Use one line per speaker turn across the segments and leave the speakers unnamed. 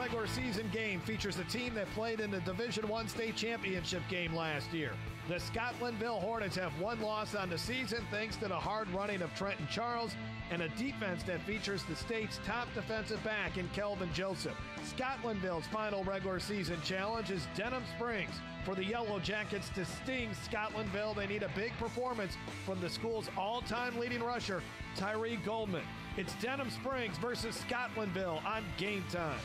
regular season game features a team that played in the Division I state championship game last year. The Scotlandville Hornets have one loss on the season thanks to the hard running of Trenton Charles and a defense that features the state's top defensive back in Kelvin Joseph. Scotlandville's final regular season challenge is Denham Springs. For the Yellowjackets to sting Scotlandville, they need a big performance from the school's all-time leading rusher, Tyree Goldman. It's Denham Springs versus Scotlandville on Game Time.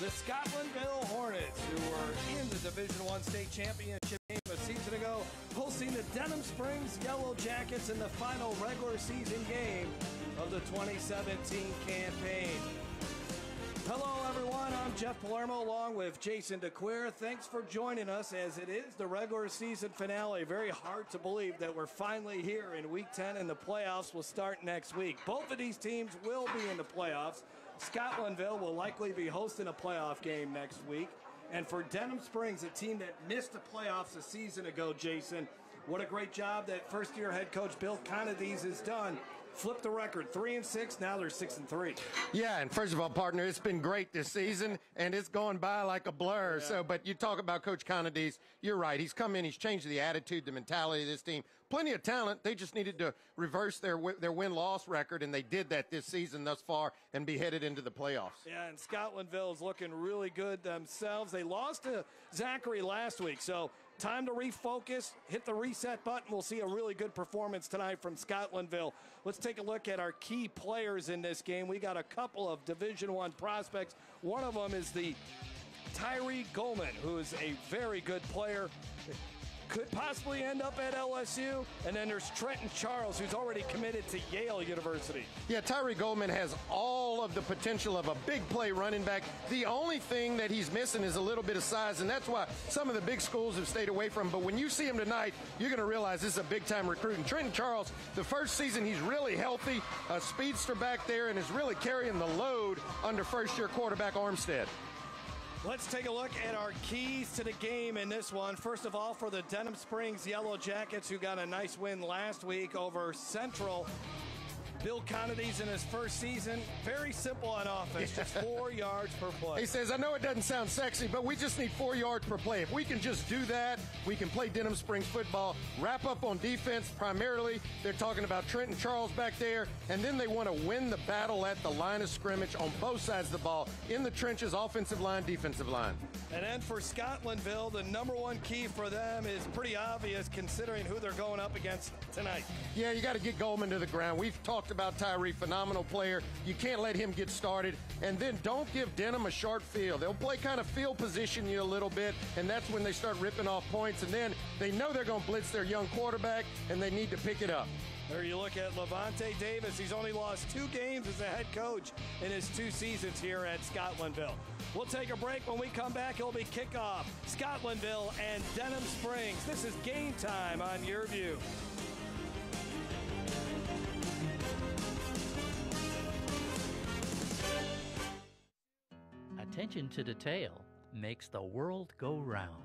The Scotlandville Hornets, who were in the Division I state championship game a season ago, hosting the Denham Springs Yellowjackets in the final regular season game of the 2017 campaign. Hello, everyone. I'm Jeff Palermo along with Jason DeQueer. Thanks for joining us as it is the regular season finale. Very hard to believe that we're finally here in Week 10 and the playoffs will start next week. Both of these teams will be in the playoffs. Scotlandville will likely be hosting a playoff game next week. And for Denham Springs, a team that missed the playoffs a season ago, Jason, what a great job that first-year head coach Bill Conadies has done. Flipped the record, 3-6. Now they're 6-3.
Yeah, and first of all, partner, it's been great this season, and it's going by like a blur.
Yeah.
But you talk about Coach Conadies, you're right. He's come in, he's changed the attitude, the mentality of this team. Plenty of talent. They just needed to reverse their win-loss record, and they did that this season thus far and be headed into the playoffs.
Yeah, and Scotlandville is looking really good themselves. They lost to Zachary last week, so time to refocus, hit the reset button. We'll see a really good performance tonight from Scotlandville. Let's take a look at our key players in this game. We got a couple of Division I prospects. One of them is the Tyree Goldman, who is a very good player. Could possibly end up at LSU. And then there's Trenton Charles, who's already committed to Yale University.
Yeah, Tyree Goldman has all of the potential of a big play running back. The only thing that he's missing is a little bit of size, and that's why some of the big schools have stayed away from him. But when you see him tonight, you're going to realize this is a big-time recruit. And Trenton Charles, the first season, he's really healthy, a speedster back there, and is really carrying the load under first-year quarterback Armstead.
Let's take a look at our keys to the game in this one. First of all, for the Denham Springs Yellowjackets, who got a nice win last week over Central. Bill Conadies in his first season, very simple on offense, just 4 yards per play.
He says, I know it doesn't sound sexy, but we just need 4 yards per play. If we can just do that, we can play Denham Springs football, wrap up on defense primarily. They're talking about Trenton Charles back there, and then they want to win the battle at the line of scrimmage on both sides of the ball, in the trenches, offensive line, defensive line.
And then for Scotlandville, the number one key for them is pretty obvious considering who they're going up against tonight.
Yeah, you got to get Goldman to the ground. We've talked about Tyree, phenomenal player. You can't let him get started. And then don't give Denham a short field. They'll play kind of field position you a little bit, and that's when they start ripping off points. And then they know they're going to blitz their young quarterback, and they need to pick it up.
There you look at Levante Davis. He's only lost 2 games as a head coach in his 2 seasons here at Scotlandville. We'll take a break. When we come back, it'll be kickoff. Scotlandville and Denham Springs. This is Game Time on YurView.
Attention to detail makes the world go round.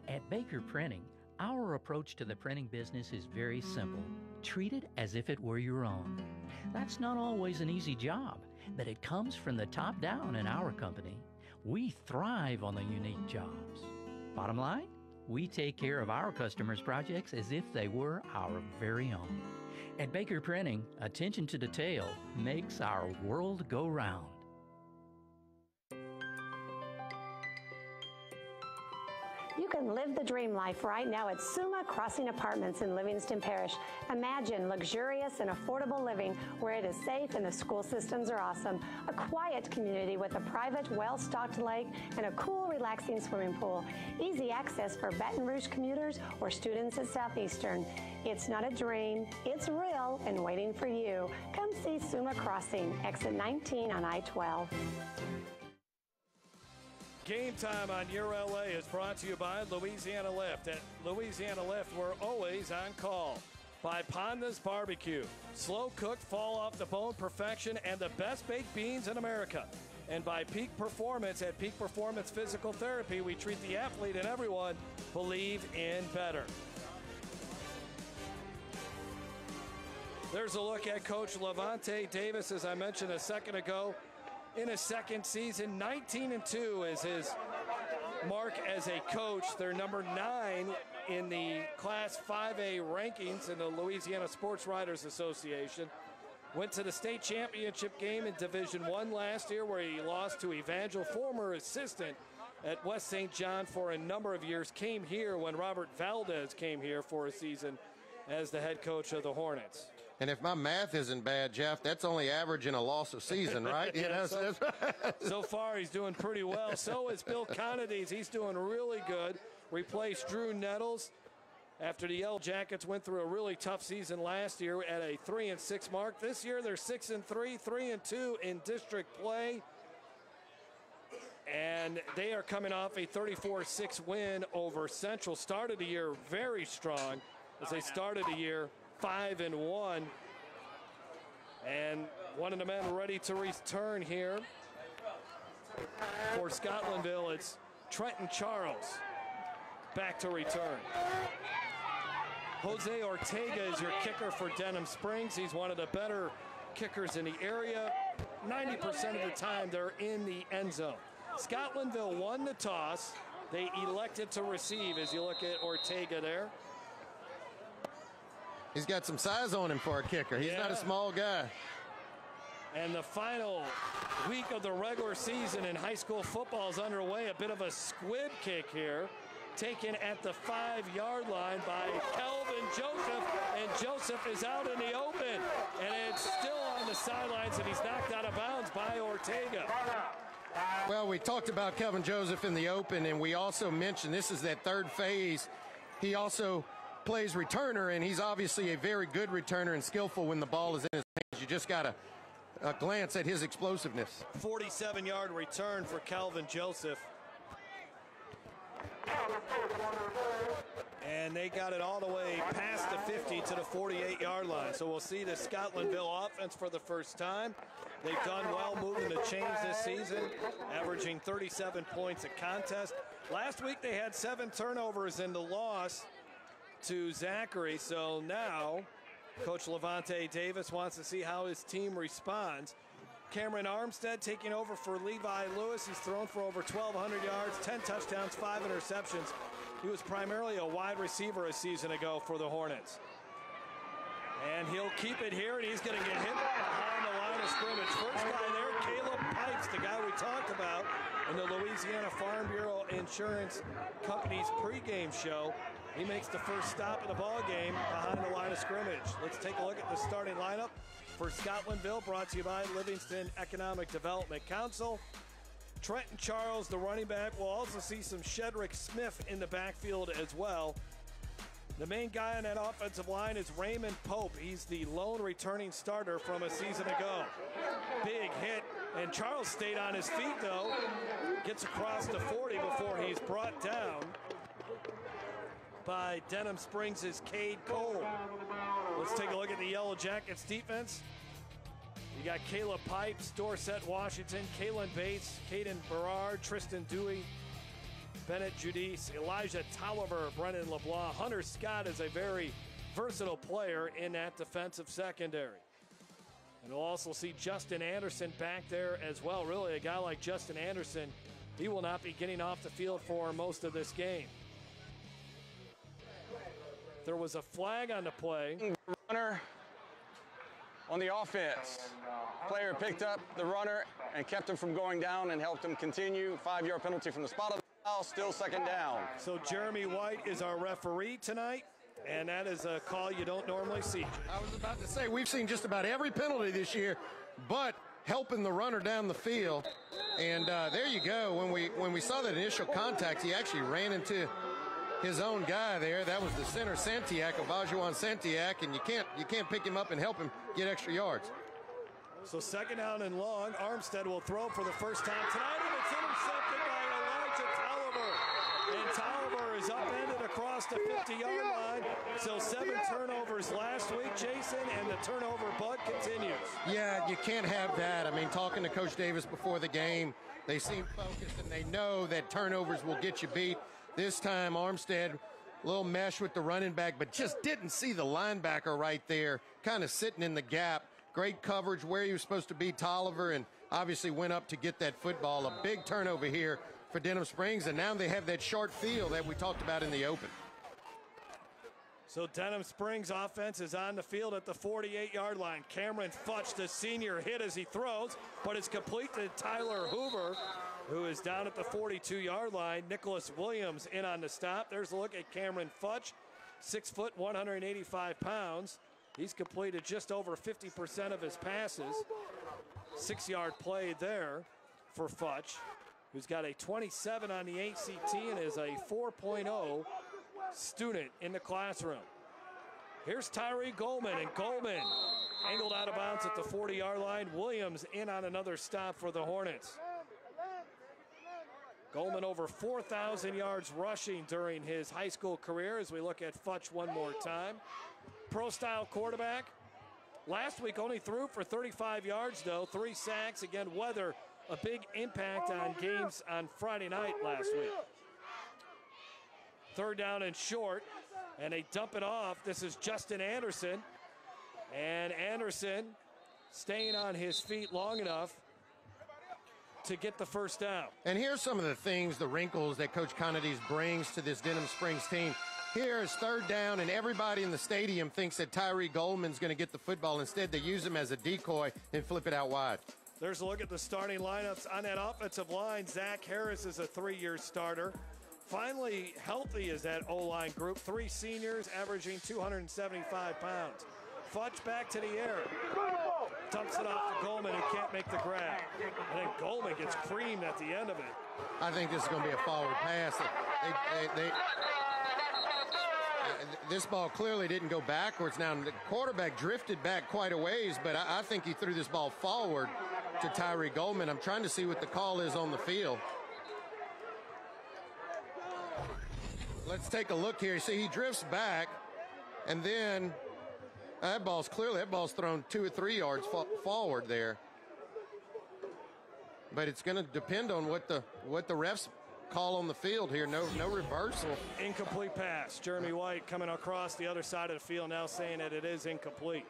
At Baker Printing, our approach to the printing business is very simple. Treat it as if it were your own. That's not always an easy job, but it comes from the top down in our company. We thrive on the unique jobs. Bottom line, we take care of our customers' projects as if they were our very own. At Baker Printing, attention to detail makes our world go round.
You can and live the dream life right now at Suma Crossing Apartments in Livingston Parish. Imagine luxurious and affordable living where it is safe and the school systems are awesome. A quiet community with a private, well-stocked lake and a cool, relaxing swimming pool. Easy access for Baton Rouge commuters or students at Southeastern. It's not a dream, it's real and waiting for you. Come see Suma Crossing, exit 19 on I-12.
Game time on Your LA is brought to you by Louisiana Lift. At Louisiana Lift, we're always on call. By Panda's Barbecue, slow cooked, fall off the bone perfection, and the best baked beans in America. And by Peak Performance. At Peak Performance Physical Therapy, we treat the athlete and everyone believe in better. There's a look at Coach Levante Davis, as I mentioned a second ago. In his second season, 19-2 is his mark as a coach. They're number 9 in the Class 5A rankings in the Louisiana Sports Writers Association. Went to the state championship game in Division I last year, where he lost to Evangel, former assistant at West St. John for a number of years. Came here when Robert Valdez came here for a season as the head coach of the Hornets.
And if my math isn't bad, Jeff, that's only averaging a loss a season, right?
Yeah, so far, he's doing pretty well. So is Bill Conades. He's doing really good. Replaced Drew Nettles after the Yellowjackets went through a really tough season last year at a 3-6 mark. This year, they're 6-3, 3-2 in district play. And they are coming off a 34-6 win over Central. Started the year very strong as they started the year 5-1, and one of the men ready to return here for Scotlandville. It's Trenton Charles back to return. Jose Ortega is your kicker for Denham Springs. He's one of the better kickers in the area. 90% of the time they're in the end zone. Scotlandville won the toss. They elected to receive, as you look at Ortega there.
He's got some size on him for a kicker. He's not a small guy.
And the final week of the regular season in high school football is underway. A bit of a squib kick here, taken at the 5-yard line by Calvin Joseph. And Joseph is out in the open. And it's still on the sidelines, and he's knocked out of bounds by Ortega.
Well, we talked about Calvin Joseph in the open, and we also mentioned this is that third phase. He also plays returner, and he's obviously a very good returner and skillful when the ball is in his hands. You just got to glance at his explosiveness.
47-yard return for Calvin Joseph. And they got it all the way past the 50 to the 48-yard line. So we'll see the Scotlandville offense for the first time. They've done well moving the chains this season, averaging 37 points a contest. Last week they had 7 turnovers in the loss to Zachary. So now Coach Levante Davis wants to see how his team responds. Cameron Armstead taking over for Levi Lewis. He's thrown for over 1,200 yards, 10 touchdowns, 5 interceptions. He was primarily a wide receiver a season ago for the Hornets. And he'll keep it here, and he's going to get hit behind the line of scrimmage. First guy there, Caleb Pipes, the guy we talked about in the Louisiana Farm Bureau Insurance Company's pregame show. He makes the first stop of the ball game behind the line of scrimmage. Let's take a look at the starting lineup for Scotlandville, brought to you by Livingston Economic Development Council. Trenton Charles, the running back. We'll also see some Shedrick Smith in the backfield as well. The main guy on that offensive line is Raymond Pope. He's the lone returning starter from a season ago. Big hit, and Charles stayed on his feet, though. Gets across the 40 before he's brought down by Denham Springs' Cade Cole. Let's take a look at the Yellowjackets defense. You got Caleb Pipes, Dorset Washington, Kalen Bates, Caden Berard, Tristan Dewey, Bennett Judice, Elijah Tolliver, Brennan LeBlanc. Hunter Scott is a very versatile player in that defensive secondary. And we'll also see Justin Anderson back there as well. Really, a guy like Justin Anderson, he will not be getting off the field for most of this game. There was a flag on the play.
Runner on the offense. Player picked up the runner and kept him from going down and helped him continue. 5-yard penalty from the spot of the Still second down.
So Jeremy White is our referee tonight, and that is a call you don't normally see.
I was about to say, we've seen just about every penalty this year, but helping the runner down the field. And there you go. When we saw that initial contact, he actually ran into his own guy there. That was the center, Santiac, Avajuan Santiac, and you can't pick him up and help him get extra yards.
So second down and long. Armstead will throw for the first time tonight, and it's intercepted by Elijah Tolliver. And Tolliver is upended across the 50-yard line. So 7 turnovers last week, Jason, and the turnover bug continues.
Yeah, you can't have that. I mean, talking to Coach Davis before the game, they seem focused and they know that turnovers will get you beat. This time, Armstead, a little mesh with the running back, but just didn't see the linebacker right there, kind of sitting in the gap. Great coverage where he was supposed to be, Tolliver, and obviously went up to get that football. A big turnover here for Denham Springs, and now they have that short field that we talked about in the open.
So Denham Springs offense is on the field at the 48-yard line. Cameron Futch, the senior, hit as he throws, but it's complete to Tyler Hoover, who is down at the 42-yard line. Nicholas Williams in on the stop. There's a look at Cameron Futch, 6 foot, 185 pounds. He's completed just over 50% of his passes. 6-yard play there for Futch, who's got a 27 on the ACT and is a 4.0 student in the classroom. Here's Tyree Goldman, and Goldman angled out of bounds at the 40-yard line. Williams in on another stop for the Hornets. Goldman over 4,000 yards rushing during his high school career as we look at Futch one more time. Pro-style quarterback. Last week only threw for 35 yards, though. 3 sacks. Again, weather, a big impact on games on Friday night last week. Third down and short, and they dump it off. This is Justin Anderson. And Anderson staying on his feet long enough to get the first down.
And here's some of the things, the wrinkles that Coach Conades brings to this Denham Springs team. Here is third down, and everybody in the stadium thinks that Tyree Goldman's going to get the football. Instead, they use him as a decoy and flip it out wide.
There's a look at the starting lineups on that offensive line. Zach Harris is a 3-year starter. Finally healthy is that O-line group. 3 seniors averaging 275 pounds. Futch back to the air. Dumps it off to Goldman, who can't make the grab. And then Goldman gets creamed at the end of it.
I think this is going to be a forward pass. This ball clearly didn't go backwards. Now, the quarterback drifted back quite a ways, but I think he threw this ball forward to Tyree Goldman. I'm trying to see what the call is on the field. Let's take a look here. See, he drifts back, and then that ball's thrown 2 or 3 yards forward there. But it's going to depend on what the refs call on the field here. No reversal.
Incomplete pass. Jeremy White coming across the other side of the field now saying that it is incomplete.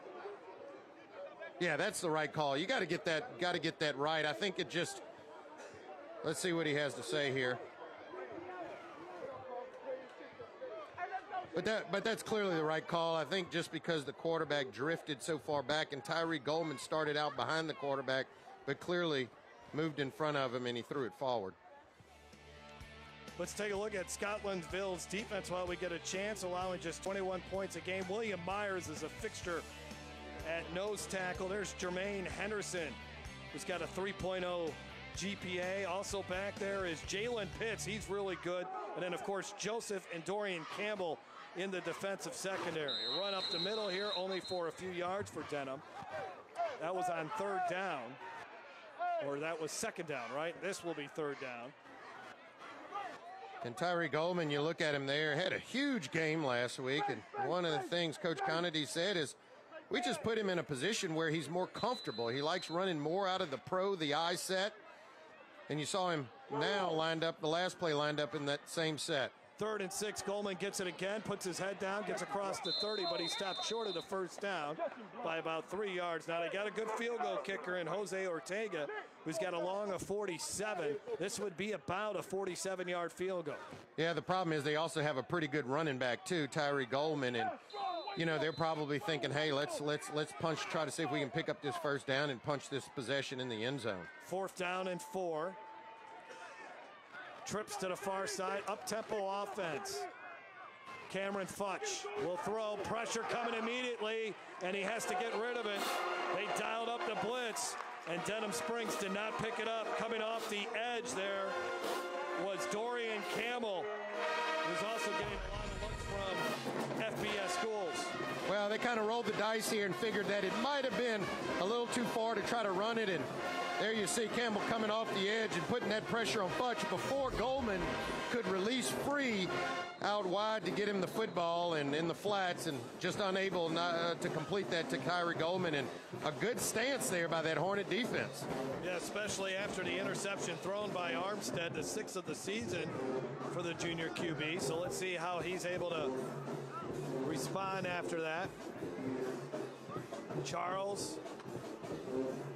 Yeah, that's the right call. You got to get that right. I think it just, let's see what he has to say here. But that's clearly the right call. I think just because the quarterback drifted so far back, and Tyree Goldman started out behind the quarterback, but clearly moved in front of him and he threw it forward.
Let's take a look at Scotlandville's defense while we get a chance, allowing just 21 points a game. William Myers is a fixture at nose tackle. There's Jermaine Henderson, who's got a 3.0 GPA. Also back there is Jalen Pitts. He's really good. And then, of course, Joseph and Dorian Campbell in the defensive secondary. A run up the middle here, only for a few yards for Denham. That was on third down. Or that was second down, right? This will be third down.
And Tyree Goldman, you look at him there, had a huge game last week. And one of the things Coach Conady said is, we just put him in a position where he's more comfortable. He likes running more out of the eye set. And you saw him now lined up, the last play lined up in that same set.
3rd and 6, Goldman gets it again, puts his head down, gets across the 30, but he stopped short of the first down by about 3 yards. Now they got a good field goal kicker in Jose Ortega, who's got a long of 47. This would be about a 47-yard field goal.
Yeah, the problem is they also have a pretty good running back too, Tyree Goldman, and you know they're probably thinking, hey, let's punch, try to see if we can pick up this first down and punch this possession in the end zone.
4th down and 4. Trips to the far side, up-tempo offense. Cameron Futch will throw, pressure coming immediately, and he has to get rid of it. They dialed up the blitz, and Denham Springs did not pick it up. Coming off the edge there was Dorian Campbell, who's also getting a lot of looks from FBS schools.
Well, they kind of rolled the dice here and figured that it might have been a little too far to try to run it, and there you see Campbell coming off the edge and putting that pressure on Futch before Goldman could release free out wide to get him the football and in the flats, and just unable to complete that to Kyrie Goldman. And a good stance there by that Hornet defense.
Yeah, especially after the interception thrown by Armstead, the 6th of the season for the junior QB. So let's see how he's able to respond after that. Charles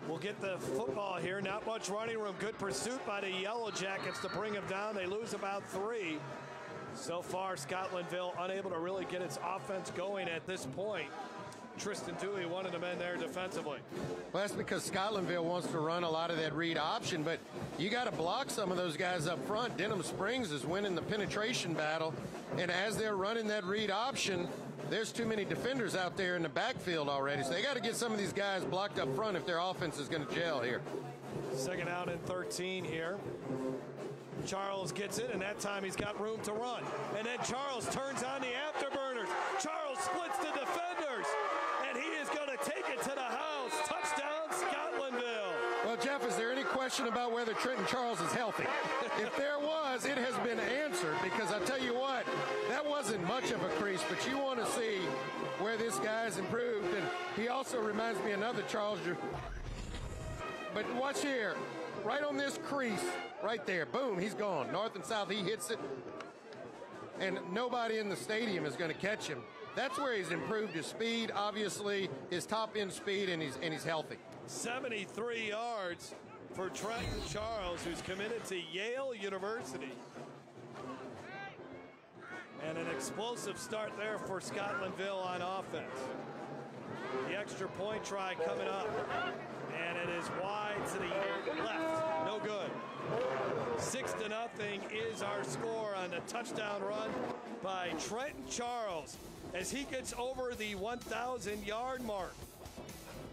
will get the football here. Not much running room. Good pursuit by the Yellowjackets to bring him down. They lose about 3. So far, Scotlandville unable to really get its offense going at this point. Tristan Dewey, one of the men there defensively.
Well, that's because Scotlandville wants to run a lot of that read option, but you got to block some of those guys up front. Denham Springs is winning the penetration battle, and as they're running that read option, there's too many defenders out there in the backfield already, so they got to get some of these guys blocked up front if their offense is going to gel here.
Second out and 13 here. Charles gets it, and that time he's got room to run. And then Charles turns on the afterburners. Charles splits the defenders, and he is going to take it to the house. Touchdown, Scotlandville.
Well, Jeff, is there any question about whether Trenton Charles is healthy? If there was, it has been answered, because I tell you what, that wasn't much of a crease, but you want to see where this guy's improved. And he also reminds me of another Charles. But watch here, right on this crease, right there, boom, he's gone. North and south, he hits it, and nobody in the stadium is going to catch him. That's where he's improved his speed, obviously, his top-end speed, and he's healthy.
73 yards for Trenton Charles, who's committed to Yale University. And an explosive start there for Scotlandville on offense. The extra point try coming up, and it is wide to the left. No good. 6-0 is our score on the touchdown run by Trenton Charles as he gets over the 1,000-yard mark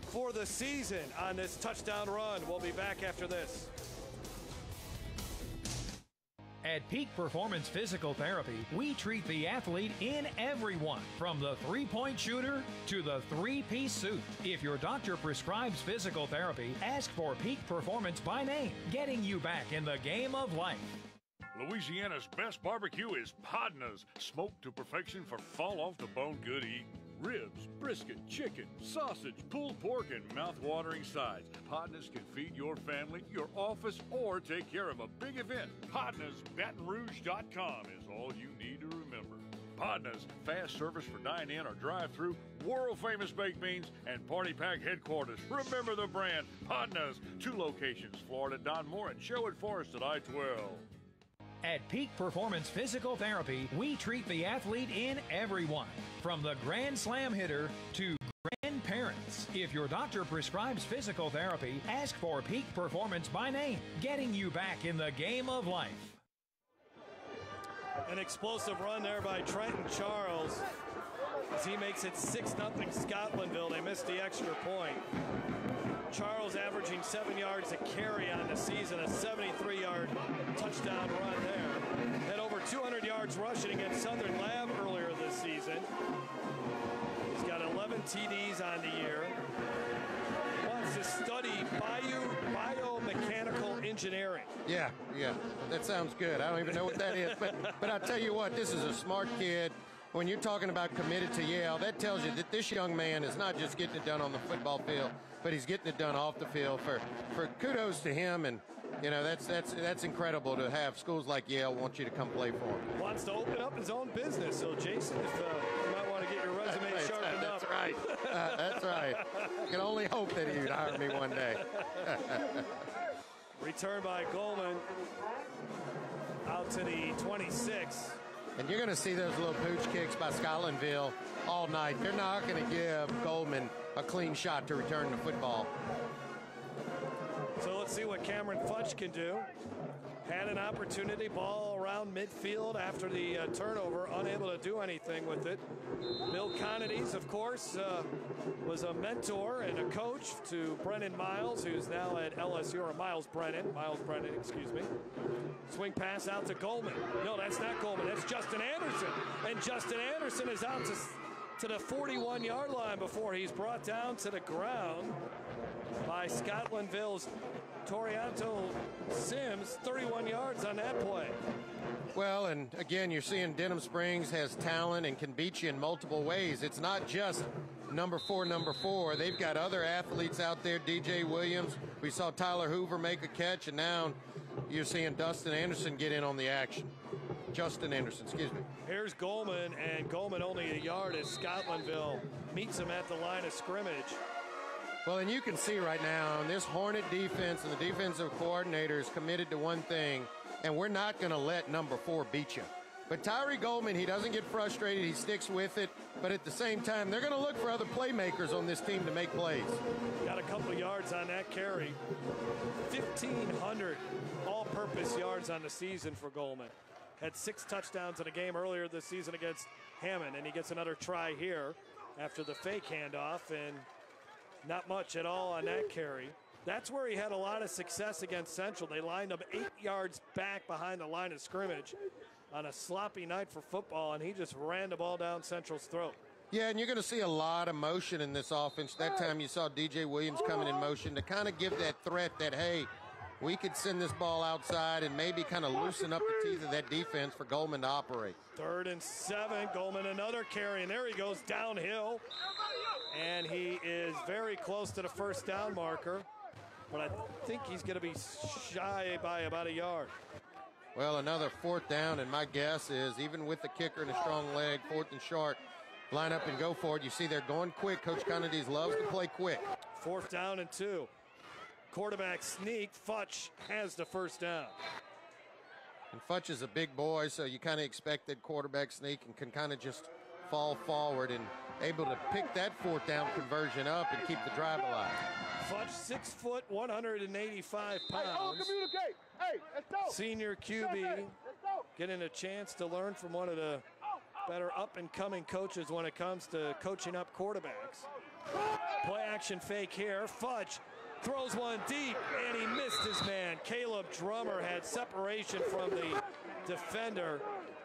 for the season on this touchdown run. We'll be back after this.
At Peak Performance Physical Therapy, we treat the athlete in everyone, from the three-point shooter to the three-piece suit. If your doctor prescribes physical therapy, ask for Peak Performance by name, getting you back in the game of life.
Louisiana's best barbecue is Podna's, smoked to perfection for fall-off-the-bone good eating. Ribs, brisket, chicken, sausage, pulled pork, and mouth-watering sides. Podna's can feed your family, your office, or take care of a big event. Podna's BatonRouge.com is all you need to remember. Podna's, fast service for dine-in or drive-through, world-famous baked beans, and Party Pack headquarters. Remember the brand, Podna's. 2 locations, Florida, Don Moore, and Sherwood Forest at I-12.
At Peak Performance Physical Therapy, we treat the athlete in everyone, from the Grand Slam hitter to grandparents. If your doctor prescribes physical therapy, ask for Peak Performance by name, getting you back in the game of life.
An explosive run there by Trenton Charles as he makes it 6-0 Scotlandville. They missed the extra point. Charles averaging 7 yards a carry on the season, a 73-yard touchdown run there. Had over 200 yards rushing against Southern Lab earlier this season. He's got 11 TDs on the year. Wants to study biomechanical engineering.
Yeah, that sounds good. I don't even know what that is, but I'll tell you what, this is a smart kid. When you're talking about committed to Yale, that tells you that this young man is not just getting it done on the football field, but he's getting it done off the field. For kudos to him, and you know that's incredible to have schools like Yale want you to come play for him.
Wants to open up his own business. So Jason, if you might want to get your resume sharpened up.
That's right. That's right. I can only hope that he'd hire me one day.
Return by Goldman out to the 26.
And you're going to see those little pooch kicks by Scotlandville all night. They're not going to give Goldman a clean shot to return the football.
So let's see what Cameron Futch can do. had an opportunity, ball around midfield after the turnover, unable to do anything with it. Bill Connides, of course, was a mentor and a coach to Brennan Miles, who's now at LSU, or Miles Brennan, excuse me. Swing pass out to Goldman. No, that's not Goldman, that's Justin Anderson. And Justin Anderson is out to the 41-yard line before he's brought down to the ground by Scotlandville's Torianto Sims, 31 yards on that play.
Well, and again, you're seeing Denham Springs has talent and can beat you in multiple ways. It's not just number four. They've got other athletes out there, DJ Williams. We saw Tyler Hoover make a catch, and now you're seeing Justin Anderson get in on the action.
Here's Goldman, and Goldman only a yard as Scotlandville meets him at the line of scrimmage.
Well, and you can see right now on this Hornet defense, and the defensive coordinator is committed to one thing, and we're not going to let number 4 beat you. But Tyree Goldman, he doesn't get frustrated. He sticks with it. But at the same time, they're going to look for other playmakers on this team to make plays.
Got a couple of yards on that carry. 1,500 all-purpose yards on the season for Goldman. Had 6 touchdowns in a game earlier this season against Hammond, and he gets another try here after the fake handoff, and not much at all on that carry. That's where he had a lot of success against Central. They lined up 8 yards back behind the line of scrimmage on a sloppy night for football, and he just ran the ball down Central's throat.
Yeah, and you're going to see a lot of motion in this offense. That time you saw DJ Williams coming in motion to kind of give that threat that, hey, we could send this ball outside and maybe kind of loosen up the teeth of that defense for Goldman to operate.
3rd and 7, Goldman another carry, and there he goes downhill. And he is very close to the first down marker, but I think he's going to be shy by about a yard.
Well, another 4th down, and my guess is even with the kicker and a strong leg, 4th and short, line up and go for it. You see they're going quick. Coach Connides loves to play quick.
4th down and 2. Quarterback sneak. Futch has the first down.
And Futch is a big boy, so you kind of expect that quarterback sneak and can kind of just fall forward and able to pick that 4th down conversion up and keep the drive alive.
Futch, 6 foot, 185 pounds. Senior QB getting a chance to learn from one of the better up-and-coming coaches when it comes to coaching up quarterbacks. Play action fake here. Futch throws one deep, and he missed his man. Caleb Drummer had separation from the defender,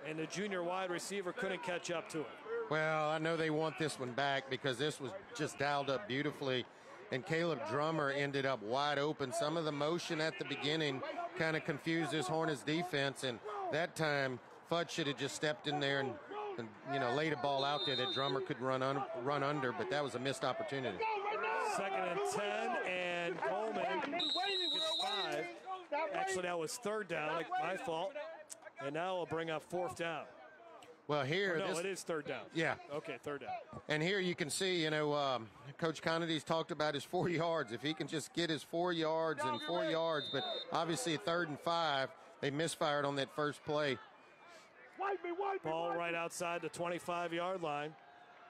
and the junior wide receiver couldn't catch up to it.
Well, I know they want this one back because this was just dialed up beautifully, and Caleb Drummer ended up wide open. Some of the motion at the beginning kind of confused this Hornets defense, and that time Futch should have just stepped in there and laid a ball out there that Drummer could run under, but that was a missed opportunity.
2nd and 10, and Coleman gets 5. Actually, that was 3rd down, my fault. And now we'll bring up 4th down.
Well, here...
it is 3rd down.
Yeah.
Okay, 3rd down.
And here you can see, Coach Connides talked about his 4 yards. If he can just get his 4 yards and 4 yards, but obviously 3rd and 5, they misfired on that first play.
Ball right outside the 25-yard line.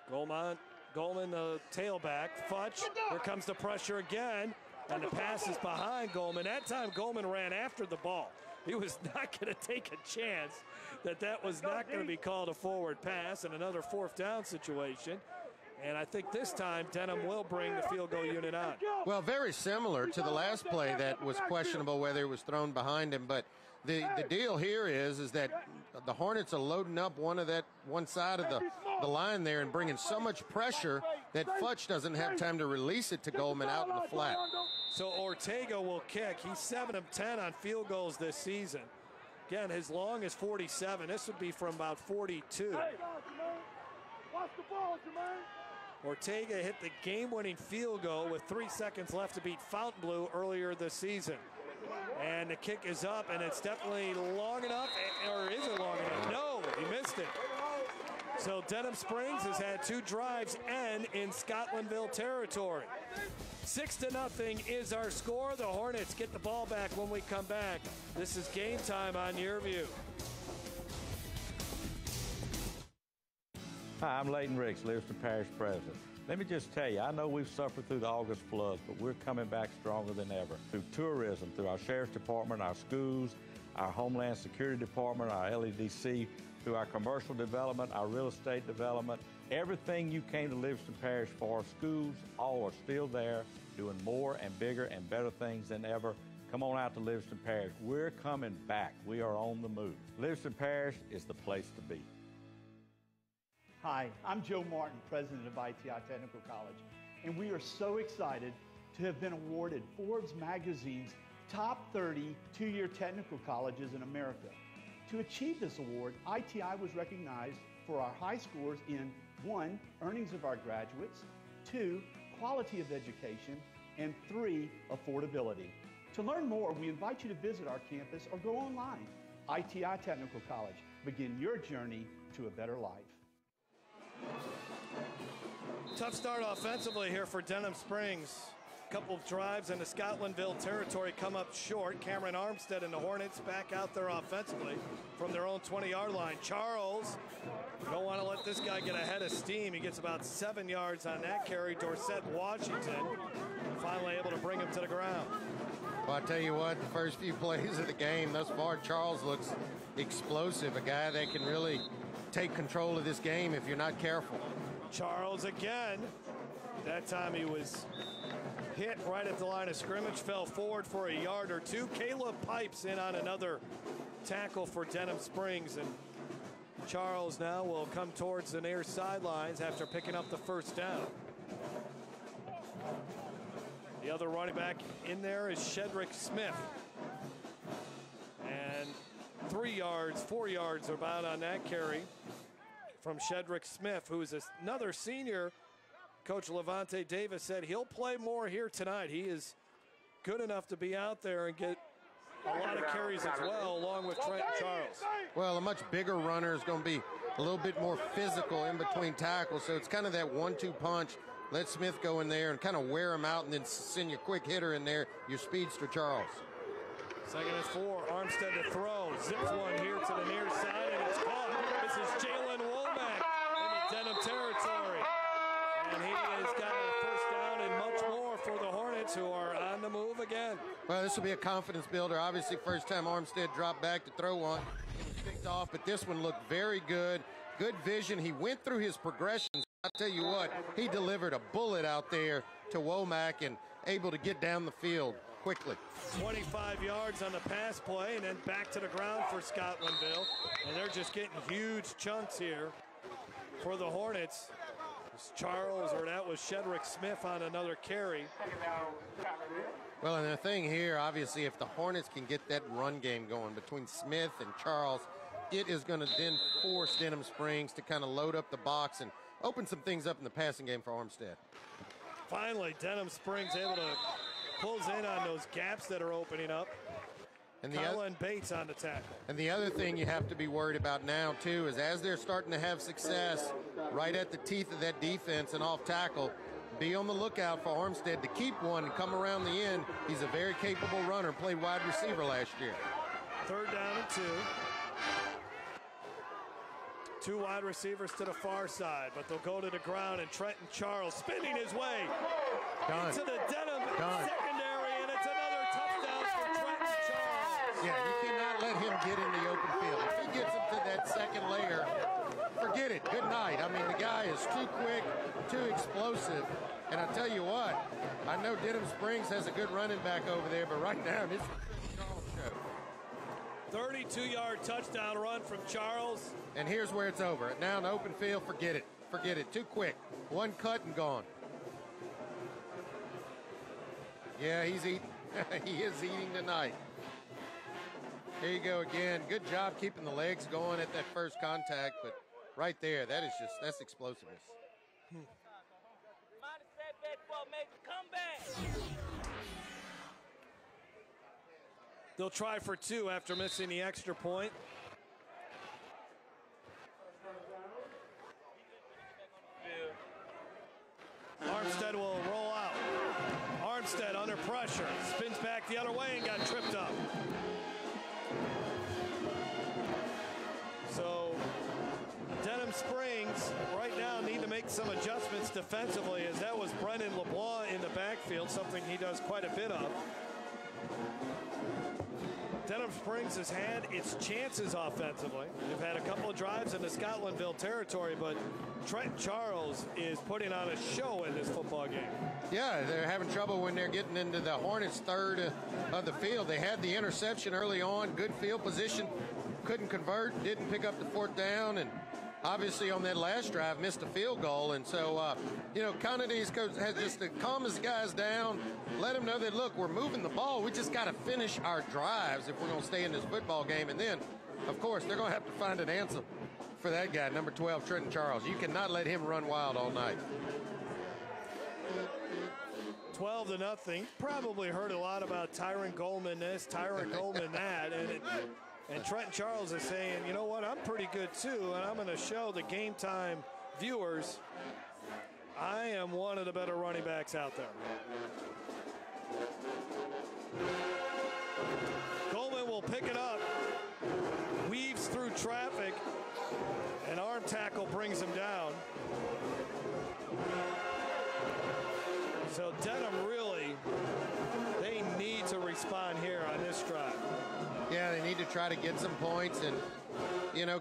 Goldman, the tailback. Futch, here comes the pressure again, and the pass is behind Goldman. That time Goldman ran after the ball. He was not going to take a chance that was not going to be called a forward pass, and another 4th down situation. And I think this time Denham will bring the field goal unit on.
Well, very similar to the last play that was questionable whether it was thrown behind him, but the deal here is that the Hornets are loading up one side of the line there and bringing so much pressure that Futch doesn't have time to release it to Goldman out in the flat.
So Ortega will kick. He's 7 of 10 on field goals this season. Again, his long is 47. This would be from about 42. Ortega hit the game-winning field goal with 3 seconds left to beat Fontainebleau earlier this season. And the kick is up, and it's definitely long enough, or is it long enough? No, he missed it. So Denham Springs has had 2 drives end in Scotlandville territory. 6-0 is our score. The Hornets get the ball back when we come back. This is Game Time on YurView.
Hi, I'm Leighton Ricks, Livingston Parish President. Let me just tell you, I know we've suffered through the August floods, but we're coming back stronger than ever. Through tourism, through our Sheriff's Department, our schools, our Homeland Security Department, our LEDC, through our commercial development, our real estate development, everything you came to Livingston Parish for, schools, all are still there, doing more and bigger and better things than ever. Come on out to Livingston Parish. We're coming back. We are on the move. Livingston Parish is the place to be.
Hi, I'm Joe Martin, president of ITI Technical College, and we are so excited to have been awarded Forbes magazine's top 30 two-year technical colleges in America. To achieve this award, ITI was recognized for our high scores in 1, earnings of our graduates, 2, quality of education, and 3, affordability. To learn more, we invite you to visit our campus or go online. ITI Technical College. Begin your journey to a better life.
Tough start offensively here for Denham Springs. A couple of drives in the Scotlandville territory come up short. Cameron Armstead and the Hornets back out there offensively from their own 20-yard line. Charles, don't want to let this guy get ahead of steam. He gets about 7 yards on that carry. Dorsett Washington finally able to bring him to the ground.
Well, I tell you what, the first few plays of the game thus far, Charles looks explosive, a guy that can really take control of this game if you're not careful.
Charles again. That time he was hit right at the line of scrimmage, fell forward for a yard or two. Caleb Pipes in on another tackle for Denham Springs, and Charles now will come towards the near sidelines after picking up the first down. The other running back in there is Shedrick Smith. And 3 yards, 4 yards about on that carry from Shedrick Smith, who is another senior. Coach Levante Davis said he'll play more here tonight. He is good enough to be out there and get a lot of carries as well, along with Trent Charles.
Well, a much bigger runner is going to be a little bit more physical in between tackles, so it's kind of that 1-2 punch. Let Smith go in there and kind of wear him out and then send your quick hitter in there, your speedster Charles.
2nd and 4, Armstead to throw. Zips one here to the near side, and it's caught. This is Jalen Womack in the Denham territory. And he has got a first down and much more for the Hornets, who are on the move again.
Well, this will be a confidence builder. Obviously, first time Armstead dropped back to throw one. It was picked off, but this one looked very good. Good vision. He went through his progressions. I tell you what, he delivered a bullet out there to Womack and able to get down the field quickly.
25 yards on the pass play, and then back to the ground for Scotlandville. And they're just getting huge chunks here for the Hornets. Charles, or that was Shedrick Smith on another carry.
Well, and the thing here, obviously, if the Hornets can get that run game going between Smith and Charles, it is going to then force Denham Springs to kind of load up the box and open some things up in the passing game for Armstead.
Finally, Denham Springs able to pulls in on those gaps that are opening up. And Colin Bates on the tackle.
And the other thing you have to be worried about now, too, is as they're starting to have success right at the teeth of that defense and off tackle, be on the lookout for Armstead to keep one and come around the end. He's a very capable runner, played wide receiver last year.
3rd down and 2. 2 wide receivers to the far side, but they'll go to the ground, and Trenton Charles spinning his way into the Denham secondary, and it's another touchdown for Trenton Charles.
Yeah, you cannot let him get in the open field. If he gets him to that second layer, forget it. Good night. I mean, the guy is too quick, too explosive. And I tell you what, I know Denham Springs has a good running back over there, but right now, this is the Charles show.
32-yard touchdown run from Charles.
And here's where it's over. Now in the open field, forget it. Forget it. Too quick. One cut and gone. Yeah, he's eating. He is eating tonight. Here you go again. Good job keeping the legs going at that first contact, but right there, that's explosiveness.
They'll try for 2 after missing the extra point. Armstead will roll out. Armstead under pressure, spins back the other way and got tripped up. So Denham Springs right now need to make some adjustments defensively, as that was Brennan LeBlanc in the backfield, something he does quite a bit of. Denham Springs has had its chances offensively. They've had a couple of drives in the Scotlandville territory, but Trent Charles is putting on a show in this football game.
Yeah, they're having trouble when they're getting into the Hornets' third of the field. They had the interception early on, good field position, couldn't convert, didn't pick up the fourth down, and obviously on that last drive missed a field goal. And so, Connedy's coach has just to calm his guys down, let them know that, look, we're moving the ball. We just got to finish our drives if we're going to stay in this football game. And then, of course, they're going to have to find an answer for that guy, number 12, Trenton Charles. You cannot let him run wild all night.
12-0. Probably heard a lot about Tyron Goldman this, Tyron Goldman that, and Trenton Charles is saying, you know what, I'm pretty good too, and I'm going to show the Game Time viewers I am one of the better running backs out there. Goldman will pick it up, weaves through traffic, and arm tackle brings him down. So Denham really, they need to respond here on this drive.
Yeah, they need to try to get some points. And,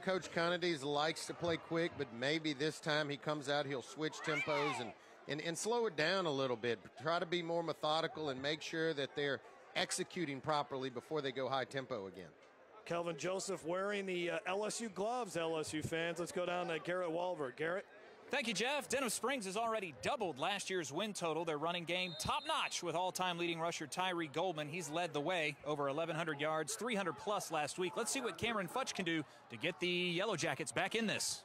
Coach Connedy's likes to play quick, but maybe this time he comes out, he'll switch tempos and slow it down a little bit. Try to be more methodical and make sure that they're executing properly before they go high tempo again.
Kelvin Joseph wearing the LSU gloves, LSU fans. Let's go down to Garrett Walver. Garrett?
Thank you, Jeff. Denham Springs has already doubled last year's win total. Their running game top-notch with all-time leading rusher Tyree Goldman. He's led the way, over 1,100 yards, 300-plus last week. Let's see what Cameron Futch can do to get the Yellowjackets back in this.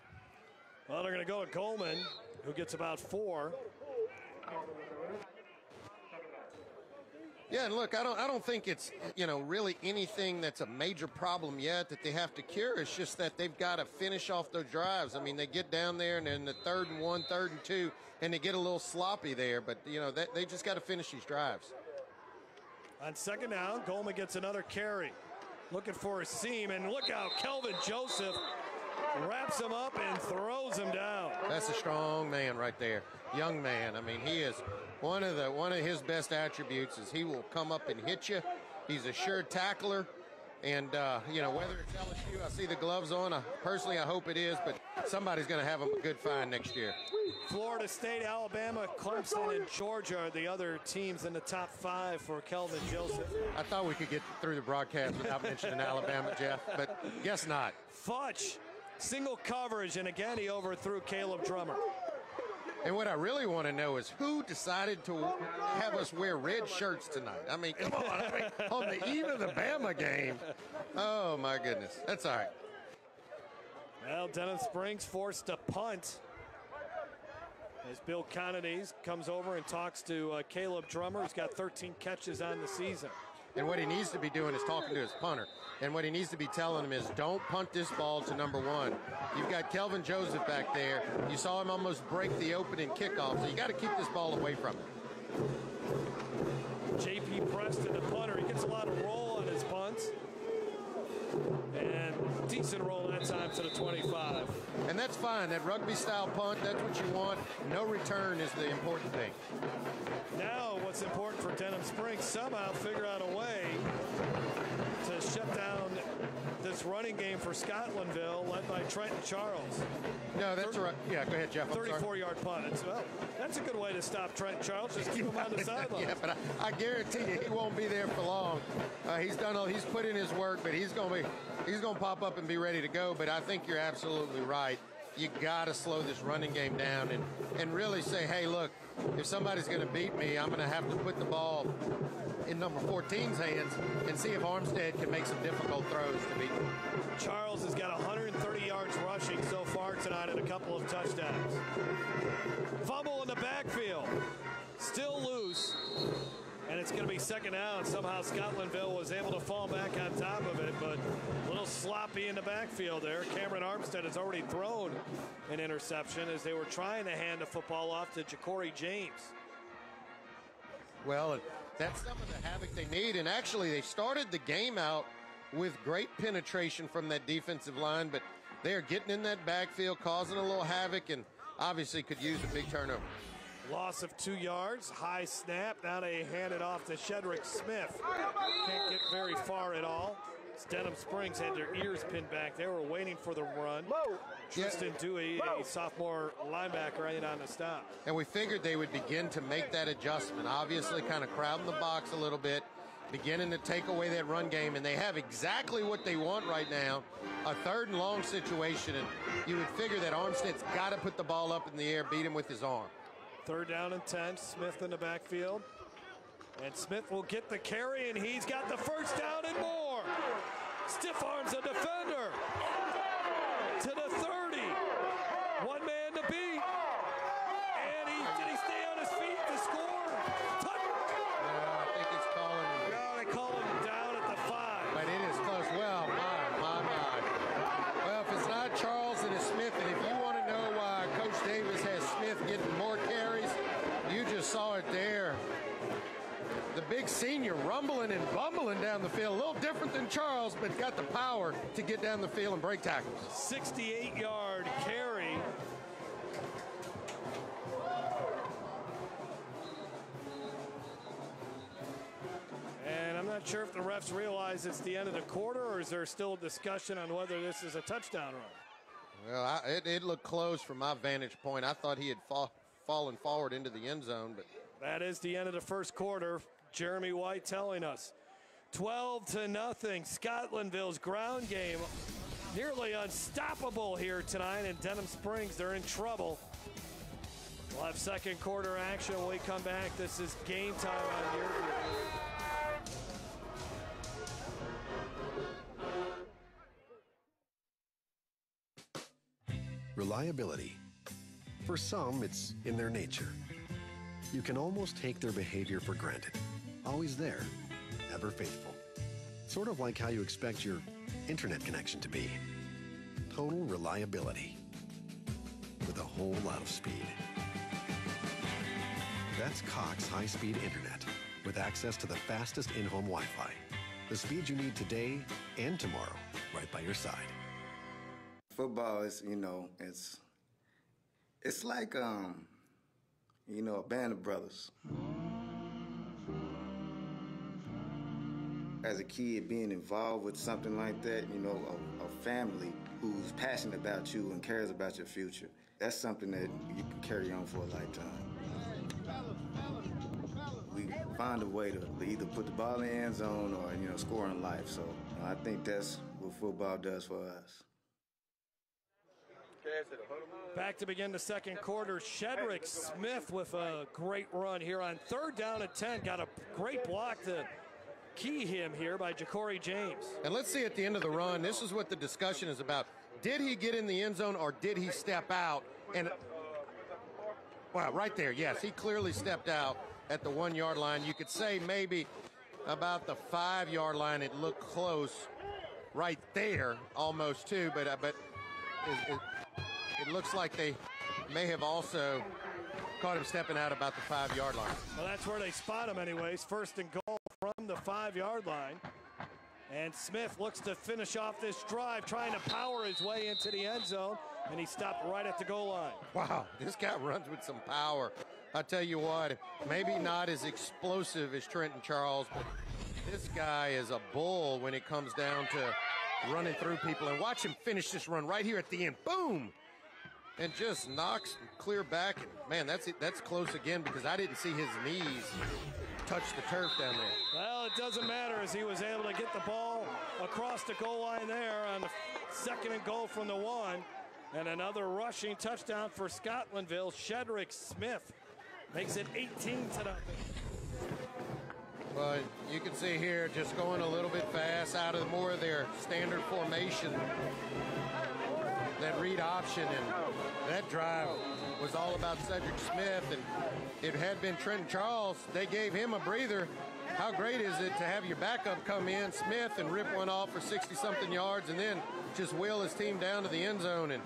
Well, they're going to go with Goldman, who gets about 4.
Yeah, and look, I don't think it's, really anything that's a major problem yet that they have to cure. It's just that they've got to finish off those drives. I mean, they get down there and then the 3rd and 1, 3rd and 2, and they get a little sloppy there. But, they just got to finish these drives.
On 2nd down, Goldman gets another carry. Looking for a seam, and look out, Kelvin Joseph wraps him up and throws him down.
That's a strong man right there. Young man. I mean, he is one of his best attributes is he will come up and hit you. He's a sure tackler. And, whether it's LSU, I see the gloves on. Personally, I hope it is, but somebody's going to have him a good find next year.
Florida State, Alabama, Clemson, and Georgia are the other teams in the top 5 for Kelvin Joseph.
I thought we could get through the broadcast without mentioning Alabama, Jeff, but guess not.
Futch, single coverage, and again he overthrew Caleb Drummer.
And what I really want to know is who decided to have us wear red shirts tonight. I mean, come on. On the eve of the Bama game. Oh, my goodness. That's all right.
Well, Denham Springs forced to punt as Bill Connedy comes over and talks to Caleb Drummer, who's got 13 catches on the season.
And what he needs to be doing is talking to his punter. And what he needs to be telling him is don't punt this ball to number 1. You've got Kelvin Joseph back there. You saw him almost break the opening kickoff. So you got to keep this ball away from him.
J.P. Preston, the punter, he gets a lot of roll on his punts. And decent roll that time to the 25.
And that's fine. That rugby-style punt, that's what you want. No return is the important thing.
Now what's important for Denham Springs, somehow figure out a way to shut down this running game for Scotlandville, led by Trenton Charles.
No, that's right. Yeah, go ahead, Jeff.
34-yard punt. That's a good way to stop Trenton Charles. Just keep him on the sideline.
Yeah, but I guarantee you he won't be there for long. He's put in his work, but he's going to pop up and be ready to go. But I think you're absolutely right. You got to slow this running game down and really say, hey, look, if somebody's going to beat me, I'm going to have to put the ball in number 14's hands and see if Armstead can make some difficult throws to beat me.
Charles has got 130 yards rushing so far tonight and a couple of touchdowns. Fumble in the backfield. Still loose. And it's going to be 2nd down. Somehow Scotlandville was able to fall back on top of it, but a little sloppy in the backfield there. Cameron Armstead has already thrown an interception as they were trying to hand the football off to Ja'Cory James.
Well, that's some of the havoc they need. And actually, they started the game out with great penetration from that defensive line, but they're getting in that backfield, causing a little havoc, and obviously could use a big turnover.
Loss of 2 yards. High snap. Now they hand it off to Shedrick Smith. Can't get very far at all. Denham Springs had their ears pinned back. They were waiting for the run. Tristan Dewey, a sophomore linebacker, in on the stop.
And we figured they would begin to make that adjustment. Obviously kind of crowding the box a little bit, beginning to take away that run game, and they have exactly what they want right now, a 3rd and long situation, and you would figure that Armstead's got to put the ball up in the air, beat him with his arm.
3rd down and 10, Smith in the backfield. And Smith will get the carry, and he's got the 1st down and more. Stiff arms a defender to the 30. 1 man to beat. And did he stay on his feet to score?
I think it's calling him.
No, they call him down at the 5.
But it is close. Well, my. Well, if it's not Charles and it's Smith, and if you want to know why Coach Davis has Smith getting more carries, you just saw it there. The big senior rumbling and bumbling down the field. A little different than Charles, but got the power to get down the field and break tackles.
68-yard carry. And I'm not sure if the refs realize it's the end of the quarter, or is there still a discussion on whether this is a touchdown run?
Well, it looked close from my vantage point. I thought he had fallen forward into the end zone, but
that is the end of the first quarter. Jeremy White telling us 12-0. Scotlandville's ground game nearly unstoppable here tonight in Denham Springs. They're in trouble. We'll have second quarter action when we come back. This is Game Time on YurView.
Reliability. For some, it's in their nature. You can almost take their behavior for granted. Always there, ever faithful. Sort of like how you expect your internet connection to be. Total reliability. With a whole lot of speed. That's Cox high-speed internet with access to the fastest in-home Wi-Fi. The speed you need today and tomorrow, right by your side.
Football is, it's like, a band of brothers. As a kid, being involved with something like that, a family who's passionate about you and cares about your future, that's something that you can carry on for a lifetime. We find a way to either put the ball in the end zone or, score in life. So I think that's what football does for us.
Back to begin the second quarter. Shedrick Smith with a great run here on 3rd down and 10. Got a great block to key him here by Ja'Cory James.
And let's see at the end of the run, this is what the discussion is about. Did he get in the end zone or did he step out? And, well, right there, yes, he clearly stepped out at the 1 yard line. You could say maybe about the 5 yard line. It looked close right there almost too, but it looks like they may have also caught him stepping out about the 5 yard line.
Well, that's where they spot him anyways. 1st and goal from the 5 yard line. And Smith looks to finish off this drive, trying to power his way into the end zone, and he stopped right at the goal line.
Wow, this guy runs with some power. I tell you what, maybe not as explosive as Trenton Charles, but this guy is a bull when it comes down to running through people. And watch him finish this run right here at the end. Boom! And just knocks clear back. And man, that's close again because I didn't see his knees touch the turf down there.
Well, it doesn't matter as he was able to get the ball across the goal line there on the 2nd and goal from the 1. And another rushing touchdown for Scotlandville. Shedrick Smith makes it 18-0.
Well, you can see here just going a little bit fast out of more of their standard formation. That read option, and that drive was all about Cedric Smith, and it had been Trenton Charles. They gave him a breather. How great is it to have your backup come in, Smith, and rip one off for 60-something yards and then just wheel his team down to the end zone. And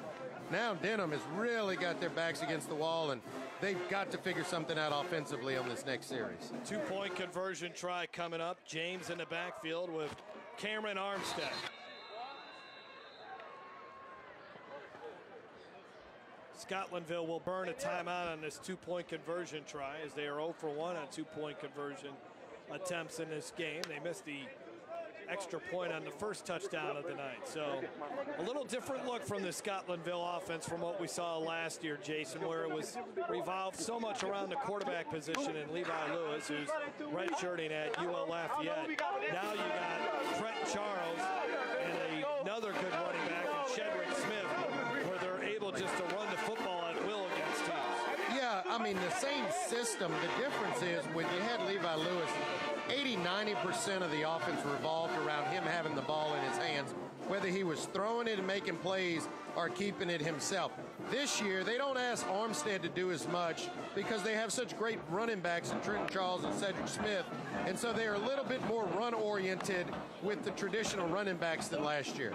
now Denham has really got their backs against the wall, and they've got to figure something out offensively on this next series.
2-point conversion try coming up. James in the backfield with Cameron Armstead. Scotlandville will burn a timeout on this two-point conversion try, as they are 0 for 1 on two-point conversion attempts in this game. They missed the extra point on the first touchdown of the night. So a little different look from the Scotlandville offense from what we saw last year, Jason, where it was revolved so much around the quarterback position and Levi Lewis, who's redshirting at UL Lafayette. Now you got Trent Charles and another good running back in Shedrick Smith, where they're able just to run the football at will against teams.
Yeah, I mean, the same system. The difference is when you had Levi Lewis, 80-90% of the offense revolved around him having the ball in his hands, whether he was throwing it and making plays or keeping it himself. This year, they don't ask Armstead to do as much because they have such great running backs in Trenton Charles and Cedric Smith, and so they are a little bit more run-oriented with the traditional running backs than last year.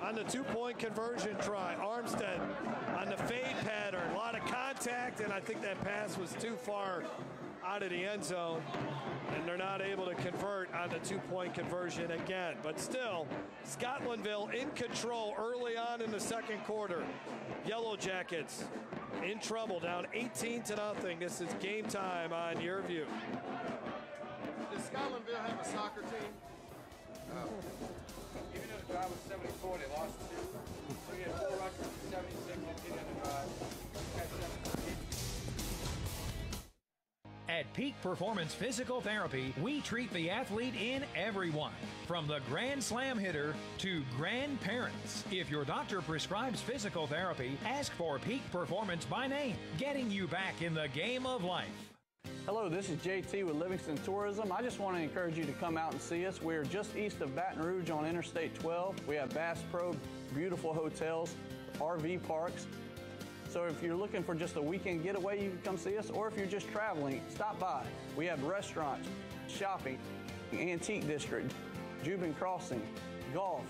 On the two-point conversion try, Armstead on the fade pattern, a lot of contact, and I think that pass was too far out of the end zone, and they're not able to convert on the two-point conversion again. But still, Scotlandville in control early on in the second quarter. Yellowjackets in trouble, down 18-0. This is game time on YurView.
Does Scotlandville have a soccer team?
Even though the drive was 74, they lost 2. So we had 4 rushers for 76 on the end of the drive.
At Peak Performance Physical Therapy, we treat the athlete in everyone, from the Grand Slam hitter to grandparents. If your doctor prescribes physical therapy, ask for Peak Performance by name, getting you back in the game of life.
Hello, this is JT with Livingston Tourism. I just want to encourage you to come out and see us. We are just east of Baton Rouge on Interstate 12. We have Bass Pro, beautiful hotels, RV parks. So if you're looking for just a weekend getaway, you can come see us. Or if you're just traveling, stop by. We have restaurants, shopping, antique district, Jubin Crossing, golf.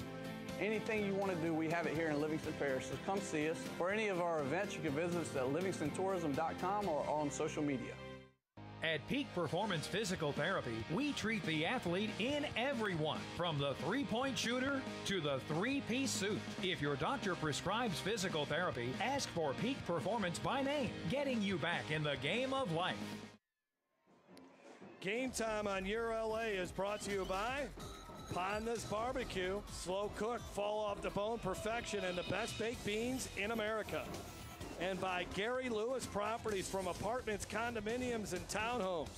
Anything you want to do, we have it here in Livingston Parish. So come see us. For any of our events, you can visit us at livingstontourism.com or on social media.
At Peak Performance Physical Therapy, we treat the athlete in everyone, from the three-point shooter to the three-piece suit. If your doctor prescribes physical therapy, ask for Peak Performance by name, getting you back in the game of life.
Game time on YurLA is brought to you by Ponda's Barbecue. Slow cook, fall off the bone perfection, and the best baked beans in America. And by Gary Lewis Properties, from apartments, condominiums, and townhomes.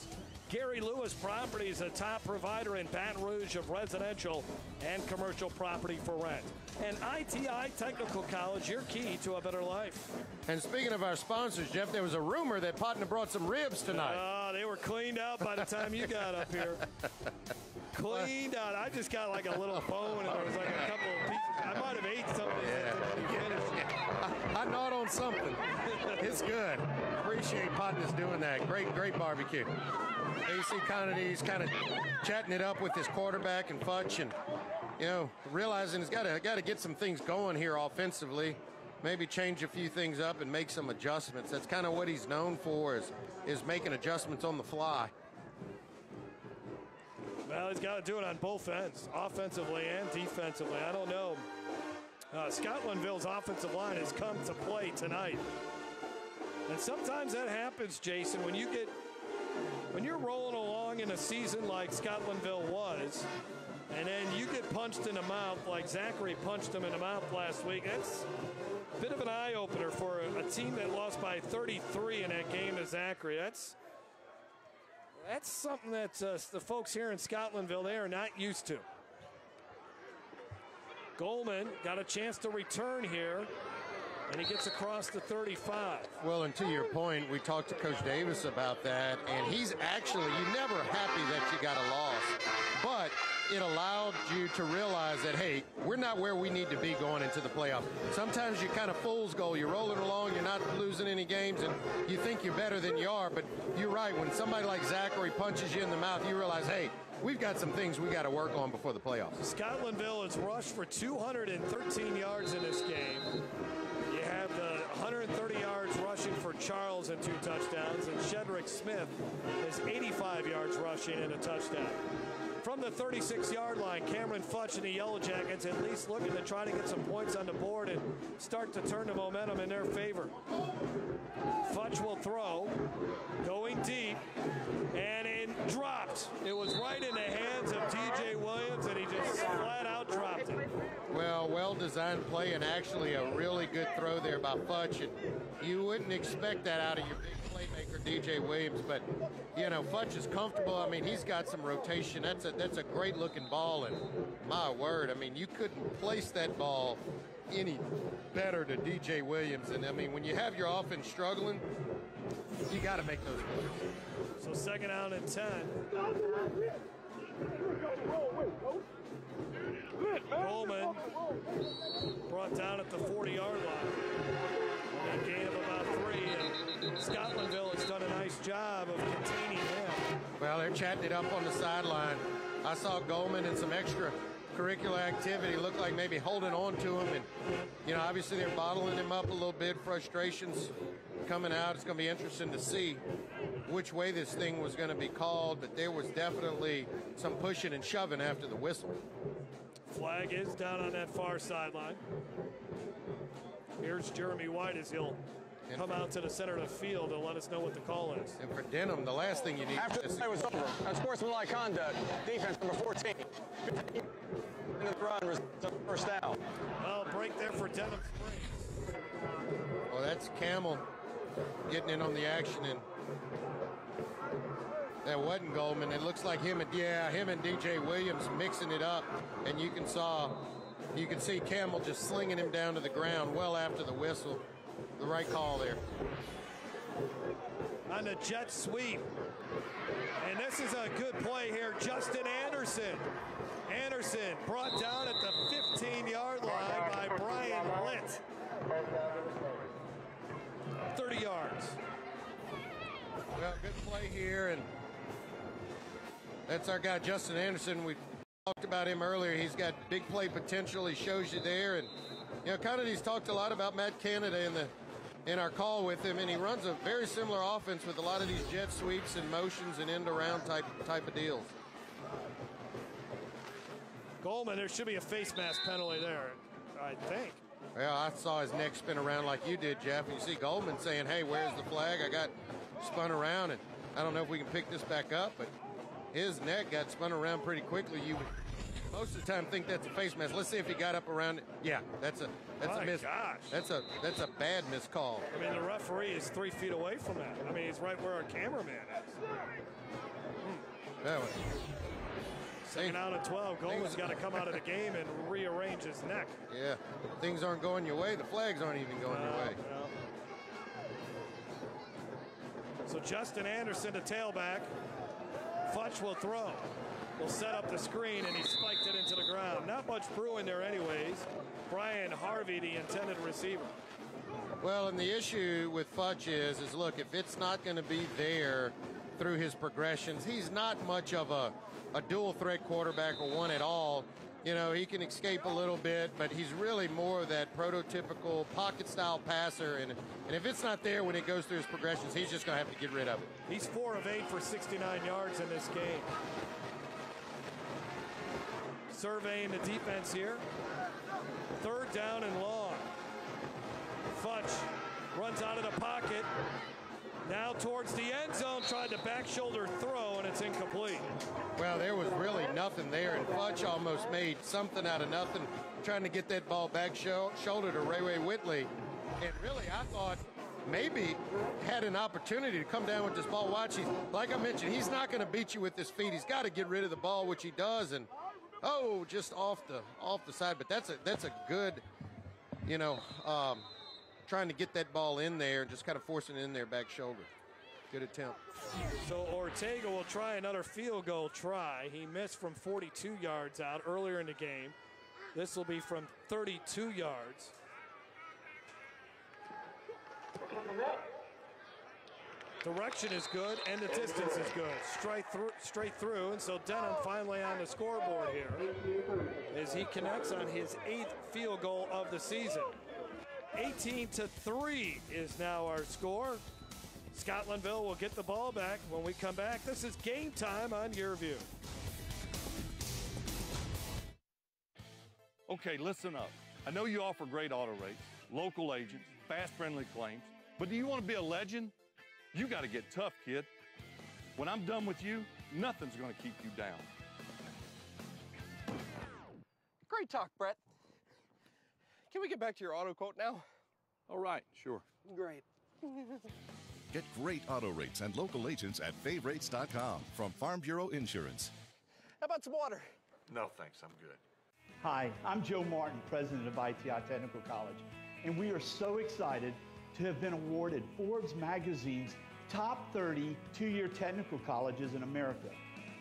Gary Lewis Properties, a top provider in Baton Rouge of residential and commercial property for rent. And ITI Technical College, your key to a better life.
And speaking of our sponsors, Jeff, there was a rumor that Potna brought some ribs tonight.
They were cleaned out by the time you got up here. Cleaned out. I just got like a little bone, and there was like a couple of pieces. I might have ate something when you finished.
I gnawed on something. It's good. Appreciate Potna's doing that. Great barbecue. AC Connedy's kind of chatting it up with his quarterback and Futch, and realizing he's got to get some things going here offensively. Maybe change a few things up and make some adjustments. That's kind of what he's known for, is making adjustments on the fly.
Well, he's got to do it on both ends, offensively and defensively. I don't know. Scotlandville's offensive line has come to play tonight. And sometimes that happens, Jason, when you're rolling along in a season like Scotlandville was, and then you get punched in the mouth like Zachary punched him in the mouth last week. That's a bit of an eye-opener for a team that lost by 33 in that game to Zachary. That's something that the folks here in Scotlandville, they are not used to. Goldman got a chance to return here, and he gets across the 35.
Well, and to your point, we talked to Coach Davis about that, and he's actually, you're never happy that you got a loss, but it allowed you to realize that, hey, we're not where we need to be going into the playoffs. Sometimes you kind of fool's goal. You're rolling along, you're not losing any games, and you think you're better than you are, but you're right. When somebody like Zachary punches you in the mouth, you realize, hey, we've got some things we got to work on before the playoffs.
Scotlandville has rushed for 213 yards in this game. You have the 130 yards rushing for Charles and 2 touchdowns, and Shedrick Smith is 85 yards rushing and a touchdown. From the 36-yard line, Cameron Futch and the Yellowjackets at least looking to try to get some points on the board and start to turn the momentum in their favor. Futch will throw, going deep, and it dropped. It was right in the hands of DJ Williams, and he just flat out dropped it.
Well, well-designed play, and actually a really good throw there by Futch. And you wouldn't expect that out of your big playmaker, DJ Williams, but, you know, Futch is comfortable. I mean, he's got some rotation. That's a great-looking ball, and my word, I mean, you couldn't place that ball any better to DJ Williams. And, I mean, when you have your offense struggling, you got to make those plays.
So second down and 10. Coleman brought down at the 40-yard line. A gain of about 3, and Scotlandville has done a nice job of containing him.
Well, they're chatting it up on the sideline. I saw Goldman in some extracurricular activity, looked like maybe holding on to him, and, you know, obviously they're bottling him up a little bit. Frustrations coming out. It's going to be interesting to see which way this thing was going to be called, but there was definitely some pushing and shoving after the whistle.
Flag is down on that far sideline. Here's Jeremy White as he'll come out to the center of the field and let us know what the call is.
And for Denham, the last thing you need
after the play was over, unsportsmanlike conduct, defense number 14, into the run, first down.
Well, break there for Denham Springs.
Well, that's Camel getting in on the action, and that wasn't Goldman. It looks like him and DJ Williams mixing it up, and you can see Camel just slinging him down to the ground well after the whistle. The right call there.
On the jet sweep. And this is a good play here. Justin Anderson. Anderson brought down at the 15-yard line by Brian Litt. 30 yards.
Well, good play here, and that's our guy, Justin Anderson. We talked about him earlier. He's got big play potential. He shows you there, and you know, kind of he's talked a lot about Matt Canada in our call with him, and he runs a very similar offense with a lot of these jet sweeps and motions and end-around type of deals.
Goldman, there should be a face mask penalty there, I think.
Well, I saw his neck spin around like you did, Jeff. And you see Goldman saying, hey, where's the flag? I got spun around, and I don't know if we can pick this back up, but his neck got spun around pretty quickly. You would most of the time think that's a face mask. Let's see if he got up around it. Yeah, that's a miss.
Gosh.
That's a bad missed call.
I mean, the referee is 3 feet away from that. I mean, he's right where our cameraman is.
That was,
second down and 12. Goldman's got to come out of the game and rearrange his neck.
Yeah, things aren't going your way. The flags aren't even going your way.
No. So Justin Anderson, the tailback. Futch will throw. Will set up the screen, and he spiked it into the ground. Not much brewing there anyways. Brian Harvey, the intended receiver.
Well, and the issue with Futch is look, if it's not going to be there through his progressions, he's not much of a dual threat quarterback or one at all. You know, he can escape a little bit, but he's really more of that prototypical pocket-style passer, and if it's not there when it goes through his progressions, he's just going to have to get rid of it.
He's 4 of 8 for 69 yards in this game. Surveying the defense here. 3rd down and long. Futch runs out of the pocket. Now towards the end zone, tried to back shoulder throw, and it's incomplete.
Well, there was really nothing there, and Futch almost made something out of nothing, trying to get that ball back shoulder to Ray Whitley. And really, I thought maybe had an opportunity to come down with this ball. Watch, like I mentioned, he's not going to beat you with his feet. He's got to get rid of the ball, which he does, and just off the side. But that's a good, you know, trying to get that ball in there and just kind of forcing it in there back shoulder. Good attempt.
So Ortega will try another field goal try. He missed from 42 yards out earlier in the game. This will be from 32 yards. Direction is good and the distance is good. Straight through, and so Denham finally on the scoreboard here as he connects on his 8th field goal of the season. 18-3 is now our score. Scotlandville will get the ball back when we come back. This is Game Time on YurView.
Okay, listen up. I know you offer great auto rates, local agents, fast, friendly claims, but do you want to be a legend? You got to get tough, kid. When I'm done with you, nothing's going to keep you down.
Great talk, Brett. Can we get back to your auto quote now?
All right, sure.
Great.
Get great auto rates and local agents at favrates.com from Farm Bureau Insurance.
How about some water?
No, thanks. I'm good.
Hi, I'm Joe Martin, president of ITI Technical College, and we are so excited to have been awarded Forbes magazine's top 30 two-year technical colleges in America.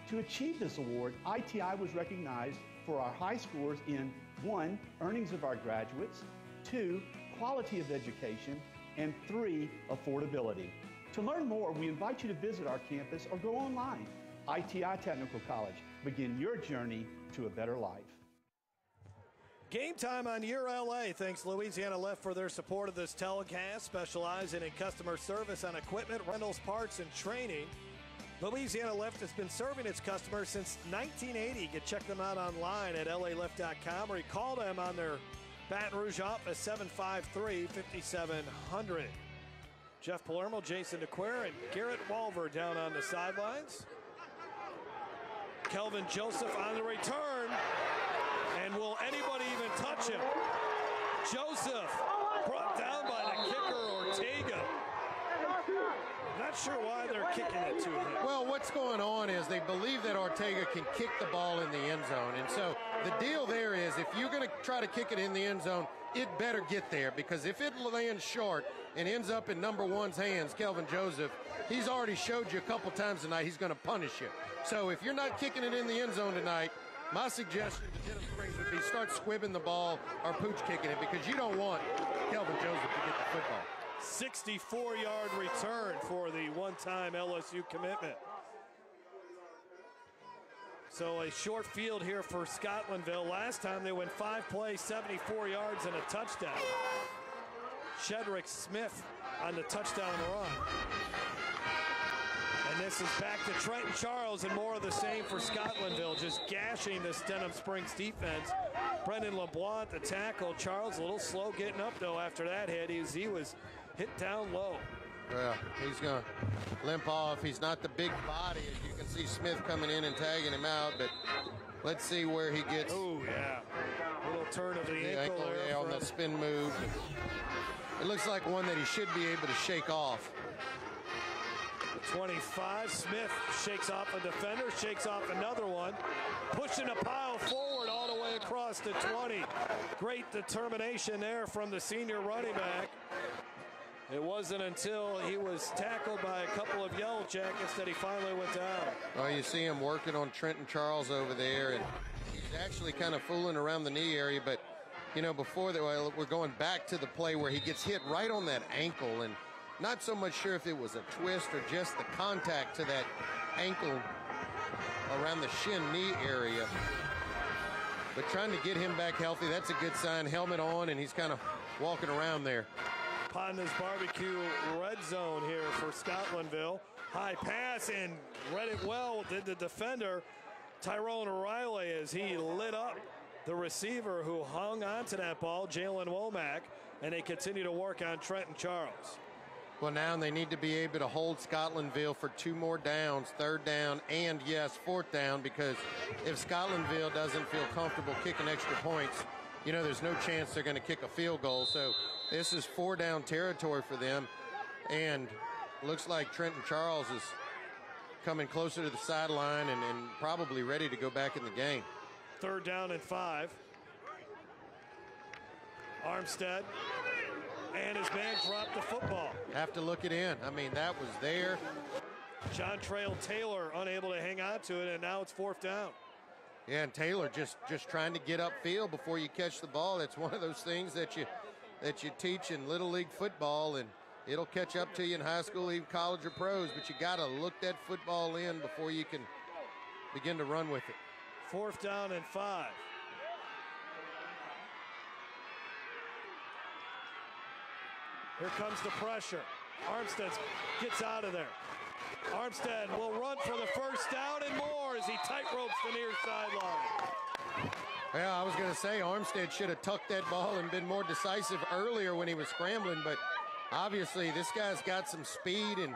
To achieve this award, ITI was recognized for our high scores in 1, earnings of our graduates, 2, quality of education, and 3, affordability. To learn more, we invite you to visit our campus or go online. ITI Technical College. Begin your journey to a better life.
Game time on Your LA. Thanks Louisiana Left for their support of this telecast, specializing in customer service on equipment, rentals, parts, and training. Louisiana Left has been serving its customers since 1980. You can check them out online at laleft.com or you call them on their Baton Rouge office, 753-5700. Jeff Palermo, Jason DeQuire, and Garrett Walver down on the sidelines. Kelvin Joseph on the return. And will anybody even touch him? Joseph brought down by the kicker, Ortega. Not sure why they're kicking it to him.
Well, what's going on is they believe that Ortega can kick the ball in the end zone. And so the deal there is if you're going to try to kick it in the end zone, it better get there, because if it lands short and ends up in number one's hands, Kelvin Joseph, he's already showed you a couple times tonight he's going to punish you. So if you're not kicking it in the end zone tonight, my suggestion to Denham Springs would be start squibbing the ball or pooch kicking it, because you don't want Kelvin Joseph to get the football.
64-yard return for the one-time LSU commitment. So a short field here for Scotlandville. Last time they went 5 plays, 74 yards and a touchdown. Shedrick Smith on the touchdown run. And this is back to Trenton Charles, and more of the same for Scotlandville, just gashing this Denham Springs defense. Brendan LeBlanc, the tackle. Charles a little slow getting up, though, after that hit. He was hit down low.
Well, he's going to limp off. He's not the big body, as you can see Smith coming in and tagging him out, but let's see where he gets.
Oh, yeah. Little turn of the ankle there
on the spin move. It looks like one that he should be able to shake off.
25, Smith shakes off a defender, shakes off another one, pushing a pile forward all the way across the 20. Great determination there from the senior running back. It wasn't until he was tackled by a couple of Yellowjackets that he finally went down.
Oh, you see him working on Trenton Charles over there, and he's actually kind of fooling around the knee area, but, you know, before that, we're going back to the play where he gets hit right on that ankle, and not so much sure if it was a twist or just the contact to that ankle around the shin knee area. But trying to get him back healthy, that's a good sign. Helmet on, and he's kind of walking around there.
Panda's Barbecue red zone here for Scotlandville. High pass, and read it well, did the defender, Tyrone O'Reilly, as he lit up the receiver who hung onto that ball, Jalen Womack, and they continue to work on Trenton Charles.
Well, now they need to be able to hold Scotlandville for 2 more downs, 3rd down, and yes, 4th down, because if Scotlandville doesn't feel comfortable kicking extra points, you know, there's no chance they're going to kick a field goal. So this is 4-down territory for them, and looks like Trenton Charles is coming closer to the sideline and probably ready to go back in the game.
3rd down and 5. Armstead. And his man dropped the football.
Have to look it in. I mean, that was there.
John Trail Taylor unable to hang on to it, and now it's 4th down.
Yeah, and Taylor just trying to get upfield before you catch the ball. That's one of those things that you teach in Little League football, and it'll catch up to you in high school, even college or pros, but you got to look that football in before you can begin to run with it.
4th down and 5. Here comes the pressure. Armstead gets out of there. Armstead will run for the 1st down and more as he tightropes the near sideline.
Well, I was going to say Armstead should have tucked that ball and been more decisive earlier when he was scrambling, but obviously this guy's got some speed, and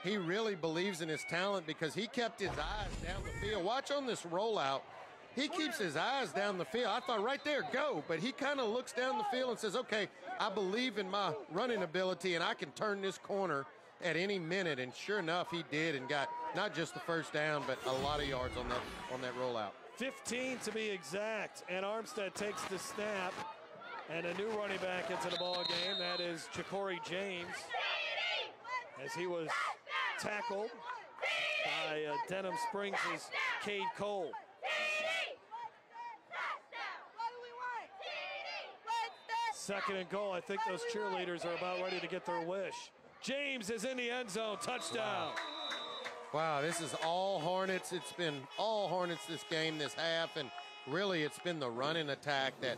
he really believes in his talent because he kept his eyes down the field. Watch on this rollout. He keeps his eyes down the field. I thought right there, go, but he kind of looks down the field and says, okay, I believe in my running ability, and I can turn this corner at any minute, and sure enough, he did and got not just the first down, but a lot of yards on that rollout.
15 to be exact, and Armstead takes the snap, and a new running back into the ball game. That is Ja'Cory James, as he was tackled by Denham Springs' Cade Cole. Second and goal. I think those cheerleaders are about ready to get their wish. James is in the end zone. Touchdown.
Wow, this is all Hornets. It's been all Hornets this game, this half, and really it's been the running attack that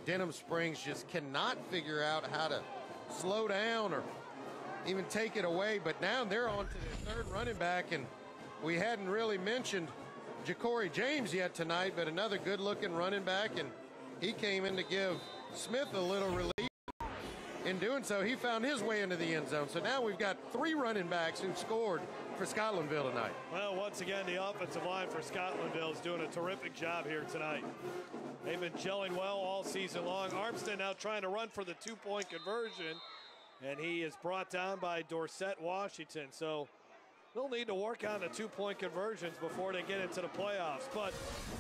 Denham Springs just cannot figure out how to slow down or even take it away. But now they're on to their third running back, and we hadn't really mentioned Ja'Cory James yet tonight, but another good-looking running back, and he came in to give Smith a little relief. In doing so, he found his way into the end zone. So now we've got three running backs who've scored for Scotlandville tonight.
Well, once again, the offensive line for Scotlandville is doing a terrific job here tonight. They've been gelling well all season long. Armstead now trying to run for the two-point conversion, and he is brought down by Dorsett Washington. So they'll need to work on the two-point conversions before they get into the playoffs. But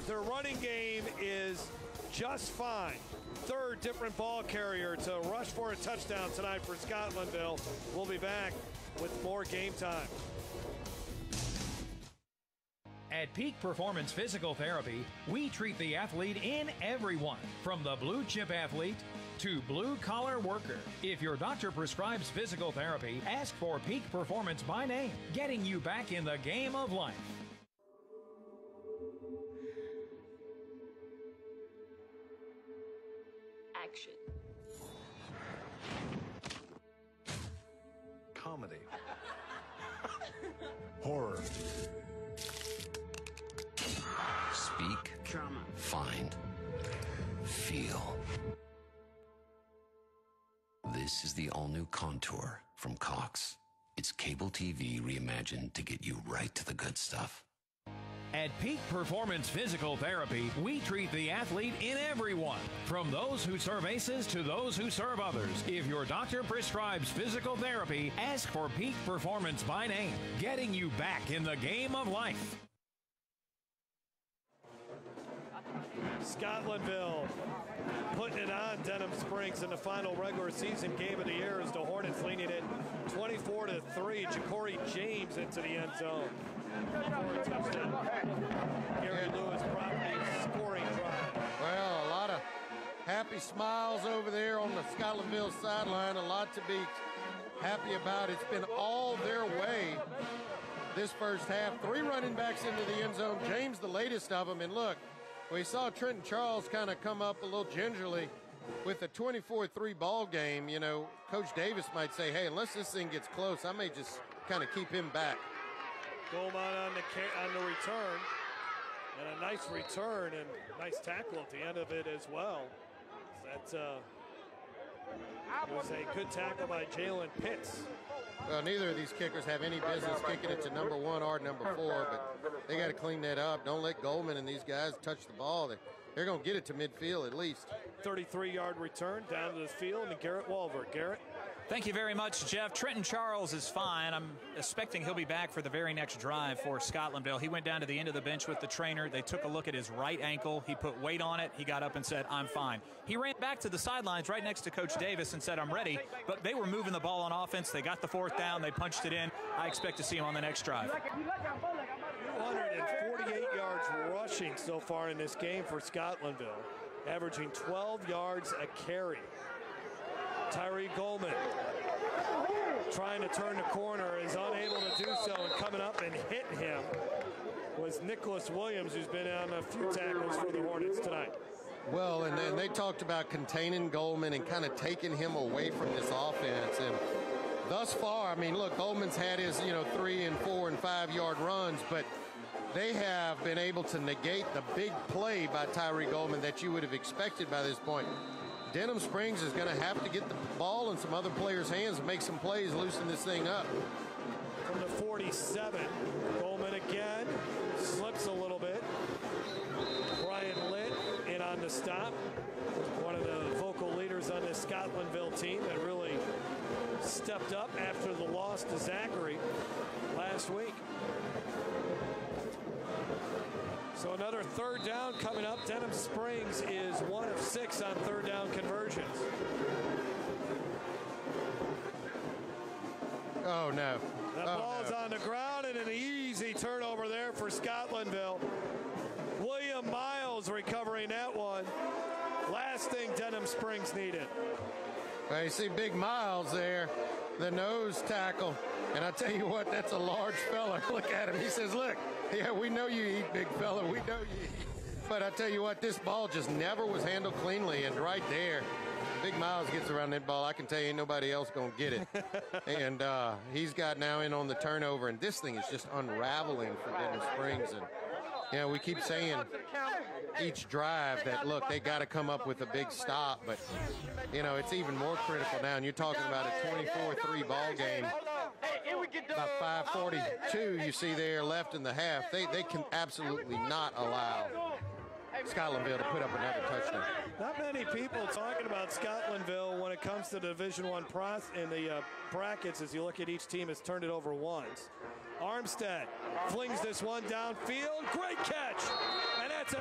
their running game is just fine. Third different ball carrier to rush for a touchdown tonight for Scotlandville. We'll be back with more Game Time.
At Peak Performance Physical Therapy, we treat the athlete in everyone, from the blue chip athlete to blue collar worker. If your doctor prescribes physical therapy, ask for Peak Performance by name, getting you back in the game of life.
Action.
Comedy. Horror. Speak.
Drama.
Find. Feel. This is the all-new Contour from Cox. It's cable TV reimagined to get you right to the good stuff.
At Peak Performance Physical Therapy, we treat the athlete in everyone, from those who serve aces to those who serve others. If your doctor prescribes physical therapy, ask for Peak Performance by name, getting you back in the game of life.
Scotlandville putting it on Denham Springs in the final regular season game of the year as the Hornets leading it 24-3. Ja'Cory James into the end zone for a touchdown. Gary Lewis Properties scoring drive.
Well, a lot of happy smiles over there on the Scotlandville sideline. A lot to be happy about. It's been all their way this first half. Three running backs into the end zone. James, the latest of them. And look, we saw Trenton Charles kind of come up a little gingerly with a 24-3 ball game. You know, Coach Davis might say, hey, unless this thing gets close, I may just kind of keep him back.
Goldman on the return, and a nice return and nice tackle at the end of it as well. That was a good tackle by Jalen Pitts.
Well, neither of these kickers have any business kicking it to number 1 or number 4, but they got to clean that up. Don't let Goldman and these guys touch the ball. They're going to get it to midfield at least. 33-yard
return down to the field, and Garrett Walver. Garrett?
Thank you very much, Jeff. Trenton Charles is fine. I'm expecting he'll be back for the very next drive for Scotlandville. He went down to the end of the bench with the trainer. They took a look at his right ankle. He put weight on it. He got up and said, I'm fine. He ran back to the sidelines right next to Coach Davis and said, I'm ready. But they were moving the ball on offense. They got the fourth down. They punched it in. I expect to see him on the next drive.
248 yards rushing so far in this game for Scotlandville, averaging 12 yards a carry. Tyree Goldman trying to turn the corner, is unable to do so, and coming up and hitting him was Nicholas Williams, who's been on a few tackles for the Hornets tonight.
Well, and they talked about containing Goldman and kind of taking him away from this offense. And thus far, I mean, look, Goldman's had his, 3 and 4 and 5 yard runs, but they have been able to negate the big play by Tyree Goldman that you would have expected by this point. Denham Springs is going to have to get the ball in some other players' hands and make some plays, loosen this thing up.
From the 47, Goldman again slips a little bit. Brian Litt in on the stop. One of the vocal leaders on this Scotlandville team that really stepped up after the loss to Zachary last week. So another third down coming up. Denham Springs is 1 of 6 on third down conversions.
Oh, no.
The ball's on the ground and an easy turnover there for Scotlandville. William Miles recovering that one. Last thing Denham Springs needed.
Well, you see Big Miles there, the nose tackle. And I tell you what, that's a large fella. Look at him. He says, look, yeah, we know you eat, big fella. We know you eat. But I tell you what, this ball just never was handled cleanly. And right there, Big Miles gets around that ball. I can tell you ain't nobody else going to get it. And he's got now in on the turnover. And this thing is just unraveling for Denham Springs. And, we keep saying each drive that, look, they got to come up with a big stop. But, it's even more critical now. And you're talking about a 24-3 ball game. About 5:42 you see there left in the half. They can absolutely not allow Scotlandville to put up another touchdown.
Not many people talking about Scotlandville when it comes to Division I in the brackets. As you look at each team has turned it over once. Armstead flings this one downfield. Great catch. And that's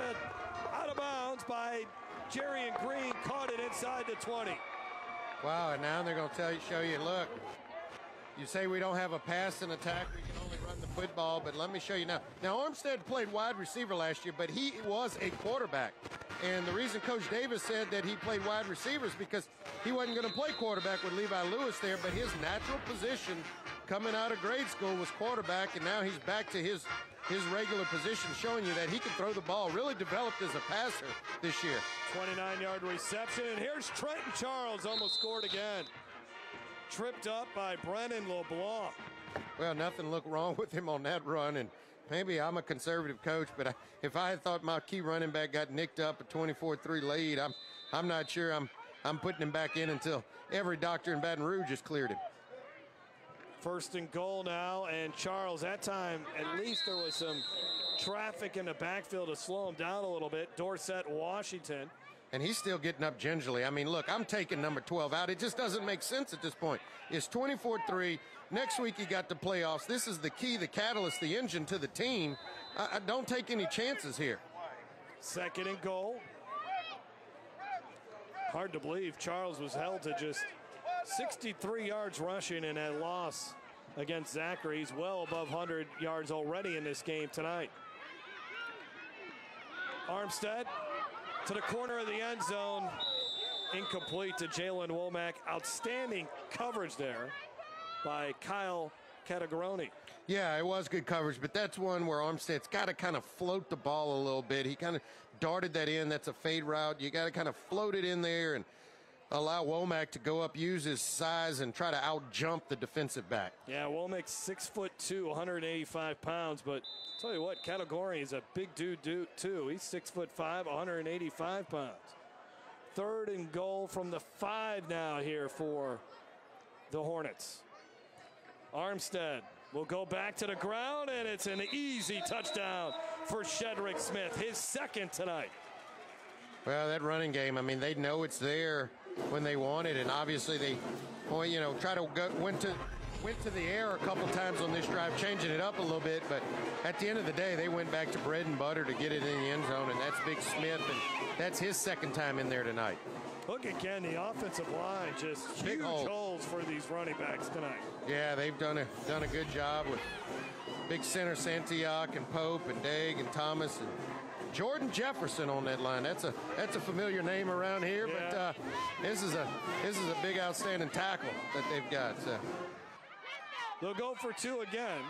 out of bounds by Jerry and Green. Caught it inside the 20.
Wow, and now they're going to show you, look, you say we don't have a pass and attack, we can only run the football, but let me show you now. Now, Armstead played wide receiver last year, but he was a quarterback. And the reason Coach Davis said that he played wide receiver is because he wasn't going to play quarterback with Levi Lewis there, but his natural position coming out of grade school was quarterback, and now he's back to his regular position, showing you that he can throw the ball. Really developed as a passer this year.
29-yard reception, and here's Trenton Charles, almost scored again. Tripped up by Brennan LeBlanc.
Well, nothing looked wrong with him on that run, and maybe I'm a conservative coach, but if I had thought my key running back got nicked up a 24-3 lead, I'm not sure I'm putting him back in until every doctor in Baton Rouge has cleared him.
First and goal now, and Charles, that time, at least there was some traffic in the backfield to slow him down a little bit. Dorset, Washington.
And he's still getting up gingerly. I mean, look, I'm taking number 12 out. It just doesn't make sense at this point. It's 24-3. Next week you got the playoffs. This is the key, the catalyst, the engine to the team. I don't take any chances here.
Second and goal. Hard to believe Charles was held to just 63 yards rushing in that loss against Zachary. He's well above 100 yards already in this game tonight. Armstead to the corner of the end zone. Incomplete to Jalen Womack. Outstanding coverage there by Kyle Catagroni.
Yeah, it was good coverage, but that's one where Armstead's got to kind of float the ball a little bit. He kind of darted that in. That's a fade route. You got to kind of float it in there and allow Womack to go up, use his size, and try to out-jump the defensive back.
Yeah, Womack's 6'2", 185 pounds, but tell you what, Catagroni is a big dude too. He's 6'5", 185 pounds. Third and goal from the 5 now here for the Hornets. Armstead will go back to the ground, and it's an easy touchdown for Shedrick Smith, his second tonight.
Well, that running game, I mean, they know it's there when they want it, and obviously they, try to went to the air a couple times on this drive, changing it up a little bit, but at the end of the day, they went back to bread and butter to get it in the end zone, and that's Big Smith, and that's his second time in there tonight.
Look again, the offensive line, just huge holes for these running backs tonight.
Yeah, they've done a good job with big center Santiac and Pope and Daig and Thomas and Jordan Jefferson on that line. That's a familiar name around here, yeah. But this is a big outstanding tackle that they've got. So.
They'll go for 2 again.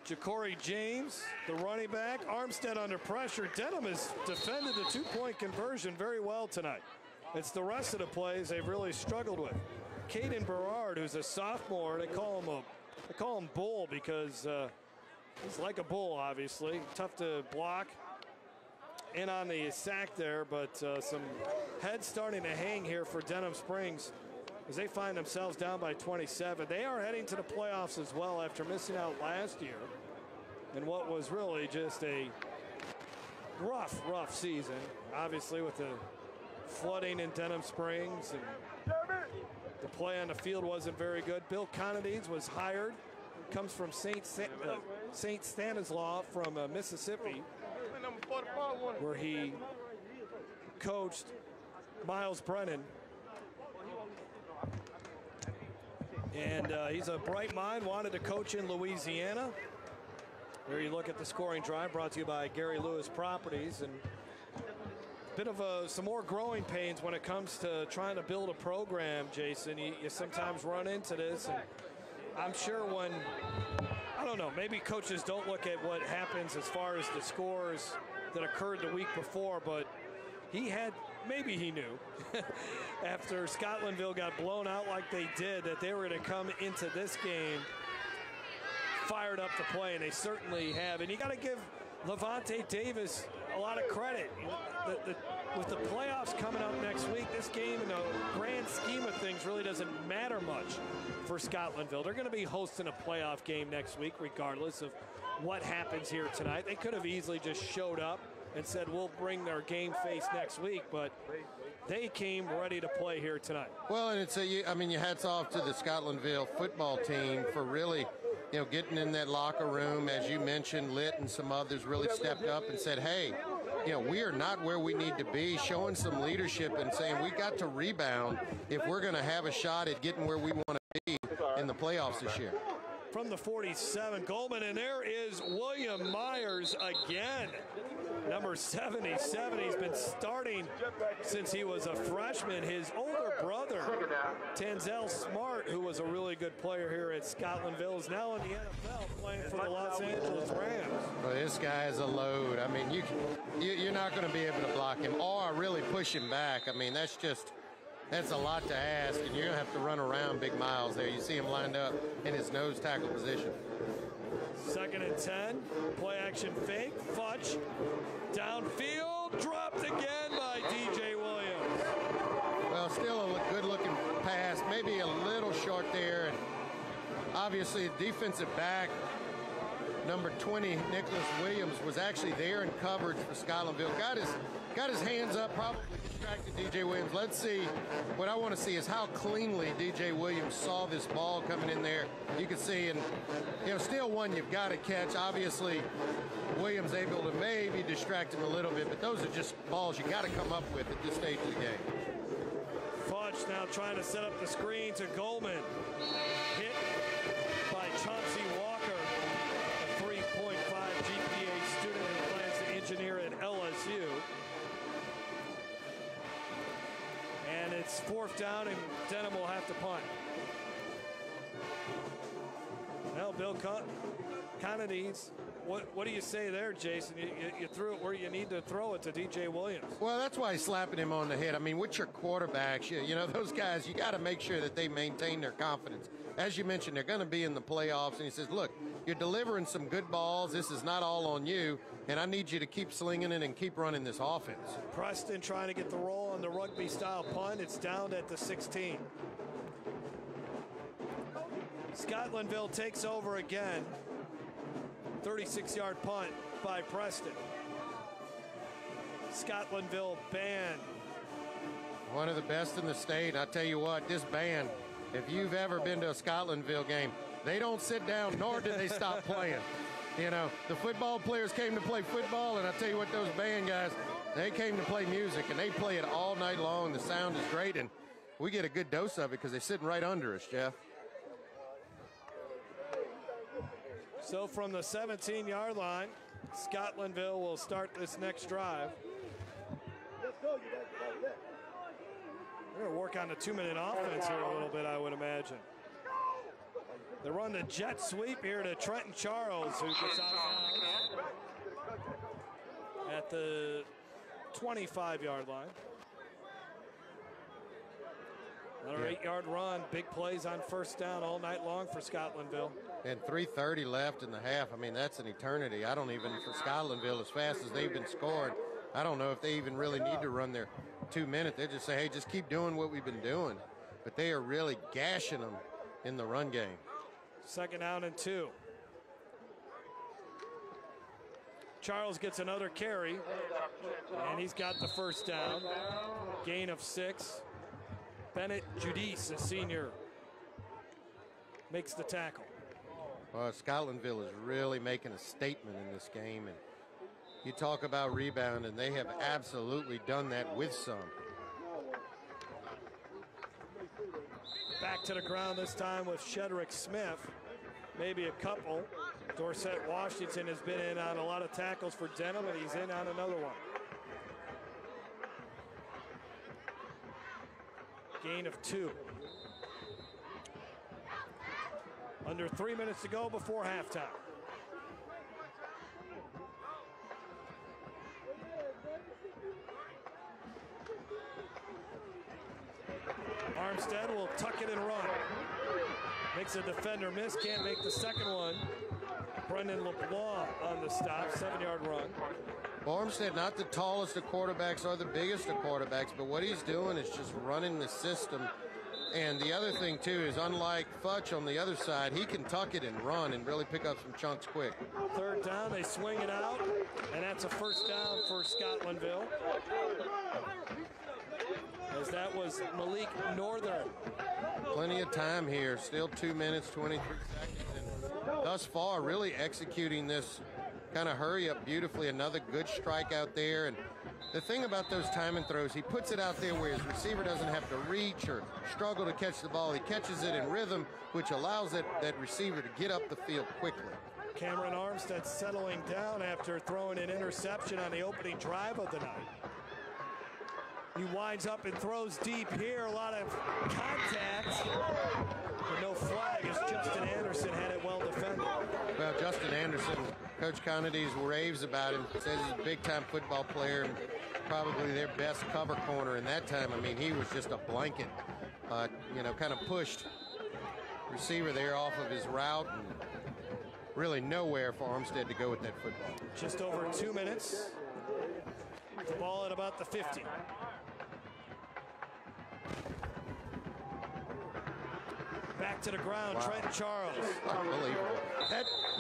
Ja'Cory James, the running back. Armstead under pressure. Denham has defended the two-point conversion very well tonight. It's the rest of the plays they've really struggled with. Caden Berard, who's a sophomore, they call him Bull because he's like a bull, obviously. Tough to block. In on the sack there, but some heads starting to hang here for Denham Springs as they find themselves down by 27. They are heading to the playoffs as well after missing out last year in what was really just a rough season. Obviously with the flooding in Denham Springs, and the play on the field wasn't very good. Bill Conadides was hired, comes from St. Stanislaus from Mississippi, where he coached Miles Brennan. And he's a bright mind, wanted to coach in Louisiana. There you look at the scoring drive, brought to you by Gary Lewis Properties. And a bit of some more growing pains when it comes to trying to build a program, Jason. You sometimes run into this, and I'm sure when, I don't know, maybe coaches don't look at what happens as far as the scores that occurred the week before, but maybe he knew after Scotlandville got blown out like they did that they were going to come into this game fired up to play, and they certainly have. And you got to give Levante Davis a lot of credit. With the playoffs coming up next week, this game in the grand scheme of things really doesn't matter much for Scotlandville. They're going to be hosting a playoff game next week regardless of what happens here tonight. They could have easily just showed up and said we'll bring their game face next week, but they came ready to play here tonight.
Well, and your hats off to the Scotlandville football team for really, getting in that locker room, as you mentioned. Litt and some others really stepped up and said, hey, we are not where we need to be, showing some leadership and saying we got to rebound if we're going to have a shot at getting where we want to be in the playoffs this year.
From the 47, Goldman, and there is William Myers again. Number 77, he's been starting since he was a freshman. His older brother, Tanzel Smart, who was a really good player here at Scotlandville, is now in the NFL playing for the Los Angeles Rams.
Well, this guy is a load. I mean, you're not going to be able to block him or really push him back. I mean, that's a lot to ask, and you're going to have to run around Big Miles there. You see him lined up in his nose tackle position.
2nd and 10, play action fake, Futch, downfield, dropped again by DJ Williams.
Well, still a good-looking pass, maybe a little short there, and obviously a defensive back, number 20, Nicholas Williams, was actually there in coverage for Scotlandville. Got his hands up, probably distracted DJ Williams. Let's see. What I want to see is how cleanly DJ Williams saw this ball coming in there. You can see, and still one you've got to catch. Obviously, Williams able to maybe distract him a little bit, but those are just balls you got to come up with at this stage of the game.
Fudge now trying to set up the screen to Goldman. Hit by Chauncey Walker, a 3.5 GPA student who plans to engineer at LSU. And it's 4th down, and Denham will have to punt. Well, Bill Conadides, what do you say there, Jason? You threw it where you need to throw it to DJ Williams.
Well, that's why he's slapping him on the head. I mean, with your quarterbacks, those guys, you got to make sure that they maintain their confidence. As you mentioned, they're going to be in the playoffs, and he says, look, you're delivering some good balls. This is not all on you, and I need you to keep slinging it and keep running this offense.
Preston trying to get the roll on the rugby-style punt. It's down at the 16. Scotlandville takes over again. 36-yard punt by Preston. Scotlandville band.
One of the best in the state. I tell you what, this band, if you've ever been to a Scotlandville game, they don't sit down, nor do they stop playing. The football players came to play football, and I tell you what, those band guys, they came to play music, and they play it all night long. The sound is great, and we get a good dose of it because they're sitting right under us, Jeff.
So from the 17-yard line, Scotlandville will start this next drive. They're going to work on the 2-minute offense here a little bit, I would imagine. They run the jet sweep here to Trenton Charles, who gets out of bounds at the 25-yard line. Another 8-yard run. Big plays on first down all night long for Scotlandville.
And 3:30 left in the half. I mean, that's an eternity. I don't even, for Scotlandville, as fast as they've been scored, I don't know if they even really need to run their 2 minute. They just say, hey, just keep doing what we've been doing. But they are really gashing them in the run game.
2nd down and 2. Charles gets another carry, and he's got the first down. Gain of 6. Bennett Judice, a senior, makes the tackle.
Well, Scotlandville is really making a statement in this game. And you talk about rebound, and they have absolutely done that with some.
Back to the ground this time with Shedrick Smith. Maybe a couple. Dorset Washington has been in on a lot of tackles for Denham, and he's in on another one. Gain of 2. Under 3 minutes to go before halftime. Armstead will tuck it and run. Makes a defender miss, can't make the second one. Brendan LeBlanc on the stop, 7-yard run.
Armstead, not the tallest of quarterbacks or the biggest of quarterbacks, but what he's doing is just running the system. And the other thing, too, is unlike Futch on the other side, he can tuck it and run and really pick up some chunks quick.
3rd down, they swing it out, and that's a first down for Scotlandville. As that was Malik Northern.
Plenty of time here, still 2 minutes, 23 seconds. And thus far, really executing this kind of hurry up beautifully. Another good strike out there. And the thing about those time and throws, he puts it out there where his receiver doesn't have to reach or struggle to catch the ball. He catches it in rhythm, which allows that receiver to get up the field quickly.
Cameron Armstead settling down after throwing an interception on the opening drive of the night. He winds up and throws deep here. A lot of contact, but no flag as Justin Anderson had it well defended.
Well, Justin Anderson, Coach Connidy's raves about him. Says he's a big-time football player and probably their best cover corner in that time. I mean, he was just a blanket, kind of pushed receiver there off of his route, and really nowhere for Armstead to go with that football.
Just over 2 minutes. The ball at about the 50. Back to the ground, wow. Trenton Charles.
Unbelievable.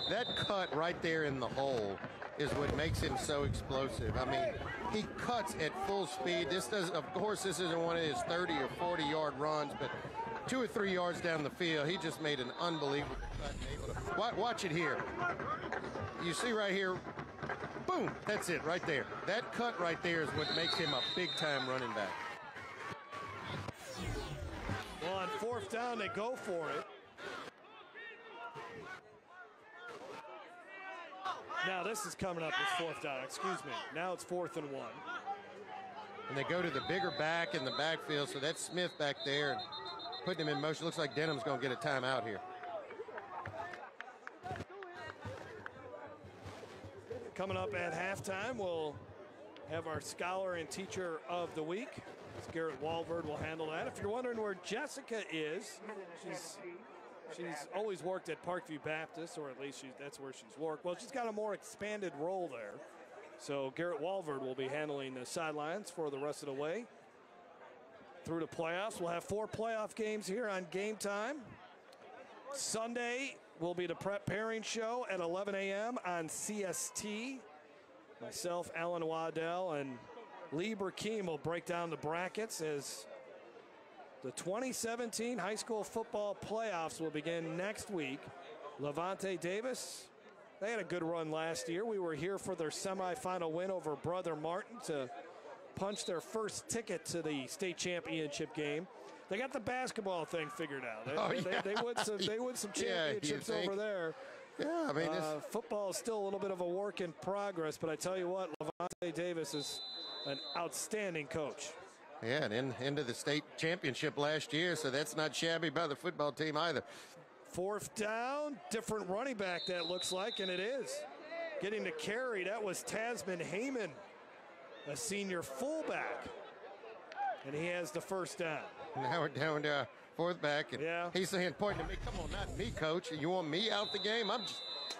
That cut right there in the hole is what makes him so explosive. I mean, he cuts at full speed. Of course, this isn't one of his 30 or 40-yard runs, but 2 or 3 yards down the field, he just made an unbelievable cut. Watch it here. You see right here, boom, that's it right there. That cut right there is what makes him a big-time running back.
Well, on 4th down, they go for it. Now this is coming up as 4th down, excuse me. Now it's 4th and 1.
And they go to the bigger back in the backfield, so that's Smith back there and putting him in motion. Looks like Denham's going to get a timeout here.
Coming up at halftime, we'll have our Scholar and Teacher of the Week. Garrett Walvard will handle that. If you're wondering where Jessica is, she's always worked at Parkview Baptist, or at least that's where she's worked. Well, she's got a more expanded role there. So Garrett Walvard will be handling the sidelines for the rest of the way through the playoffs. We'll have 4 playoff games here on Game Time. Sunday will be the prep pairing show at 11 a.m. on CST. Myself, Alan Waddell, and Lee Burkeem will break down the brackets as the 2017 high school football playoffs will begin next week. Levante Davis, they had a good run last year. We were here for their semifinal win over Brother Martin to punch their first ticket to the state championship game. They got the basketball thing figured out. They won some championships over there.
Yeah, I mean,
football is still a little bit of a work in progress, but I tell you what, Levante Davis is an outstanding coach.
Yeah, and into the state championship last year, so that's not shabby by the football team either.
4th down, different running back that looks like, and it is. Getting the carry, that was Tasman Heyman, a senior fullback. And he has the 1st down.
Now we're down to 4th back, and he's saying, pointing to me, come on, not me, coach. You want me out the game?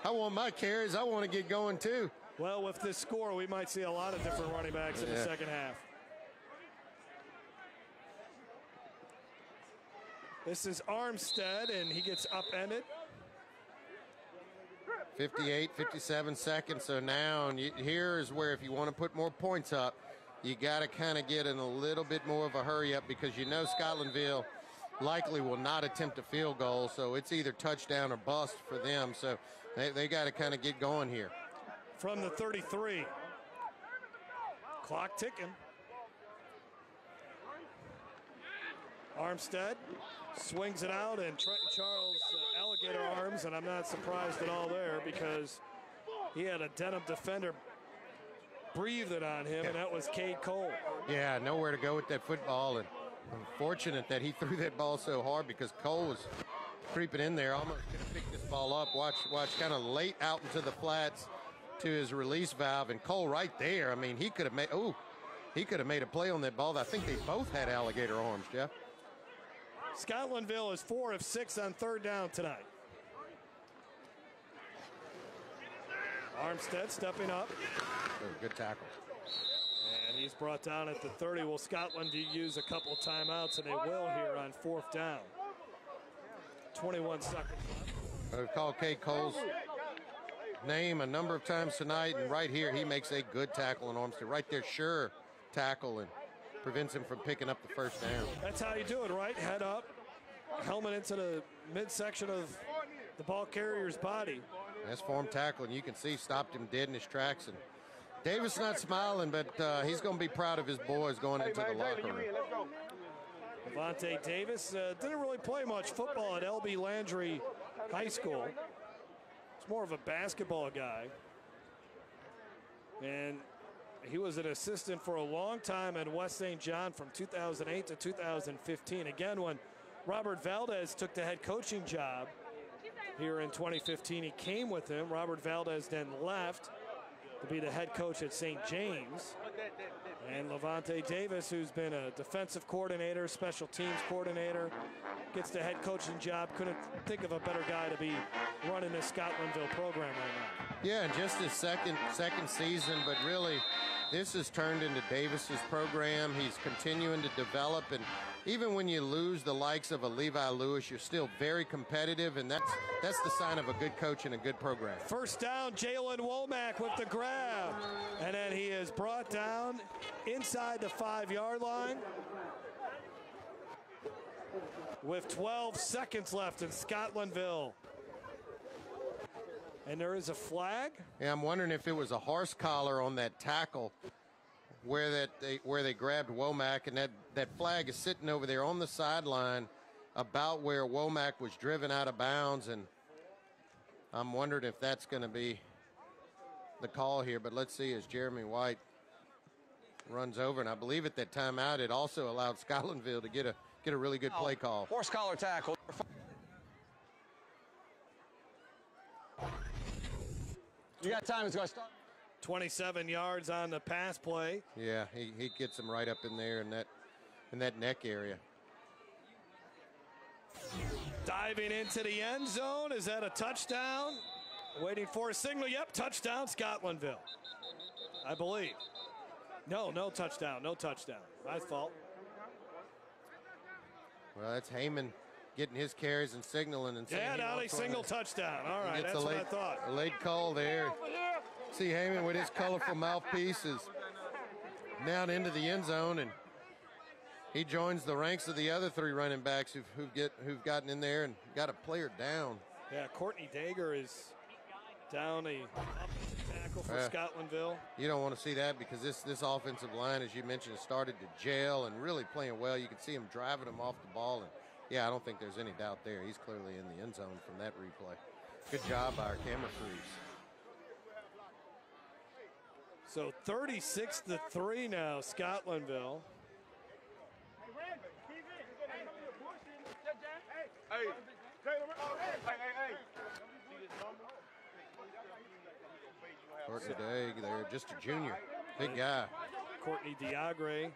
I want my carries. I want to get going too.
Well, with this score, we might see a lot of different running backs in the second half. This is Armstead, and he gets upended.
58, 57 seconds. So now, and here is where if you want to put more points up, you got to kind of get in a little bit more of a hurry up, because you know Scotlandville likely will not attempt a field goal. So it's either touchdown or bust for them. So they got to kind of get going here.
From the 33. Clock ticking. Armstead swings it out, and Trenton Charles alligator arms, and I'm not surprised at all there, because he had a Denham defender breathing on him, and that was Cade Cole.
Yeah, nowhere to go with that football, and unfortunate that he threw that ball so hard, because Cole was creeping in there, almost could have picked this ball up. Watch kind of late out into the flats to his release valve, and Cole right there. I mean, he could have made a play on that ball. I think they both had alligator arms, Jeff.
Scotlandville is 4 of 6 on 3rd down tonight. Armstead stepping up.
Good tackle.
And he's brought down at the 30. Will Scotland use a couple timeouts, and they will here on 4th down. 21 seconds left.
We've called Cade Cole's name a number of times tonight, and right here he makes a good tackle on Armstead. Right there, sure tackle, and prevents him from picking up the 1st down.
That's how you do it, right? Head up, helmet into the midsection of the ball carrier's body.
That's form tackle, and you can see stopped him dead in his tracks. And Davis not smiling, but he's going to be proud of his boys going into the locker room.
Levante Davis didn't really play much football at L.B. Landry High School. He's more of a basketball guy. And he was an assistant for a long time at West St. John from 2008 to 2015. Again, when Robert Valdez took the head coaching job here in 2015, he came with him. Robert Valdez then left to be the head coach at St. James. And Levante Davis, who's been a defensive coordinator, special teams coordinator, gets the head coaching job. Couldn't think of a better guy to be running this Scotlandville program right now.
Yeah, just his second season, but really this has turned into Davis's program. He's continuing to develop, and even when you lose the likes of a Levi Lewis, you're still very competitive, and that's the sign of a good coach and a good program.
1st down, Jalen Womack with the grab, and then he is brought down inside the 5-yard line with 12 seconds left in Scotlandville. And there is a flag.
Yeah, I'm wondering if it was a horse collar on that tackle where they grabbed Womack, and that flag is sitting over there on the sideline about where Womack was driven out of bounds, and I'm wondering if that's going to be the call here. But let's see as Jeremy White runs over, and I believe at that timeout it also allowed Scotlandville to get a really good play call.
Horse collar tackle. You got time, it's going to start.
27 yards on the pass play.
Yeah, he gets him right up in there in that neck area.
Diving into the end zone. Is that a touchdown? Waiting for a signal. Yep, touchdown, Scotlandville, I believe. No touchdown. No touchdown. My fault.
Well, that's Heyman getting his carries and signaling. And
yeah, now they signal touchdown. All right, that's what I thought.
A late call there. See Heyman with his colorful mouthpieces down into the end zone, and he joins the ranks of the other 3 running backs who've gotten in there and got a player down.
Yeah, Courtney Dager is down a offensive tackle for Scotlandville.
You don't want to see that, because this offensive line, as you mentioned, started to gel and really playing well. You can see him driving them off the ball, and yeah, I don't think there's any doubt there. He's clearly in the end zone from that replay. Good job by our camera crews.
So 36-3 now, Scotlandville.
Hey,
Short today there, just a junior. Big guy.
Courtney Diagre.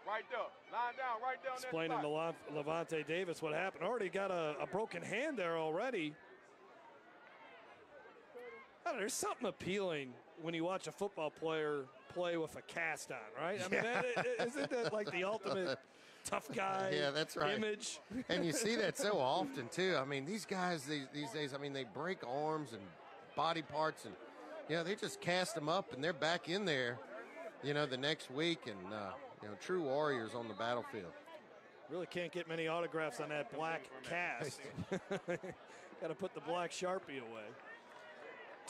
Right there. Line down, right there on
explaining to Levante Davis what happened. Already got a broken hand there already. I don't know, there's something appealing when you watch a football player play with a cast on, right? I mean, isn't that like the ultimate tough guy
that's right.
image?
And you see that so often, too. I mean, these guys these days, I mean, they break arms and body parts, and, they just cast them up, and they're back in there, the next week, and, true warriors on the battlefield.
Really can't get many autographs on that black cast. Got to put the black Sharpie away.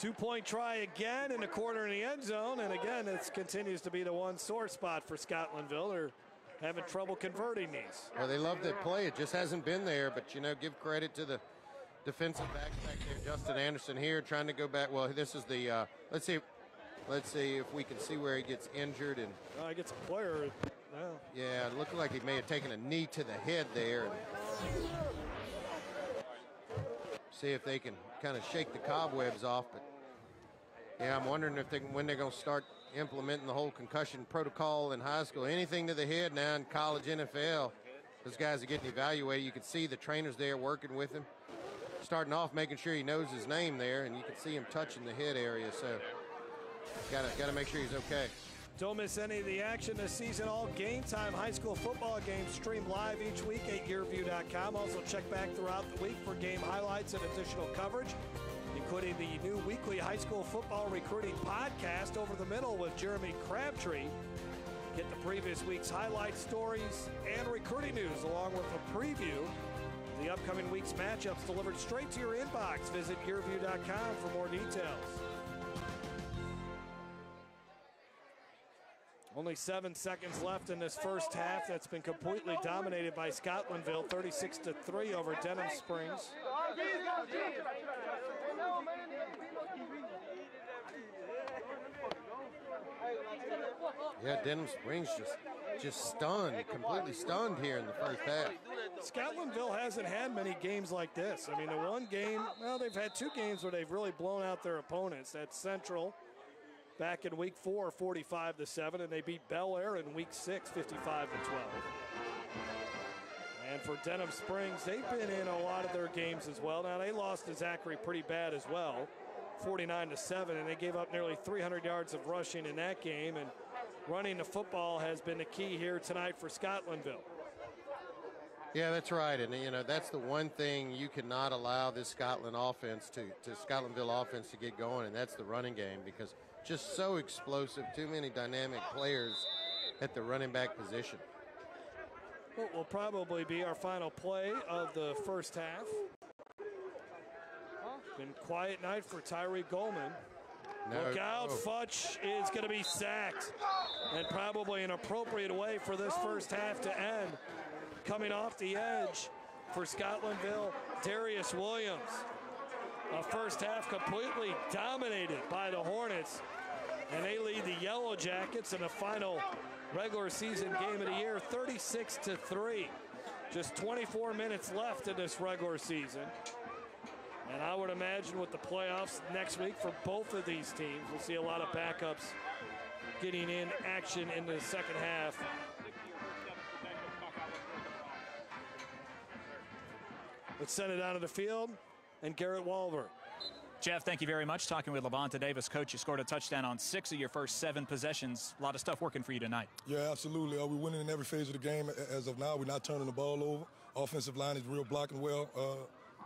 2-point try again in the corner in the end zone, and again, it continues to be the one sore spot for Scotlandville. They're having trouble converting these.
Well, they love that play. It just hasn't been there, but, give credit to the defensive back there, Justin Anderson here, trying to go back. Well, this is the, let's see if we can see where he gets injured. And
he gets a player.
Yeah, it looked like he may have taken a knee to the head there. See if they can kind of shake the cobwebs off. But yeah, I'm wondering when they're going to start implementing the whole concussion protocol in high school. Anything to the head now in college NFL. Those guys are getting evaluated. You can see the trainers there working with him. Starting off, making sure he knows his name there, and you can see him touching the head area. So got to make sure he's okay.
Don't miss any of the action this season. All Game Time high school football games streamed live each week at YurView.com. Also check back throughout the week for game highlights and additional coverage, including the new weekly high school football recruiting podcast, Over the Middle with Jeremy Crabtree. Get the previous week's highlight stories and recruiting news, along with a preview of the upcoming week's matchups delivered straight to your inbox. Visit YurView.com for more details. Only 7 seconds left in this first half. That's been completely dominated by Scotlandville, 36-3 over Denham Springs.
Yeah, Denham Springs just stunned, completely stunned here in the first half.
Scotlandville hasn't had many games like this. I mean, the one game, they've had 2 games where they've really blown out their opponents. That's Central back in week 4, 45-7, and they beat Bel Air in week 6, 55-12. And for Denham Springs, they've been in a lot of their games as well. Now, they lost to Zachary pretty bad as well, 49-7, and they gave up nearly 300 yards of rushing in that game, and running the football has been the key here tonight for Scotlandville.
Yeah, that's right, and that's the one thing you cannot allow this Scotlandville offense to get going, and that's the running game, because just so explosive, too many dynamic players at the running back position.
What will probably be our final play of the first half. Been quiet night for Tyree Goldman. Look out, Futch is going to be sacked, and probably an appropriate way for this first half to end. Coming off the edge for Scotlandville, Darius Williams. A first half completely dominated by the Hornets, and they lead the Yellowjackets in the final regular season game of the year, 36-3. Just 24 minutes left in this regular season. And I would imagine with the playoffs next week for both of these teams, we'll see a lot of backups getting in action in the second half. Let's send it out of the field, and Garrett Walver.
Jeff, thank you very much. Talking with Levante Davis. Coach, you scored a touchdown on 6 of your first 7 possessions. A lot of stuff working for you tonight.
Yeah, absolutely. We're winning in every phase of the game. As of now, we're not turning the ball over. Offensive line is real blocking well,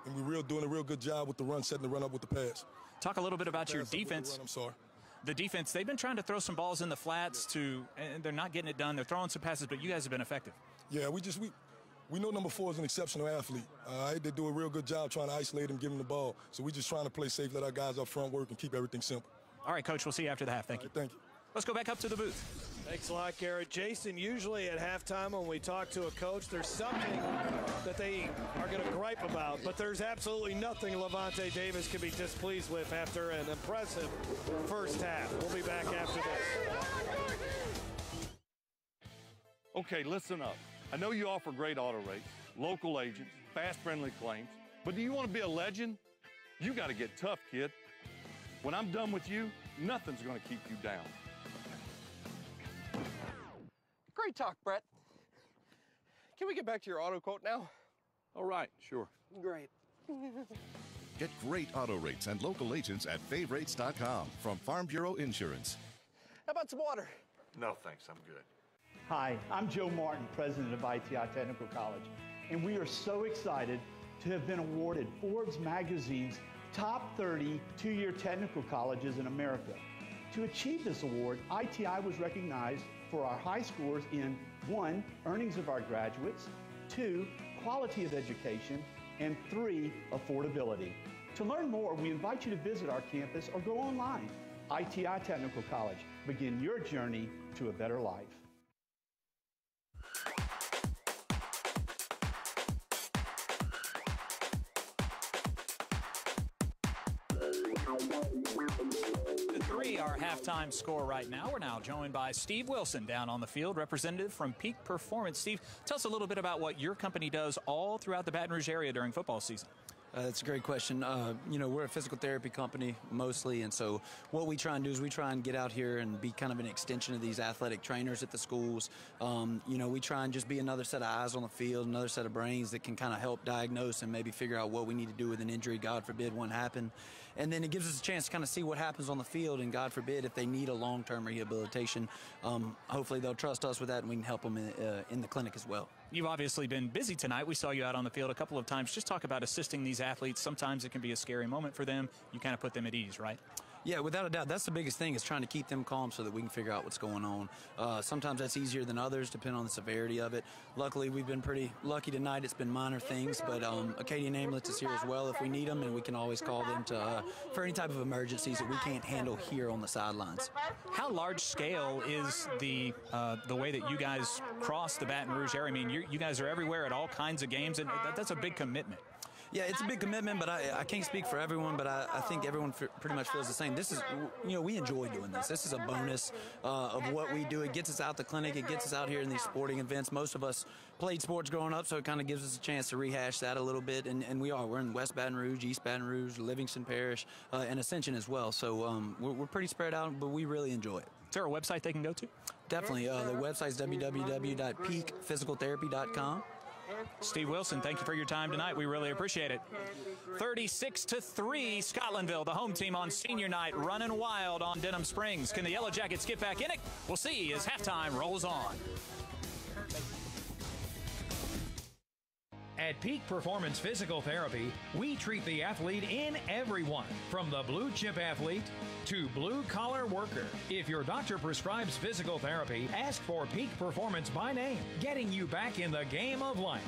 and we're doing a real good job with the run, setting the run up with the pass.
Talk a little bit about your defense.
I'm sorry.
The defense, they've been trying to throw some balls in the flats, and they're not getting it done. They're throwing some passes, but you guys have been effective.
Yeah, we know number 4 is an exceptional athlete. They do a real good job trying to isolate him, give him the ball. So we're just trying to play safe, let our guys up front work, and keep everything simple.
All right, Coach, we'll see you after the half. Thank you.
Thank you.
Let's go back up to the booth.
Thanks a lot, Garrett. Jason, usually at halftime when we talk to a coach, there's something that they are going to gripe about, but there's absolutely nothing Levante Davis can be displeased with after an impressive first half. We'll be back after this.
Okay, listen up. I know you offer great auto rates, local agents, fast, friendly claims, but do you want to be a legend? You got to get tough, kid. When I'm done with you, nothing's going to keep you down.
Great talk, Brett. Can we get back to your auto quote now?
All right, sure.
Great.
Get great auto rates and local agents at favrates.com from Farm Bureau Insurance.
How about some water?
No, thanks. I'm good.
Hi, I'm Joe Martin, president of ITI Technical College, and we are so excited to have been awarded Forbes magazine's top 30 two-year technical colleges in America. To achieve this award, ITI was recognized for our high scores in 1, earnings of our graduates, 2, quality of education, and 3, affordability. To learn more, we invite you to visit our campus or go online. ITI Technical College. Begin your journey to a better life.
Our halftime score right now. We're now joined by Steve Wilson down on the field, representative from Peak Performance. Steve, tell us a little bit about what your company does all throughout the Baton Rouge area during football season.
That's a great question. We're a physical therapy company mostly, and so what we try and do is we try and get out here and be kind of an extension of these athletic trainers at the schools. We try and just be another set of eyes on the field, another set of brains that can kind of help diagnose and maybe figure out what we need to do with an injury, God forbid one happen. And then it gives us a chance to kind of see what happens on the field, and God forbid if they need a long-term rehabilitation, hopefully they'll trust us with that and we can help them in the clinic as well.
You've obviously been busy tonight. We saw you out on the field a couple of times. Just talk about assisting these athletes. Sometimes it can be a scary moment for them. You kind of put them at ease, right?
Yeah, without a doubt. That's the biggest thing, is trying to keep them calm so that we can figure out what's going on. Sometimes that's easier than others, depending on the severity of it. Luckily, we've been pretty lucky tonight. It's been minor things, but Acadian Ambulance is here as well if we need them, and we can always call them for any type of emergencies that we can't handle here on the sidelines.
How large scale is the way that you guys cross the Baton Rouge area? I mean, you guys are everywhere at all kinds of games, and that's a big commitment.
Yeah, it's a big commitment, but I can't speak for everyone, but I think everyone pretty much feels the same. This is, we enjoy doing this. This is a bonus of what we do. It gets us out the clinic. It gets us out here in these sporting events. Most of us played sports growing up, so it kind of gives us a chance to rehash that a little bit, and we're in West Baton Rouge, East Baton Rouge, Livingston Parish, and Ascension as well. So we're pretty spread out, but we really enjoy it.
Is there a website they can go to?
Definitely. The website's www.peakphysicaltherapy.com.
Steve Wilson, thank you for your time tonight. We really appreciate it. 36-3, Scotlandville, the home team on senior night, running wild on Denham Springs. Can the Yellowjackets get back in it? We'll see as halftime rolls on.
At Peak Performance Physical Therapy, we treat the athlete in everyone, from the blue chip athlete to blue collar worker. If your doctor prescribes physical therapy, ask for Peak Performance by name, getting you back in the game of life.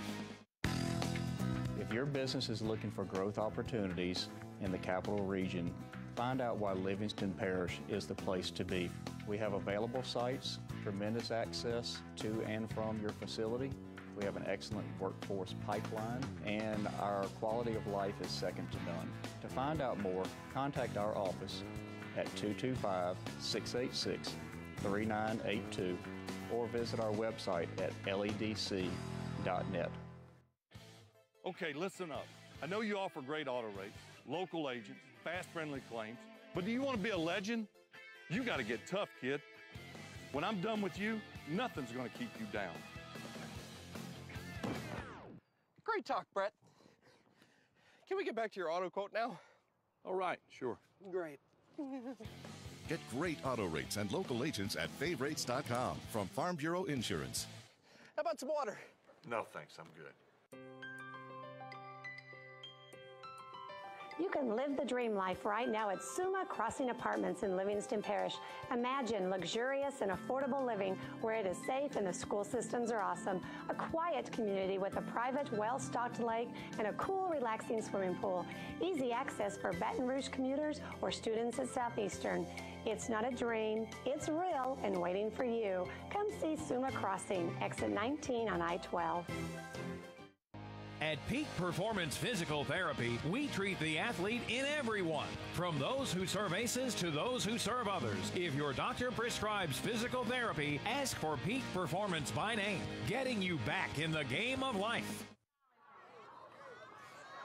If your business is looking for growth opportunities in the capital region, find out why Livingston Parish is the place to be. We have available sites, tremendous access to and from your facility. We have an excellent workforce pipeline, and our quality of life is second to none. To find out more, contact our office at 225-686-3982 or visit our website at ledc.net.
Okay, listen up. I know you offer great auto rates, local agents, fast, friendly claims, but do you want to be a legend? You got to get tough, kid. When I'm done with you, nothing's going to keep you down.
Great talk, Brett. Can we get back to your auto quote now?
All right, sure.
Great.
Get great auto rates and local agents at favrates.com from Farm Bureau Insurance.
How about some water?
No, thanks. I'm good.
You can live the dream life right now at Suma Crossing Apartments in Livingston Parish. Imagine luxurious and affordable living where it is safe and the school systems are awesome. A quiet community with a private, well-stocked lake and a cool, relaxing swimming pool. Easy access for Baton Rouge commuters or students at Southeastern. It's not a dream, it's real and waiting for you. Come see Suma Crossing, exit 19 on I-12.
At Peak Performance Physical Therapy, we treat the athlete in everyone, from those who serve ACEs to those who serve others. If your doctor prescribes physical therapy, ask for Peak Performance by name, getting you back in the game of life.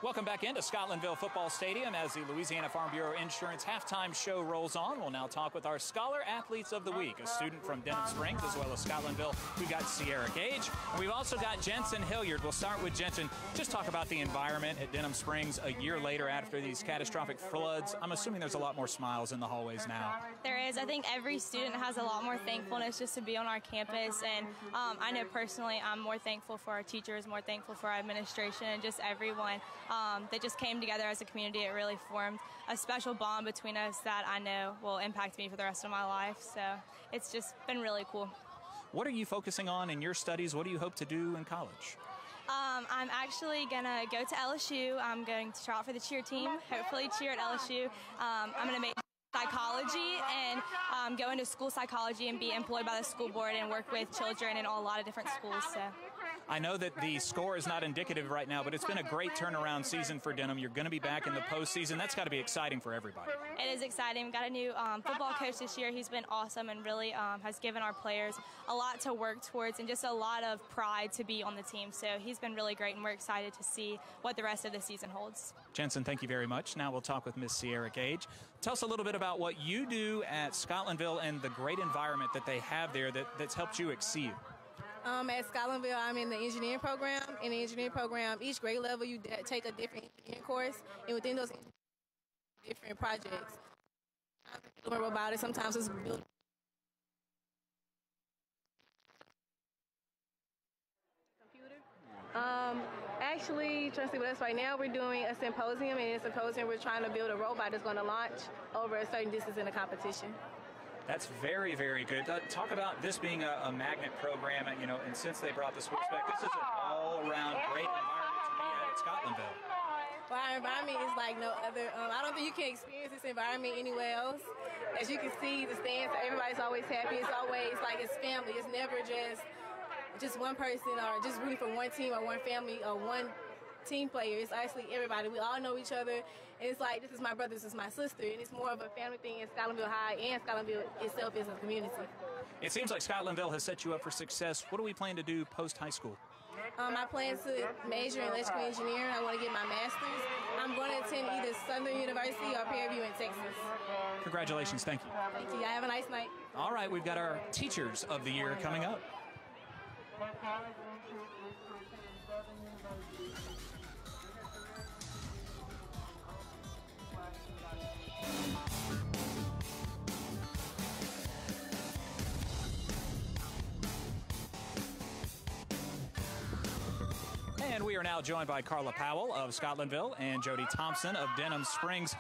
Welcome back into Scotlandville Football Stadium as the Louisiana Farm Bureau Insurance halftime show rolls on. We'll now talk with our Scholar Athletes of the Week, a student from Denham Springs as well as Scotlandville who got Sierra Gage. And we've also got Jensen Hilliard. We'll start with Jensen. Just talk about the environment at Denham Springs a year later after these catastrophic floods. I'm assuming there's a lot more smiles in the hallways now.
There is. I think every student has a lot more thankfulness just to be on our campus. And I know personally I'm more thankful for our teachers, more thankful for our administration, and just everyone. That just came together as a community. It really formed a special bond between us that I know will impact me for the rest of my life. So it's just been really cool.
What are you focusing on in your studies? What do you hope to do in college?
I'm actually going to go to LSU. I'm going to try out for the cheer team, hopefully cheer at LSU. I'm going to make psychology and go into school psychology and be employed by the school board and work with children in a lot of different schools. So.
I know that the score is not indicative right now, but it's been a great turnaround season for Denham. You're going to be back in the postseason. That's got to be exciting for everybody.
It is exciting. We've got a new football coach this year. He's been awesome and really has given our players a lot to work towards and just a lot of pride to be on the team. So he's been really great, and we're excited to see what the rest of the season holds.
Jensen, thank you very much. Now we'll talk with Miss Sierra Gage. Tell us a little bit about what you do at Scotlandville and the great environment that they have there that's helped you exceed.
At Scotlandville, I'm in the engineering program. In the engineering program, each grade level, you take a different engineering course, and within those different projects, I'm doing robotics. Sometimes it's building. Actually, trying to see what else. Right now, we're doing a symposium, and in a symposium, we're trying to build a robot that's going to launch over a certain distance in a competition.
That's very, very good. Talk about this being a magnet program, and since they brought the sports back, this is an all-around great environment to be at Scotlandville.
Well, our environment is like no other. I don't think you can experience this environment anywhere else. As you can see, the stands, everybody's always happy. It's always like it's family. It's never just one person or just rooting for one team or one family or one team player. It's actually everybody. We all know each other. And it's like, this is my brother, this is my sister. And it's more of a family thing in Scotlandville High, and Scotlandville itself is a community.
It seems like Scotlandville has set you up for success. What do we plan to do post-high school?
I plan to major in electrical engineering. I want to get my master's. I'm going to attend either Southern University or Fairview in Texas.
Congratulations. Thank you.
Thank you. Have a nice night.
All right, we've got our Teachers of the Year coming up. And we are now joined by Carla Powell of Scotlandville and Jody Thompson of Denham Springs.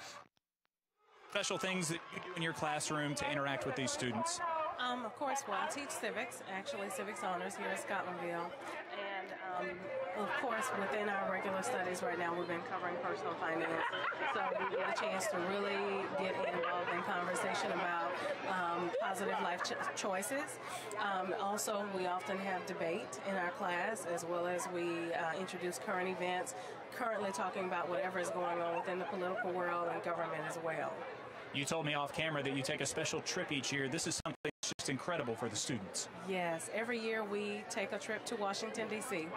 Special things that you do in your classroom to interact with these students.
Of course, well, I teach civics, actually civics honors here at Scotlandville. And of course, within our regular studies right now, we've been covering personal finance. So we get a chance to really get involved in conversation about positive life choices. Also, we often have debate in our class, as well as we introduce current events, currently talking about whatever is going on within the political world and government as well.
You told me off camera that you take a special trip each year. This is something that's just incredible for the students.
Yes, every year we take a trip to Washington, D.C.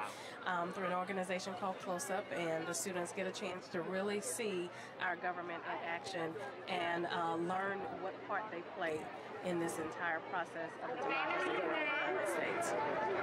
Through an organization called Close Up, and the students get a chance to really see our government in action and learn what part they play in this entire process of a democracy here in the United States.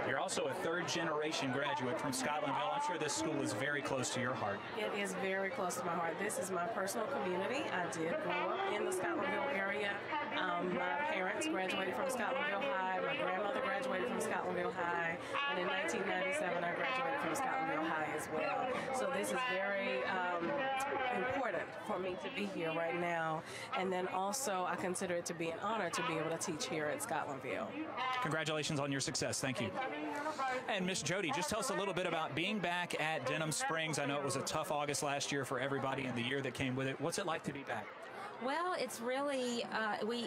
You're also a third-generation graduate from Scotlandville. I'm sure this school is very close to your heart.
It is very close to my heart. This is my personal community. I did grow up in the Scotlandville area. My parents graduated from Scotlandville High. My grandmother graduated from Scotlandville High. And in 1997, I graduated from Scotlandville High as well. So this is very important for me to be here right now. And then also, I consider it to be an honor to be able to teach here at Scotlandville.
Congratulations on your success. Thank you. And Miss Jody, just tell us a little bit about being back at Denham Springs. I know it was a tough August last year for everybody and the year that came with it. What's it like to be back?
Well, it's really,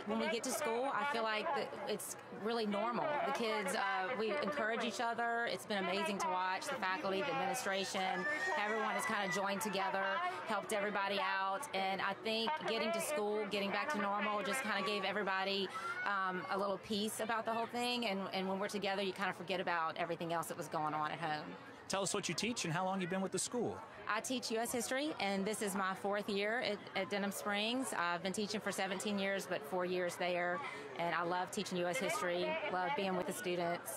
when we get to school, I feel like it's really normal. The kids, we encourage each other. It's been amazing to watch. The faculty, the administration, everyone has kind of joined together, helped everybody out. And I think getting to school, getting back to normal, just kind of gave everybody a little peace about the whole thing. And when we're together, you kind of forget about everything else that was going on at home.
Tell us what you teach and how long you've been with the school.
I teach U.S. history, and this is my 4th year at Denham Springs. I've been teaching for 17 years, but 4 years there, and I love teaching U.S. history, love being with the students.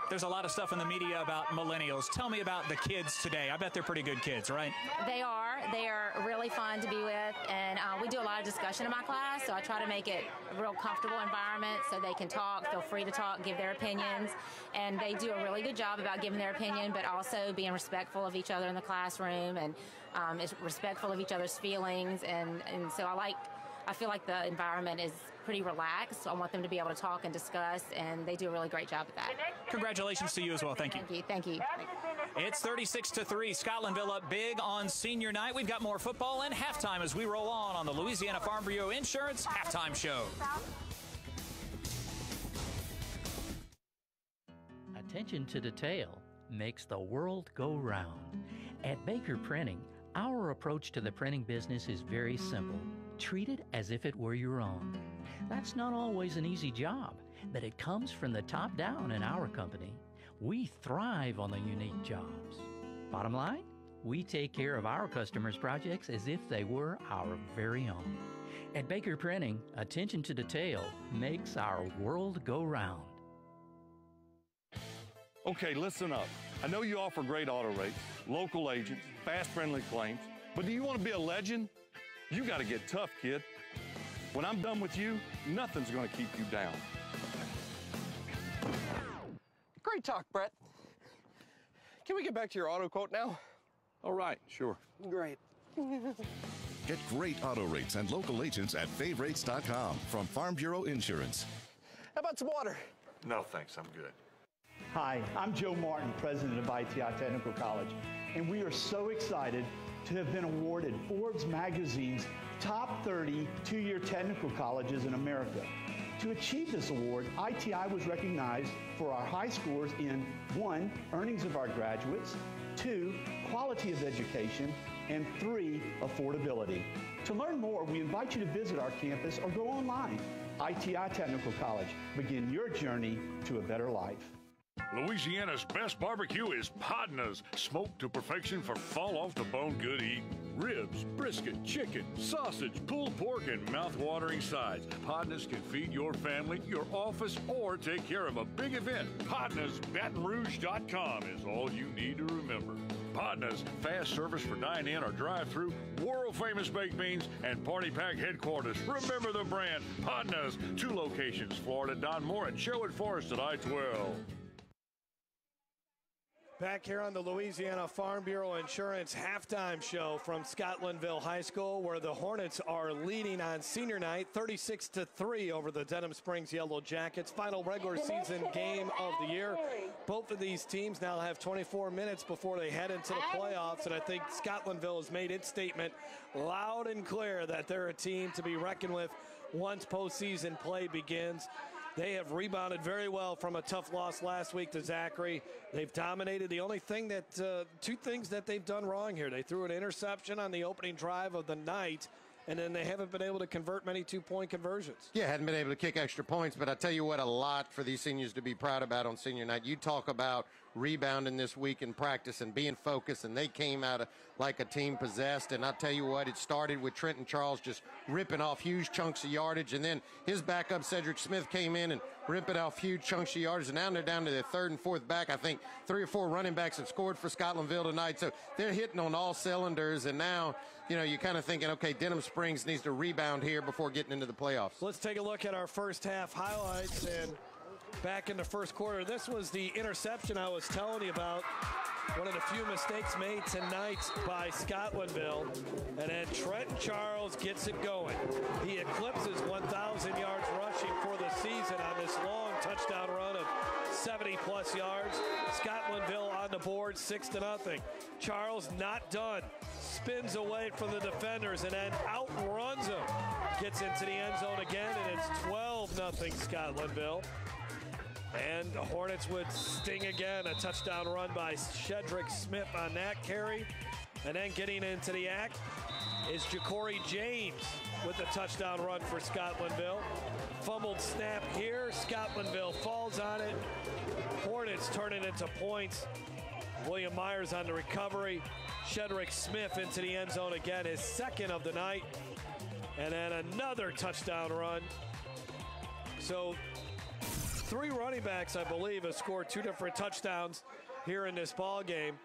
There's a lot of stuff in the media about millennials. Tell me about the kids today. I bet they're pretty good kids, right?
They are. They are really fun to be with, and we do a lot of discussion in my class, so I try to make it a real comfortable environment so they can talk, feel free to talk, give their opinions, and they do a really good job about giving their opinion, but also being respectful of each other in the classroom and respectful of each other's feelings, and so I feel like the environment is pretty relaxed. I want them to be able to talk and discuss, and they do a really great job at that.
Congratulations to you as well. Thank you.
Thank you.
It's 36-3. Scotlandville up big on senior night. We've got more football and halftime as we roll on the Louisiana Farm Bureau Insurance Halftime Show.
Attention to detail makes the world go round. At Baker Printing, our approach to the printing business is very simple. Treat it as if it were your own. That's not always an easy job, but it comes from the top down in our company. We thrive on the unique jobs. Bottom line, we take care of our customers' projects as if they were our very own. At Baker Printing, attention to detail makes our world go round.
Okay, listen up. I know you offer great auto rates, local agents, fast-friendly claims, but do you want to be a legend? You got to get tough, kid. When I'm done with you, nothing's going to keep you down.
Great talk, Brett. Can we get back to your auto quote now?
All right, sure.
Great.
Get great auto rates and local agents at favrates.com from Farm Bureau Insurance.
How about some water?
No, thanks. I'm good.
Hi, I'm Joe Martin, president of ITI Technical College, and we are so excited to have been awarded Forbes magazine's top 30 two-year technical colleges in America. To achieve this award, ITI was recognized for our high scores in 1, earnings of our graduates, 2, quality of education, and 3, affordability. To learn more, we invite you to visit our campus or go online. ITI Technical College. Begin your journey to a better life.
Louisiana's best barbecue is Podna's, smoked to perfection for fall-off-the-bone good eating. Ribs, brisket, chicken, sausage, pulled pork, and mouth-watering sides. Podna's can feed your family, your office, or take care of a big event. Podna's BatonRouge.com is all you need to remember. Podna's, fast service for dine-in or drive-through, world-famous baked beans, and party pack headquarters. Remember the brand, Podna's. 2 locations, Florida, Don Moore, and Sherwood Forest at I-12.
Back here on the Louisiana Farm Bureau Insurance halftime show from Scotlandville High School, where the Hornets are leading on senior night 36-3 over the Denham Springs Yellowjackets. Final regular season game of the year. Both of these teams now have 24 minutes before they head into the playoffs, and I think Scotlandville has made its statement loud and clear that they're a team to be reckoned with once postseason play begins. They have rebounded very well from a tough loss last week to Zachary. They've dominated. The only thing that, 2 things that they've done wrong here. They threw an interception on the opening drive of the night, and then they haven't been able to convert many 2-point conversions.
Yeah, hadn't been able to kick extra points, but I tell you what, a lot for these seniors to be proud about on senior night. You talk about rebounding this week in practice and being focused, and they came out like a team possessed. And I tell you what, it started with Trenton Charles just ripping off huge chunks of yardage, and then his backup Cedric Smith came in and ripping off huge chunks of yardage, and now they're down to their 3rd and 4th back. I think 3 or 4 running backs have scored for Scotlandville tonight, so they're hitting on all cylinders. And now, you know, you're kind of thinking, okay, Denham Springs needs to rebound here before getting into the playoffs.
Let's take a look at our first half highlights. And back in the first quarter, this was the interception I was telling you about. One of the few mistakes made tonight by Scotlandville. And then Trenton Charles gets it going. He eclipses 1,000 yards rushing for the season on this long touchdown run of 70-plus yards. Scotlandville on the board, 6-0. Charles not done. Spins away from the defenders and then outruns them. Gets into the end zone again, and it's 12-0 Scotlandville. And the Hornets would sting again. A touchdown run by Cedric Smith on that carry. And then getting into the act is Ja'Cory James with the touchdown run for Scotlandville. Fumbled snap here. Scotlandville falls on it. Hornets turn it into points. William Myers on the recovery. Shedrick Smith into the end zone again, his second of the night. And then another touchdown run. So 3 running backs, I believe, have scored 2 different touchdowns here in this ball game.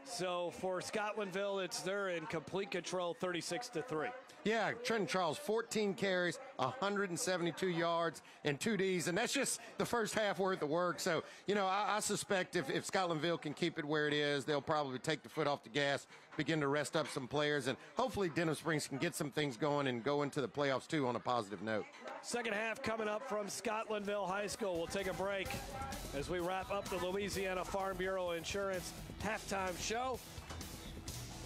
So for Scotlandville, they're in complete control, 36-3.
Yeah, Trenton Charles, 14 carries, 172 yards, and 2 Ds, and that's just the first half worth of work. So, you know, I suspect if Scotlandville can keep it where it is, they'll probably take the foot off the gas, begin to rest up some players, and hopefully Denham Springs can get some things going and go into the playoffs, too, on a positive note.
Second half coming up from Scotlandville High School. We'll take a break as we wrap up the Louisiana Farm Bureau Insurance halftime show.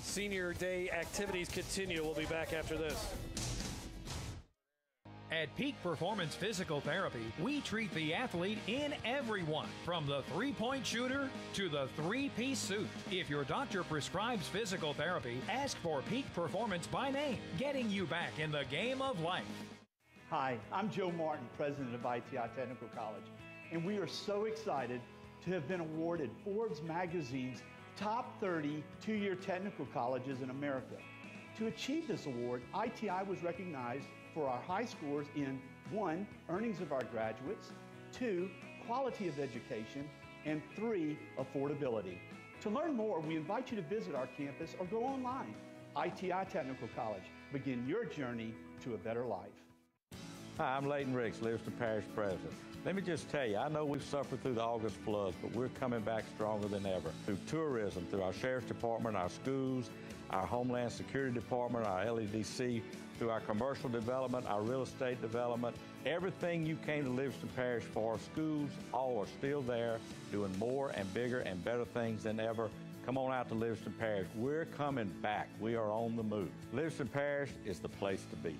Senior Day activities continue. We'll be back after this.
At Peak Performance Physical Therapy, we treat the athlete in everyone, from the three-point shooter to the three-piece suit. If your doctor prescribes physical therapy, ask for Peak Performance by name, getting you back in the game of life.
Hi, I'm Joe Martin, president of ITI Technical College, and we are so excited to have been awarded Forbes magazine's Top 30 two-year technical colleges in America. To achieve this award, ITI was recognized for our high scores in 1, earnings of our graduates, 2, quality of education, and 3, affordability. To learn more, we invite you to visit our campus or go online. ITI Technical College. Begin your journey to a better life.
Hi, I'm Leighton Ricks, Livingston Parish President. Let me just tell you, I know we've suffered through the August floods, but we're coming back stronger than ever. Through tourism, through our Sheriff's Department, our schools, our Homeland Security Department, our LEDC, through our commercial development, our real estate development, everything you came to Livingston Parish for, schools, all are still there, doing more and bigger and better things than ever. Come on out to Livingston Parish. We're coming back. We are on the move. Livingston Parish is the place to be.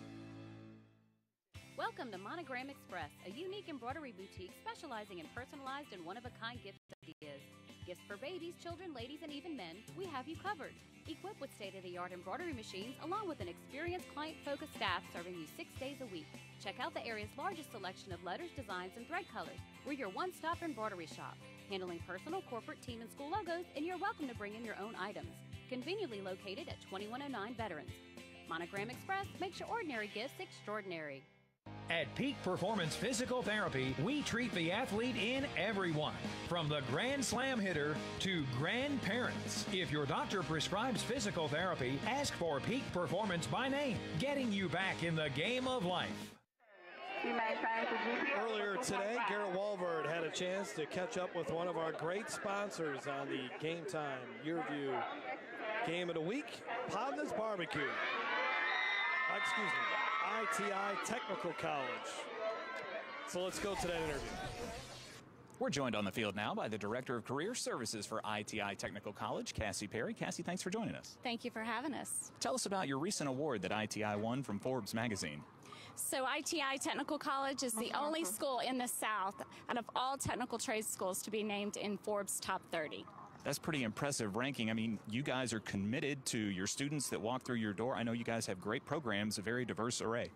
Welcome to Monogram Express, a unique embroidery boutique specializing in personalized and one-of-a-kind gift ideas. Gifts for babies, children, ladies, and even men, we have you covered. Equipped with state-of-the-art embroidery machines, along with an experienced client-focused staff serving you 6 days a week. Check out the area's largest selection of letters, designs, and thread colors. We're your one-stop embroidery shop, handling personal, corporate, team, and school logos, and you're welcome to bring in your own items. Conveniently located at 2109 Veterans. Monogram Express makes your ordinary gifts extraordinary.
At Peak Performance Physical Therapy, we treat the athlete in everyone, from the Grand Slam hitter to grandparents. If your doctor prescribes physical therapy, ask for Peak Performance by name, getting you back in the game of life.
Earlier today, Garrett Walvard had a chance to catch up with one of our great sponsors on the Game Time YurView Game of the Week, Podna's Barbecue. Excuse me. ITI Technical College. So let's go to that interview.
We're joined on the field now by the Director of Career Services for ITI Technical College, Cassie Perry. Cassie, thanks for joining us.
Thank you for having us.
Tell us about your recent award that ITI won from Forbes magazine.
So ITI Technical College is the only school in the South out of all technical trade schools to be named in Forbes Top 30.
That's pretty impressive ranking. I mean, you guys are committed to your students that walk through your door. I know you guys have great programs, a very diverse array.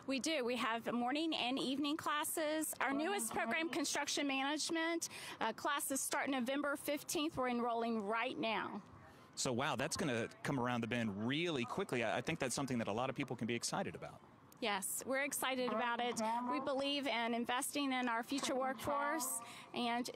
We do. We have morning and evening classes. Our newest program, Construction Management, classes start November 15th. We're enrolling right now.
So, wow, that's going to come around the bend really quickly. I think that's something that a lot of people can be excited about.
Yes, we're excited about it. We believe in investing in our future workforce, and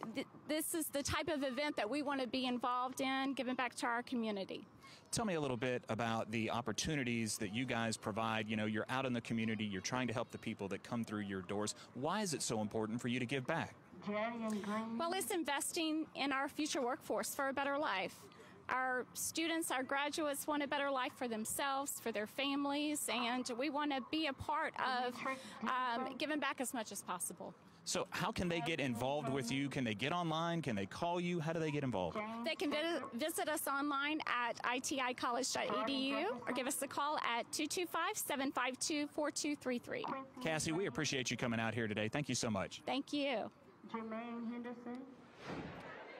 this is the type of event that we want to be involved in, giving back to our community.
Tell me a little bit about the opportunities that you guys provide. You know, you're out in the community, you're trying to help the people that come through your doors. Why is it so important for you to give back?
Well, it's investing in our future workforce for a better life. Our students, our graduates want a better life for themselves, for their families, and we want to be a part of giving back as much as possible.
So how can they get involved with you? Can they get online? Can they call you? How do they get involved?
They can visit us online at iticollege.edu or give us a call at 225-752-4233.
Cassie, we appreciate you coming out here today. Thank you so much.
Thank you.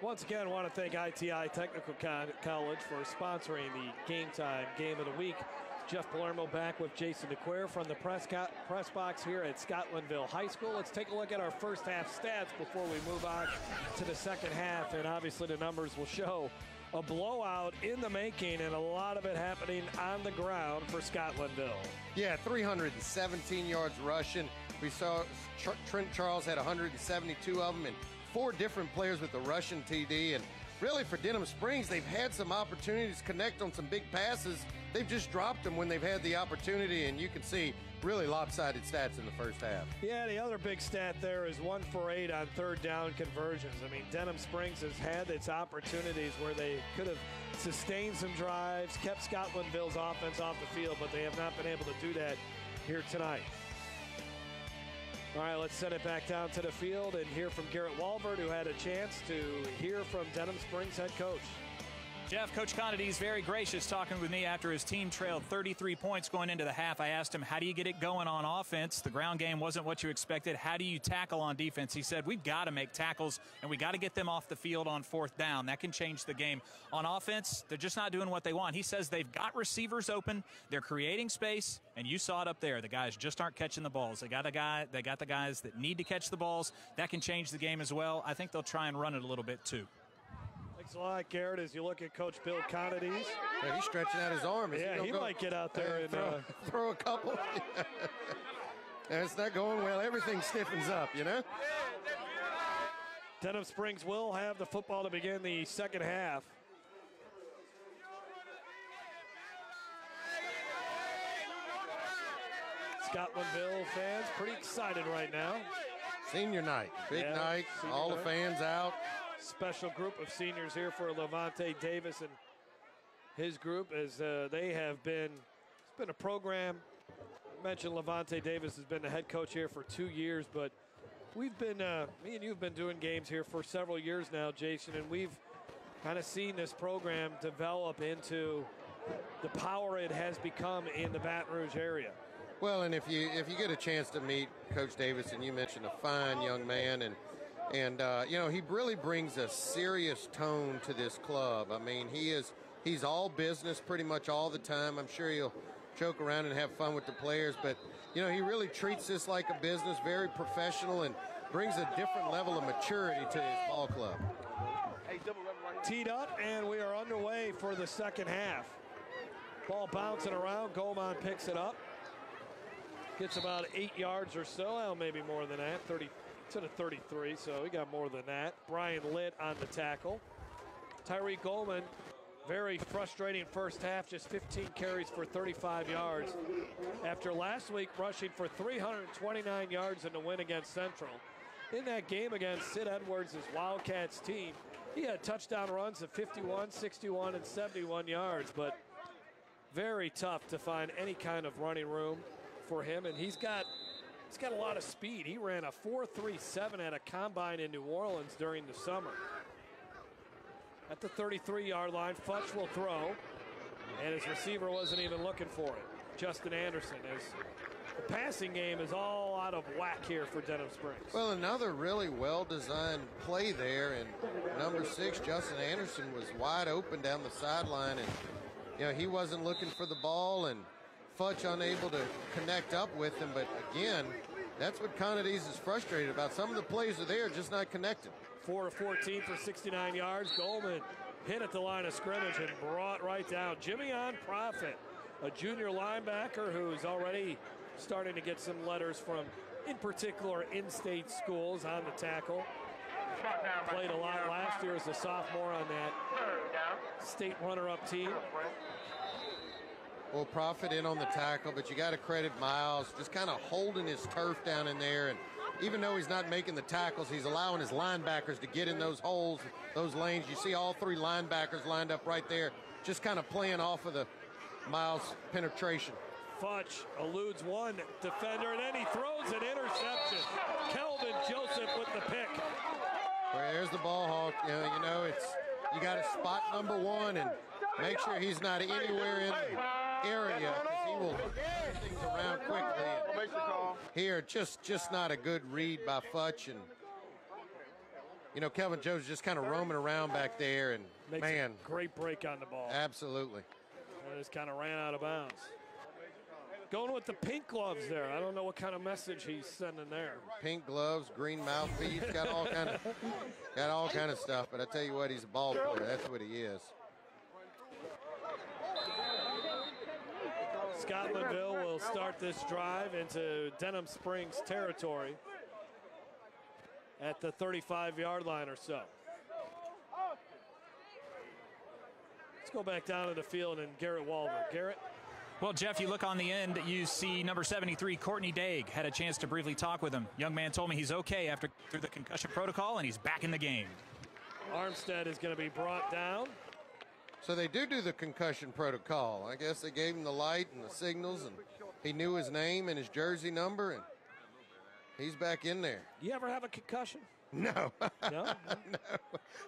Once again, I want to thank ITI Technical College for sponsoring the Game Time Game of the Week. Jeff Palermo back with Jason DeQuare from the press box here at Scotlandville High School. Let's take a look at our first half stats before we move on to the second half, and obviously the numbers will show a blowout in the making, and a lot of it happening on the ground for Scotlandville.
Yeah, 317 yards rushing. We saw Trent Charles had 172 of them, and 4 different players with the rushing TD. And really for Denham Springs, they've had some opportunities to connect on some big passes. They've just dropped them when they've had the opportunity, and you can see really lopsided stats in the first half.
Yeah, the other big stat there is 1 for 8 on third down conversions. I mean, Denham Springs has had its opportunities where they could have sustained some drives, kept Scotlandville's offense off the field, but they have not been able to do that here tonight. All right, let's send it back down to the field and hear from Garrett Walbert, who had a chance to hear from Denham Springs head coach.
Jeff, Coach Conity is very gracious talking with me after his team trailed 33 points going into the half. I asked him, how do you get it going on offense? The ground game wasn't what you expected. How do you tackle on defense? He said, we've got to make tackles, and we got to get them off the field on 4th down. That can change the game. On offense, they're just not doing what they want. He says they've got receivers open. They're creating space, and you saw it up there. The guys just aren't catching the balls. They got the guys that need to catch the balls. That can change the game as well. I think they'll try and run it a little bit too.
Thanks a lot, Garrett, as you look at Coach Bill Conity.
Yeah, he's stretching out his arm.
Yeah, he might get out there and
throw a couple. And it's not going well. Everything stiffens up, you know?
Denham Springs will have the football to begin the second half. Scotlandville fans pretty excited right now.
Senior night, big night, all the fans out.
Special group of seniors here for Levante Davis and his group, as they have been, it's been a program. I mentioned Levante Davis has been the head coach here for 2 years, but we've been, me and you have been doing games here for several years now, Jason, and we've kind of seen this program develop into the power it has become in the Baton Rouge area.
Well, and if you get a chance to meet Coach Davis, and you mentioned a fine young man, and you know, he really brings a serious tone to this club. I mean, he's all business pretty much all the time. I'm sure he'll joke around and have fun with the players, but you know, he really treats this like a business, very professional, and brings a different level of maturity to his ball club.
Teed up, and we are underway for the second half. Ball bouncing around. Goldman picks it up. Gets about 8 yards or so. Well, maybe more than that. 30 to the 33, so he got more than that. Brian Litt on the tackle. Tyree Goldman, very frustrating first half, just 15 carries for 35 yards. After last week rushing for 329 yards in the win against Central. In that game against Sid Edwards' Wildcats team, he had touchdown runs of 51, 61, and 71 yards, but very tough to find any kind of running room for him, and he's got a lot of speed. He ran a 4.37 at a combine in New Orleans during the summer. At the 33-yard line, Futch will throw, and his receiver wasn't even looking for it. Justin Anderson, as the passing game is all out of whack here for Denham Springs.
Well, another really well-designed play there, and number 6, Justin Anderson, was wide open down the sideline, and you know, he wasn't looking for the ball, and Futch unable to connect up with him. But again, that's what Conadese is frustrated about. Some of the plays are there, just not connected.
4 of 14 for 69 yards. Goldman hit at the line of scrimmage and brought right down. Jimmy on Profit, a junior linebacker who's already starting to get some letters from, in particular, in-state schools on the tackle. Played a lot last year as a sophomore on that state runner-up team.
Well, Profit in on the tackle, but you got to credit Miles just kind of holding his turf down in there. And even though he's not making the tackles, he's allowing his linebackers to get in those holes, those lanes. You see all 3 linebackers lined up right there, just kind of playing off of the Miles penetration.
Futch eludes one defender, and then he throws an interception. Kelvin Joseph with the pick.
Well, there's the ball hawk. You know, it's, you got to spot number 1 and make sure he's not anywhere in the area, because he will turn things around quickly. Here, just not a good read by Futch, and you know, Kelvin Jones just kind of roaming around back there, and
makes
man,
a great break on the ball.
Absolutely.
And just kind of ran out of bounds. Going with the pink gloves there. I don't know what kind of message he's sending there.
Pink gloves, green mouthpiece, got all kind of stuff. But I tell you what, he's a ball player. That's what he is.
Scotlandville will start this drive into Denham Springs territory at the 35-yard line or so. Let's go back down to the field and Garrett Walver. Garrett?
Well, Jeff, you look on the end, you see number 73, Courtney Daig. Had a chance to briefly talk with him. Young man told me he's okay after through the concussion protocol, and he's back in the game.
Armstead is going to be brought down.
So they do the concussion protocol. I guess they gave him the light and the signals, and he knew his name and his jersey number, and he's back in there.
You ever have a concussion?
No.
No?
No,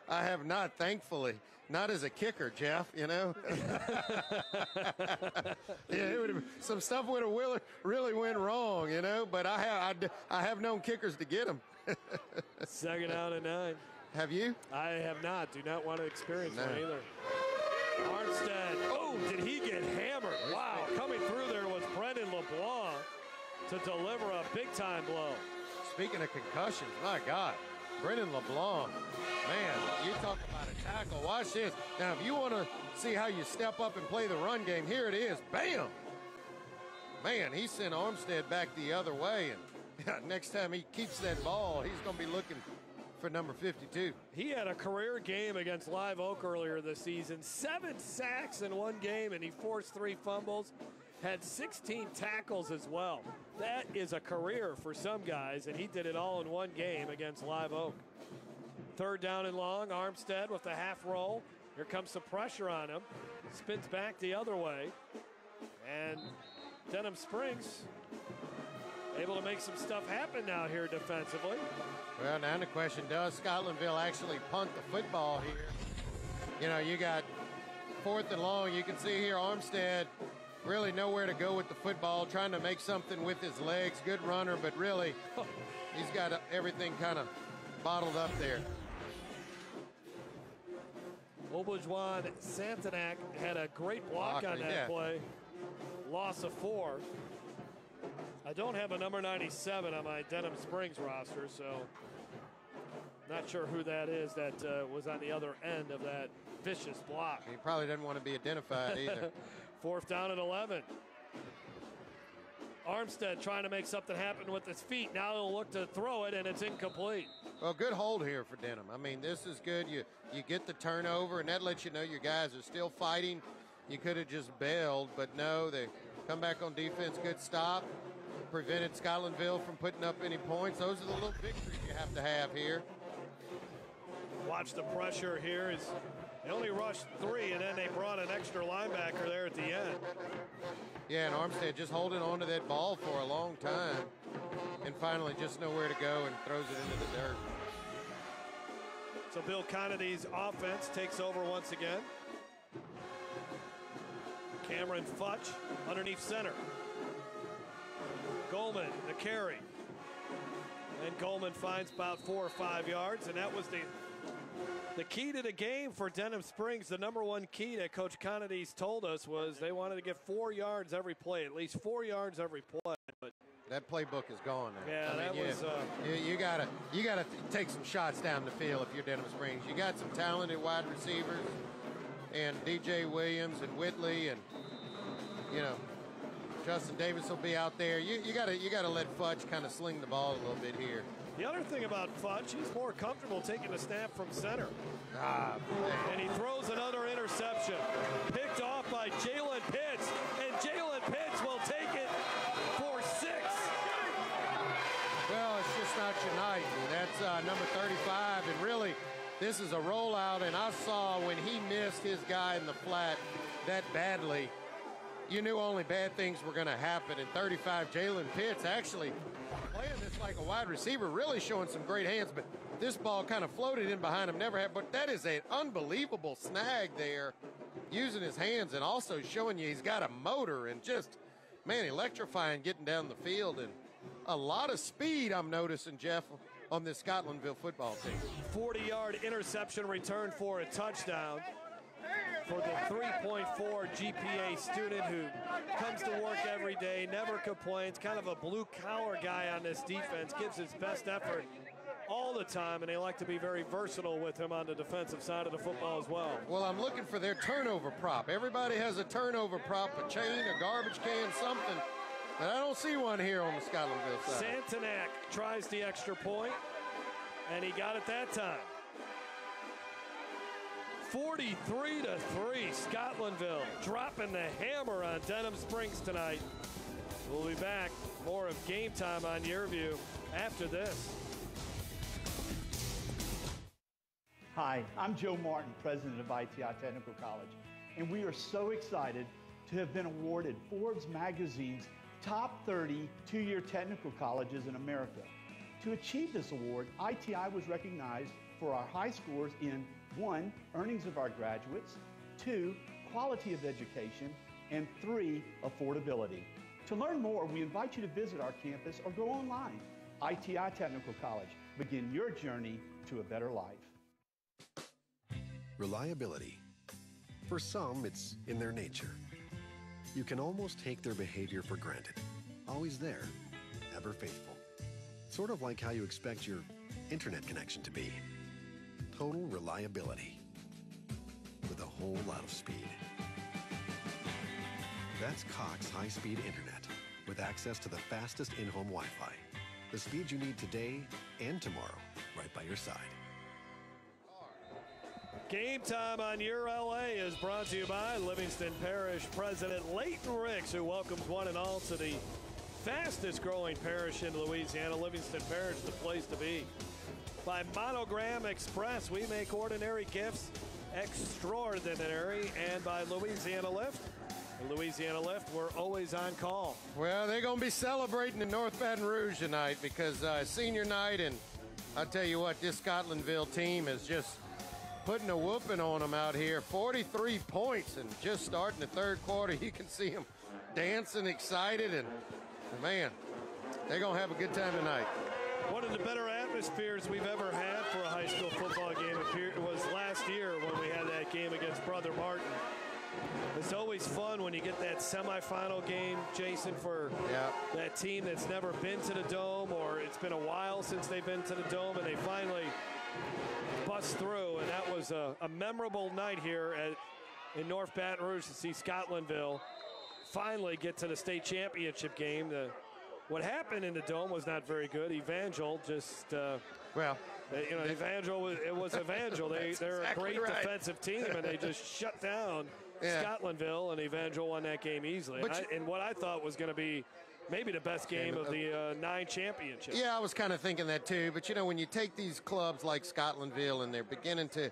I have not, thankfully. Not as a kicker, Jeff, you know. Yeah, some stuff would have really went wrong, you know, but I have known kickers to get them.
Second down and 9.
Have you?
I have not. Do not want to experience
No.
one either. Armstead. Oh, did he get hammered? Wow. Coming through there was Brendan LeBlanc to deliver a big-time blow.
Speaking of concussions, my God, Brendan LeBlanc, man, you talk about a tackle. Watch this. Now, if you want to see how you step up and play the run game, here it is. Bam! Man, he sent Armstead back the other way, and next time he keeps that ball, he's going to be looking for number 52.
He had a career game against Live Oak earlier this season. 7 sacks in one game, and he forced 3 fumbles. Had 16 tackles as well. That is a career for some guys, and he did it all in one game against Live Oak. Third down and long, Armstead with the half roll. Here comes some pressure on him. Spins back the other way. And Denham Springs able to make some stuff happen now here defensively.
Well, now the question, does Scotlandville actually punt the football here? You know, you got 4th and long. You can see here Armstead really nowhere to go with the football, trying to make something with his legs. Good runner, but really he's got everything kind of bottled up there.
Obujuan Santanak had a great block on that play. Loss of 4. I don't have a number 97 on my Denham Springs roster, so not sure who that is that was on the other end of that vicious block.
He probably doesn't want to be identified either.
4th down and 11. Armstead trying to make something happen with his feet. Now he'll look to throw it, and it's incomplete.
Well, good hold here for Denham. I mean, this is good. You get the turnover, and that lets you know your guys are still fighting. You could have just bailed, but no, they come back on defense. Good stop. Prevented Scotlandville from putting up any points. Those are the little victories you have to have here.
Watch the pressure here. They only rushed 3, and then they brought an extra linebacker there at the end.
Yeah, and Armstead just holding on to that ball for a long time, and finally just nowhere to go and throws it into the dirt.
So Bill Connedy's offense takes over once again. Cameron Futch underneath center. Goldman, the carry. And Goldman finds about 4 or 5 yards, and that was the key to the game for Denham Springs. The number one key that Coach Connedy's told us was they wanted to get 4 yards every play, at least 4 yards every play. But
that playbook is gone now.
Yeah,
I mean,
that was.
You gotta take some shots down the field if you're Denham Springs. You got some talented wide receivers, and DJ Williams and Whitley, and you know Justin Davis will be out there. You gotta let Futch kind of sling the ball a little bit here.
The other thing about Futch, he's more comfortable taking the snap from center. And he throws another interception. Picked off by Jalen Pitts. And Jalen Pitts will take it for 6.
Well, it's just not your night. That's number 35. And really, this is a rollout. And I saw when he missed his guy in the flat that badly, you knew only bad things were going to happen. And 35, Jalen Pitts actually playing this like a wide receiver, really showing some great hands, but this ball kind of floated in behind him, never had, but that is an unbelievable snag there, using his hands and also showing you he's got a motor and just, man, electrifying getting down the field, and a lot of speed I'm noticing, Jeff, on this Scotlandville football team.
40-yard interception return for a touchdown for the 3.4 GPA student who comes to work every day, never complains, kind of a blue-collar guy on this defense, gives his best effort all the time, and they like to be very versatile with him on the defensive side of the football as well.
Well, I'm looking for their turnover prop. Everybody has a turnover prop, a chain, a garbage can, something. But I don't see one here on the Scotlandville side.
Santanak tries the extra point, and he got it that time. 43-3, Scotlandville dropping the hammer on Denham Springs tonight. We'll be back. More of Game Time on YurView after this.
Hi, I'm Joe Martin, president of ITI Technical College, and we are so excited to have been awarded Forbes magazine's top 30 two-year technical colleges in America. To achieve this award, ITI was recognized for our high scores in 1, earnings of our graduates, 2, quality of education, and 3, affordability. To learn more, we invite you to visit our campus or go online. ITI Technical College. Begin your journey to a better life.
Reliability. For some, it's in their nature. You can almost take their behavior for granted. Always there, ever faithful. Sort of like how you expect your internet connection to be. Total reliability. With a whole lot of speed. That's Cox high-speed internet with access to the fastest in-home Wi-Fi. The speed you need today and tomorrow, right by your side.
Game Time on Your LA is brought to you by Livingston Parish President Leighton Ricks, who welcomes one and all to the fastest growing parish in Louisiana. Livingston Parish, the place to be. By Monogram Express, we make ordinary gifts extraordinary. And by Louisiana Lift. Louisiana Lift, we're always on call.
Well, they're going to be celebrating in North Baton Rouge tonight because senior night, and I'll tell you what, this Scotlandville team is just putting a whooping on them out here. 43 points, and just starting the third quarter, you can see them dancing, excited, and man, they're going to have a good time tonight.
One of the better atmospheres we've ever had for a high school football game was last year when we had that game against Brother Martin. It's always fun when you get that semifinal game, Jason, for that team that's never been to the Dome, or it's been a while since they've been to the Dome, and they finally bust through. And that was a memorable night here in North Baton Rouge to see Scotlandville finally get to the state championship game. What happened in the Dome was not very good. Evangel just Evangel was Evangel. They're exactly a great defensive team, and they just shut down Scotlandville, and Evangel won that game easily. And what I thought was going to be maybe the best game of the 9 championships.
Yeah, I was kind of thinking that too. But, when you take these clubs like Scotlandville and they're beginning to,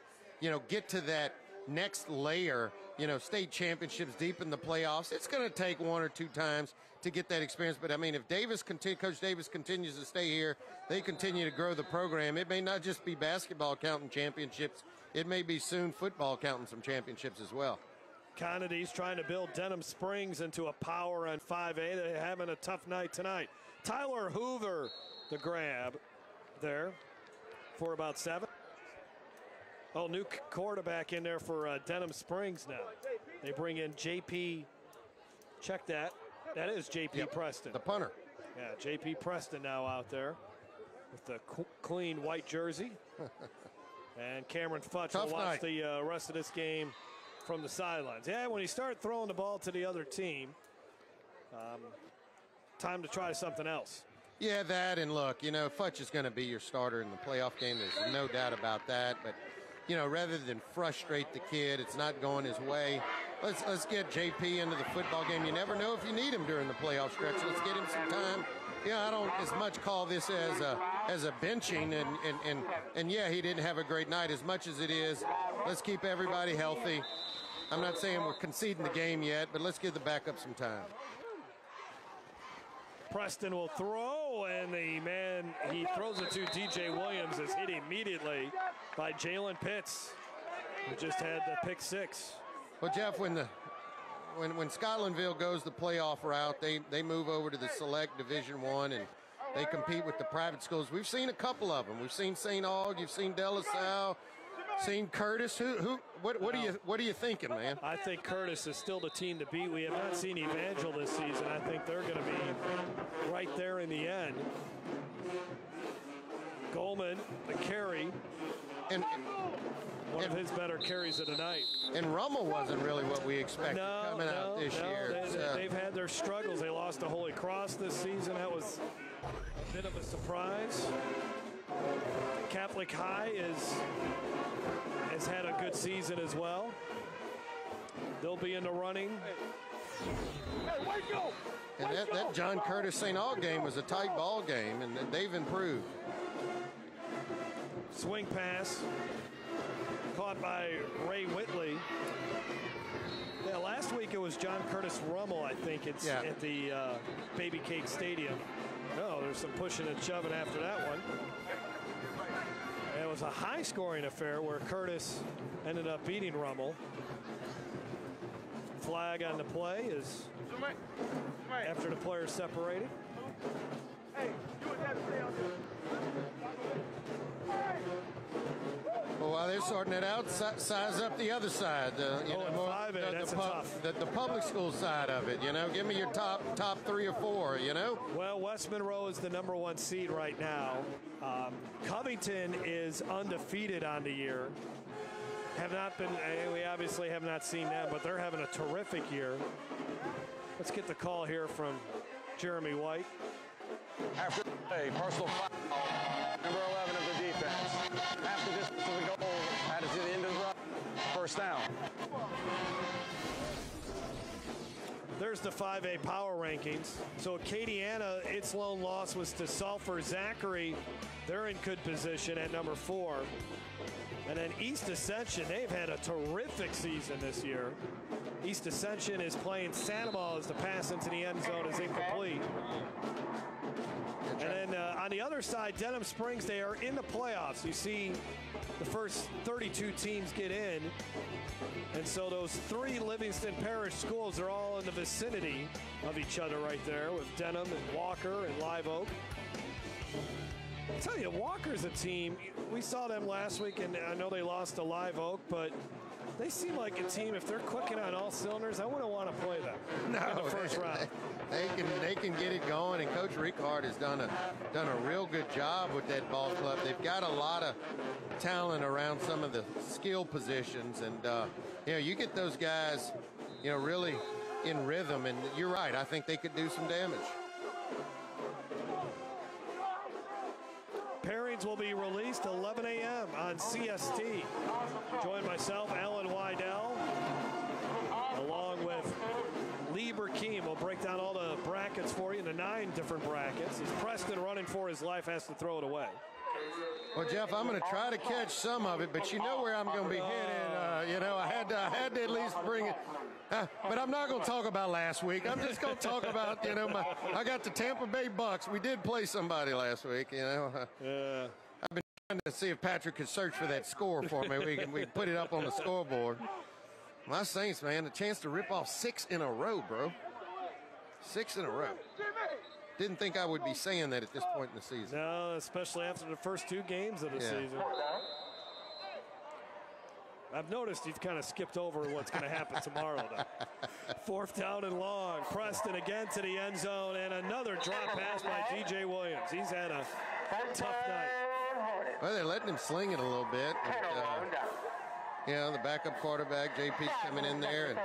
get to that next layer, state championships deep in the playoffs, it's going to take 1 or 2 times to get that experience. But, I mean, if Coach Davis continues to stay here, they continue to grow the program. It may not just be basketball counting championships. It may be soon football counting some championships as well.
Connidy's trying to build Denham Springs into a power on 5A. They're having a tough night tonight. Tyler Hoover, the grab there for about 7. Oh, new quarterback in there for Denham Springs now. They bring in JP. Check that. That is JP Preston.
The punter.
Yeah, JP Preston now out there with the clean white jersey. And Cameron Futch will watch the rest of this game from the sidelines. Yeah, when you start throwing the ball to the other team, time to try something else.
Yeah, that, and look, Futch is going to be your starter in the playoff game. There's no doubt about that. But, rather than frustrate the kid, it's not going his way. Let's get JP into the football game. You never know if you need him during the playoff stretch. Let's get him some time. I don't as much call this as a benching, and yeah, he didn't have a great night as much as it is. Let's keep everybody healthy. I'm not saying we're conceding the game yet, but let's give the backup some time.
Preston will throw, and he throws it to DJ Williams is hit immediately by Jalen Pitts, who just had the pick 6.
Well, Jeff, when Scotlandville goes the playoff route, they move over to the select Division I, and they compete with the private schools. We've seen a couple of them. We've seen St. Aug, you've seen De La Salle, seen Curtis. What are you thinking, man?
I think Curtis is still the team to beat. We have not seen Evangel this season. I think they're going to be right there in the end. Goldman, the carry.
And
one of his better carries of the night.
And Rummel wasn't really what we expected coming out this year.
They've had their struggles. They lost to Holy Cross this season. That was a bit of a surprise. Catholic High has had a good season as well. They'll be in the running.
And that John Curtis St. Aug game was a tight ball game, and they've improved.
Swing pass caught by Ray Whitley. Yeah, last week it was John Curtis Rummel, I think, at the Baby Cake Stadium. No, there's some pushing and shoving after that one. It was a high-scoring affair where Curtis ended up beating Rummel. Flag on the play is after the players separated.
Well, while they're sorting it out, size up the other side. The public school side of it. Give me your top 3 or 4.
Well, West Monroe is the #1 seed right now. Covington is undefeated on the year. We obviously have not seen them, but they're having a terrific year. Let's get the call here from Jeremy White.
After a personal foul, number 11 of the defense. After this is the goal, added to the end of the run. First down.
There's the 5A power rankings. So Acadiana, its lone loss was to Sulphur Zachary. They're in good position at number 4. And then East Ascension, they've had a terrific season this year. East Ascension is playing Sandoval as the pass into the end zone is incomplete. And then on the other side, Denham Springs, they are in the playoffs. You see the first 32 teams get in. And so those 3 Livingston Parish schools are all in the vicinity of each other right there with Denham and Walker and Live Oak. I'll tell you, Walker's a team. We saw them last week, and I know they lost to Live Oak, but they seem like a team. If they're clicking on all cylinders, I wouldn't want to play them in the first round.
They can get it going, and Coach Ricard has done a real good job with that ball club. They've got a lot of talent around some of the skill positions, and you get those guys, really in rhythm. And you're right. I think they could do some damage.
Pairings will be released 11 a.m. on CST. Join myself, Alan Wydell, along with Lee Burkeem. We'll break down all the brackets for you, the 9 different brackets. As Preston, running for his life, has to throw it away.
Well, Jeff, I'm going to try to catch some of it, but you know where I'm going to be hitting. I had to at least bring it. But I'm not going to talk about last week. I'm just going to talk about, I got the Tampa Bay Bucks. We did play somebody last week, I've been trying to see if Patrick could search for that score for me. We can put it up on the scoreboard. My Saints, man, a chance to rip off 6 in a row, bro. 6 in a row. Didn't think I would be saying that at this point in the season.
No, especially after the first 2 games of the season. I've noticed you've kind of skipped over what's going to happen tomorrow, though. 4th down and long. Preston again to the end zone, and another drop pass by DJ Williams. He's had a tough night.
Well, they're letting him sling it a little bit. The backup quarterback, JP, coming in there and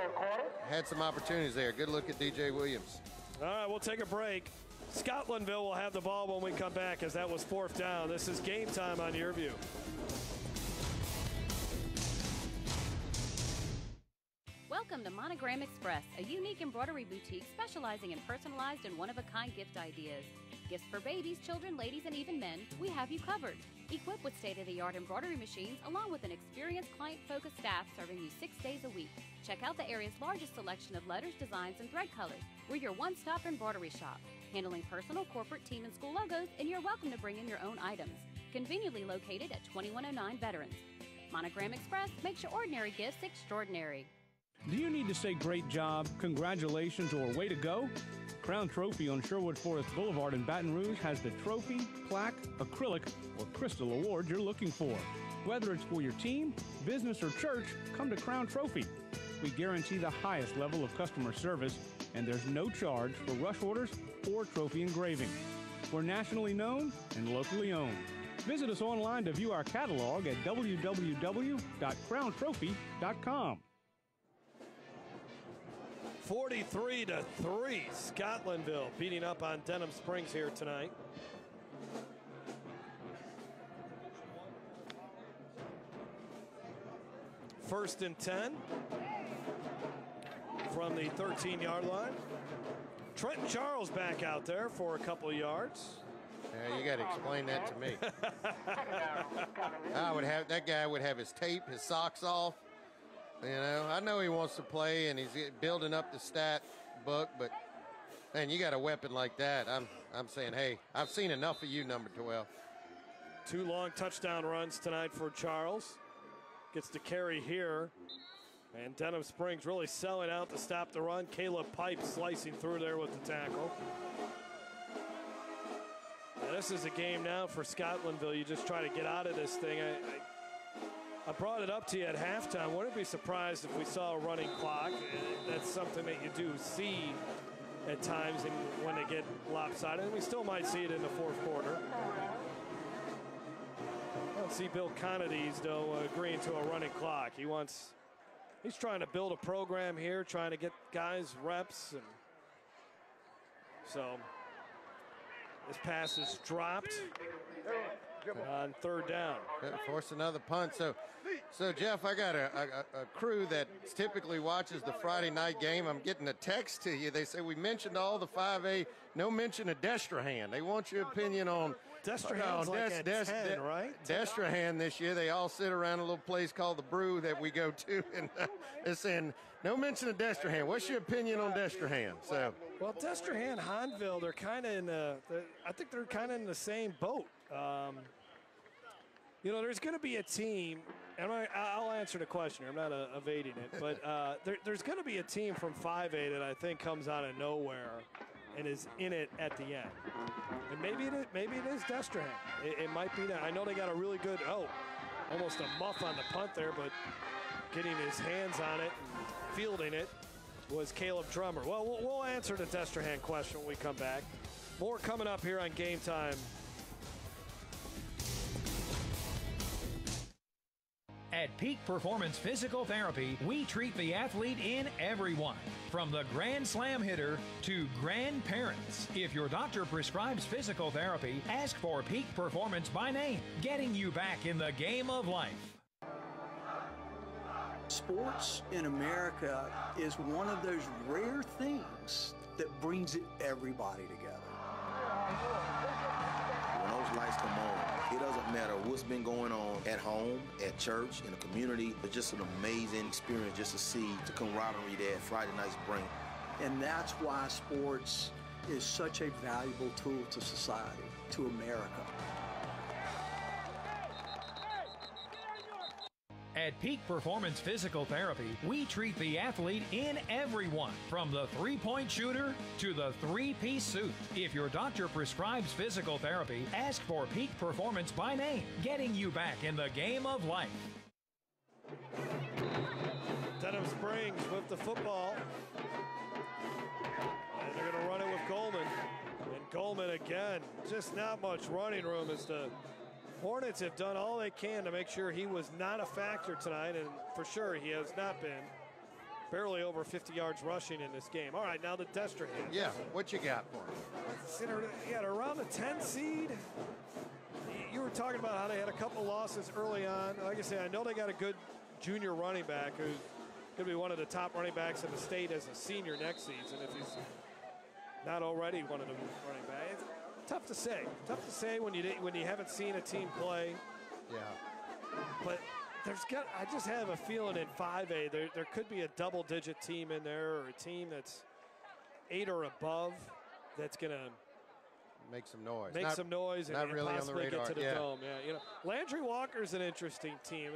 had some opportunities there. Good look at DJ Williams.
All right, we'll take a break. Scotlandville will have the ball when we come back, as that was 4th down. This is Game Time on YurView.
Welcome to Monogram Express, a unique embroidery boutique specializing in personalized and one-of-a-kind gift ideas. Gifts for babies, children, ladies, and even men, we have you covered. Equipped with state-of-the-art embroidery machines, along with an experienced client-focused staff serving you 6 days a week. Check out the area's largest selection of letters, designs, and thread colors. We're your one-stop embroidery shop, handling personal, corporate, team, and school logos, and you're welcome to bring in your own items. Conveniently located at 2109 Veterans. Monogram Express makes your ordinary gifts extraordinary.
Do you need to say great job, congratulations, or way to go? Crown Trophy on Sherwood Forest Boulevard in Baton Rouge has the trophy, plaque, acrylic, or crystal award you're looking for. Whether it's for your team, business, or church, come to Crown Trophy. We guarantee the highest level of customer service, and there's no charge for rush orders or trophy engraving. We're nationally known and locally owned. Visit us online to view our catalog at www.crowntrophy.com.
43-3, Scotlandville beating up on Denham Springs here tonight. First and 10 from the 13-yard line. Trenton Charles back out there for a couple of yards.
Yeah, you got to explain that to me. That guy would have his tape, his socks off. You know, I know he wants to play and he's building up the stat book, but man, you got a weapon like that. I'm saying, hey, I've seen enough of you, number 12.
2 long touchdown runs tonight for Charles. Gets to carry here. And Denham Springs really selling out to stop the run. Caleb Pipe slicing through there with the tackle. Now, this is a game now for Scotlandville. You just try to get out of this thing. I brought it up to you at halftime. Wouldn't be surprised if we saw a running clock. That's something that you do see at times and when they get lopsided. And we still might see it in the fourth quarter. I don't see Bill Conades, though, agreeing to a running clock. He's trying to build a program here, trying to get guys reps. And so this pass is dropped on third down.
Force another punt. So Jeff, I got a crew that typically watches the Friday night game. I'm getting a text to you. They say we mentioned all the 5A, no mention of Destrehan. They want your opinion on
Destrehan's like at 10, right?
Destrehan this year. They all sit around a little place called the Brew that we go to, and they're saying no mention of Destrehan. What's your opinion on Destrehan? So,
well, Destrehan, Hahnville, they're kind of in I think they're kind of in the same boat. You know, there's going to be a team, and I'll answer the question here. I'm not evading it, but there's going to be a team from 5A that I think comes out of nowhere and is in it at the end. And maybe it is Destrehan. It might be that. I know they got a really good, almost a muff on the punt there, but getting his hands on it and fielding it was Caleb Drummer. Well, we'll answer the Destrehan question when we come back. More coming up here on Game Time.
At Peak Performance Physical Therapy, we treat the athlete in everyone, from the Grand Slam hitter to grandparents. If your doctor prescribes physical therapy, ask for Peak Performance by name, getting you back in the game of life.
Sports in America is one of those rare things that brings everybody together.
When those lights come on, it doesn't matter what's been going on at home, at church, in the community. It's just an amazing experience just to see the camaraderie that Friday nights bring.
And that's why sports is such a valuable tool to society, to America.
At Peak Performance Physical Therapy, we treat the athlete in everyone, from the three-point shooter to the three-piece suit. If your doctor prescribes physical therapy, ask for Peak Performance by name, getting you back in the game of life.
Denham Springs with the football. And they're going to run it with Goldman. And Goldman again, just not much running room as the Hornets have done all they can to make sure he was not a factor tonight, and for sure he has not been. Barely over 50 yards rushing in this game. All right, now the Destrehan.
Yeah, what you got for him?
Yeah, around the 10 seed. You were talking about how they had a couple losses early on. Like I say, I know they got a good junior running back who's going to be one of the top running backs in the state as a senior next season if he's not already one of the running backs. Tough to say. Tough to say when you haven't seen a team play.
Yeah.
But I just have a feeling in 5A there could be a double-digit team in there, or a team that's 8 or above that's going to
make some noise.
And
really
possibly
on the radar.
Get to the dome. Yeah, Landry Walker's an interesting team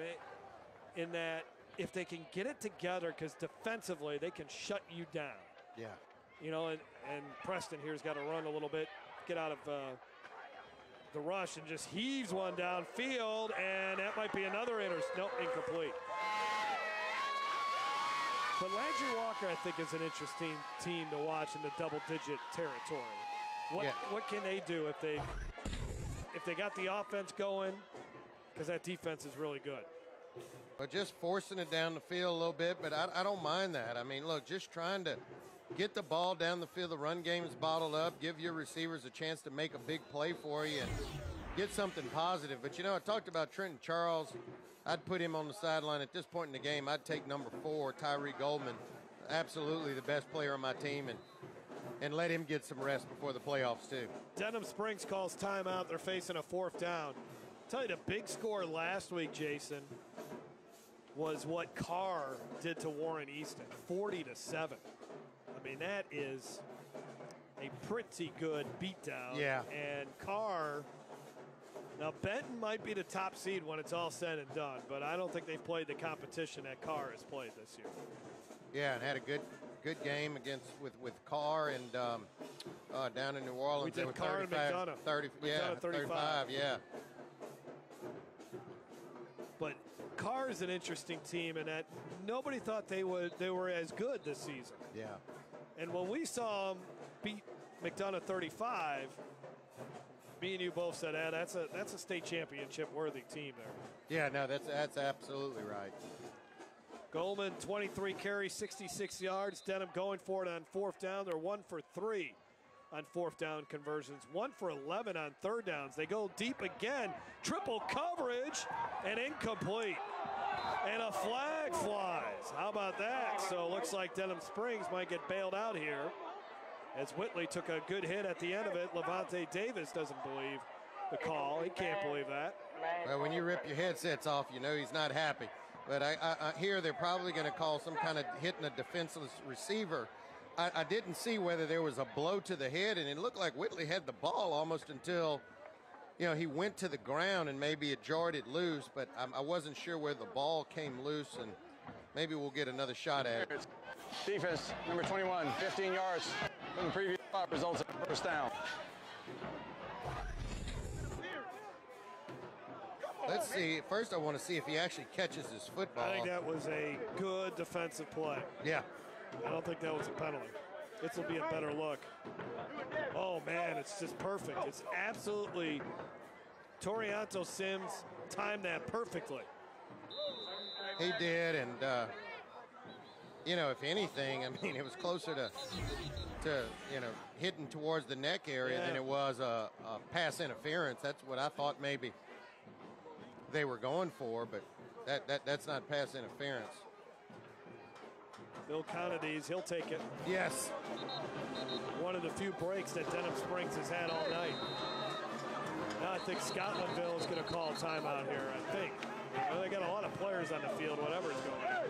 in that if they can get it together, because defensively they can shut you down.
Yeah.
And Preston here's got to run a little bit, get out of the rush, and just heaves one downfield, and that might be another incomplete. But Landry Walker, I think, is an interesting team to watch in the double-digit territory. What can they do if if they got the offense going, because that defense is really good.
But just forcing it down the field a little bit, but I don't mind that. I mean, look, just trying to get the ball down the field. The run game is bottled up. Give your receivers a chance to make a big play for you and get something positive. But, I talked about Trenton Charles. I'd put him on the sideline at this point in the game. I'd take number 4, Tyree Goldman, absolutely the best player on my team, and let him get some rest before the playoffs, too.
Denham Springs calls timeout. They're facing a 4th down. I'll tell you, the big score last week, Jason, was what Carr did to Warren Easton, 40-7. I mean, that is a pretty good beatdown.
Yeah.
And Carr, now Benton might be the top seed when it's all said and done, but I don't think they've played the competition that Carr has played this year.
Yeah, and had a good game with Carr and down in New Orleans.
We did Carr and McDonough.
35, yeah.
But Carr is an interesting team in that nobody thought they were as good this season.
Yeah.
And when we saw them beat McDonough 35, me and you both said, that's a state championship worthy team there.
Yeah, no, that's absolutely right.
Goldman, 23 carries, 66 yards. Denham going for it on 4th down. They're 1 for 3 on 4th down conversions, 1 for 11 on 3rd downs. They go deep again, triple coverage, and incomplete. And a flag flies. How about that? So it looks like Denham Springs might get bailed out here, as Whitley took a good hit at the end of it. Levante Davis doesn't believe the call. He can't believe that.
Well, when you rip your headsets off, you know he's not happy. But I hear they're probably going to call some kind of hitting a defenseless receiver. I didn't see whether there was a blow to the head, and it looked like Whitley had the ball almost until, he went to the ground and maybe it jarred it loose, but I wasn't sure where the ball came loose, and maybe we'll get another shot at it.
Defense, number 21, 15 yards from the previous spot, results in 1st down.
Let's see. First, I want to see if he actually catches his football.
I think that was a good defensive play.
Yeah.
I don't think that was a penalty. This will be a better look. Oh, man, it's just perfect. It's absolutely Torianto Sims timed that perfectly.
He did, and, if anything, I mean, it was closer to hitting towards the neck area than it was a pass interference. That's what I thought maybe they were going for, but that's not pass interference.
Bill Conadies, he'll take it.
Yes.
One of the few breaks that Denham Springs has had all night. Now I think Scotlandville is going to call timeout here, I think. Well, they got a lot of players on the field, whatever's going on.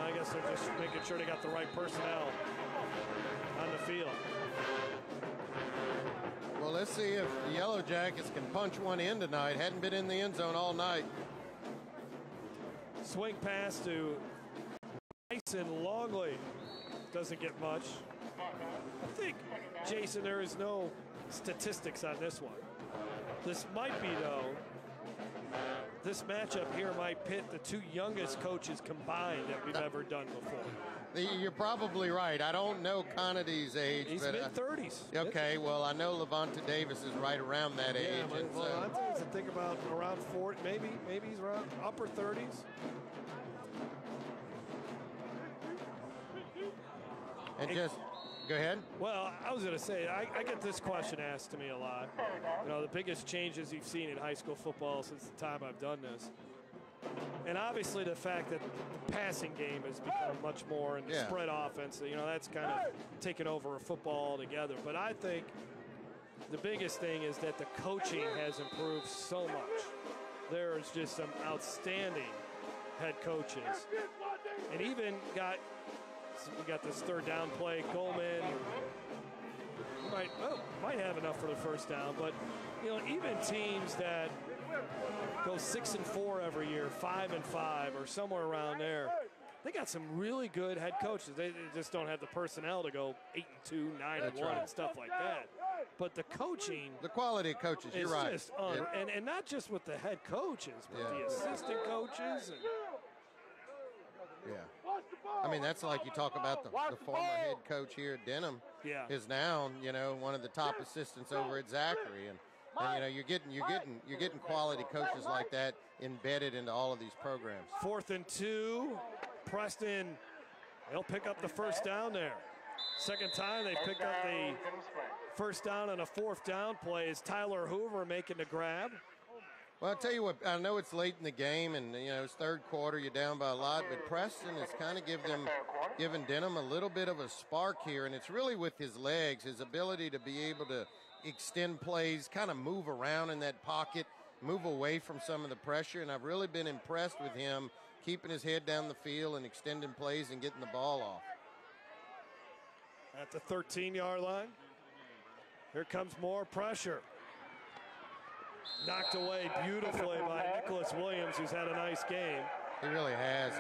I guess they're just making sure they got the right personnel on the field.
Well, let's see if the Yellowjackets can punch one in tonight. Hadn't been in the end zone all night.
Swing pass to Tyson Longley. Doesn't get much. I think, Jason, there is no statistics on this one. This might be, though, this matchup here might pit the 2 youngest coaches combined that we've ever done before.
You're probably right. I don't know Conadi's age.
He's mid-30s.
Okay, well, I know Levante Davis is right around that age.
Levante's, I think, about around 40, maybe he's around upper 30s.
And just, go ahead.
Well, I was going to say, I get this question asked to me a lot. The biggest changes you've seen in high school football since the time I've done this. And obviously the fact that the passing game has become much more in the spread offense, that's kind of taken over a football altogether. But I think the biggest thing is that the coaching has improved so much. There's just some outstanding head coaches. And even we got this 3rd down play. Goldman might have enough for the 1st down, but even teams that go 6-4 every year, 5-5, or somewhere around there, they got some really good head coaches. They just don't have the personnel to go 8-2, 9-1, and stuff like that. But the coaching,
the quality of coaches, you're right.
Just and not just with the head coaches, but the assistant coaches. And
I mean, that's like you talk about the former head coach here at Denham is now, one of the top assistants over at Zachary. And you're getting quality coaches like that embedded into all of these programs.
4th and 2. Preston, they'll pick up the first down there. Second time they picked up the first down on a 4th down play. Is Tyler Hoover making the grab?
Well, I'll tell you what, I know it's late in the game, and, it's third quarter, you're down by a lot, but Preston has kind of given Denham a little bit of a spark here, and it's really with his legs, his ability to be able to extend plays, kind of move around in that pocket, move away from some of the pressure, and I've really been impressed with him keeping his head down the field and extending plays and getting the ball off.
At the 13-yard line, here comes more pressure. Knocked away beautifully by Nicholas Williams, who's had a nice game.
He really has.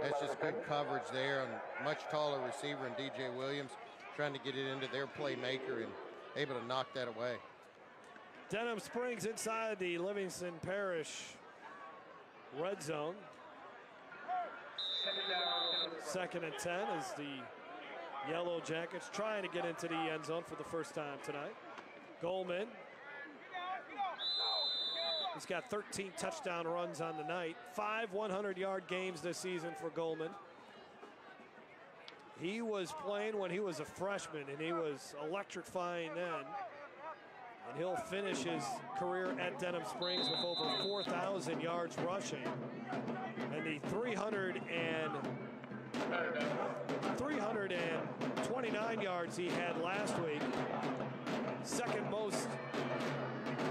That's just good coverage there. And much taller receiver in DJ Williams, trying to get it into their playmaker and able to knock that away.
Denham Springs inside the Livingston Parish red zone. 2nd and 10 as the Yellowjackets trying to get into the end zone for the first time tonight. Goldman. He's got 13 touchdown runs on the night. 5 100-yard games this season for Goldman. He was playing when he was a freshman, and he was electrifying then. And he'll finish his career at Denham Springs with over 4,000 yards rushing. And the 329 yards he had last week, second most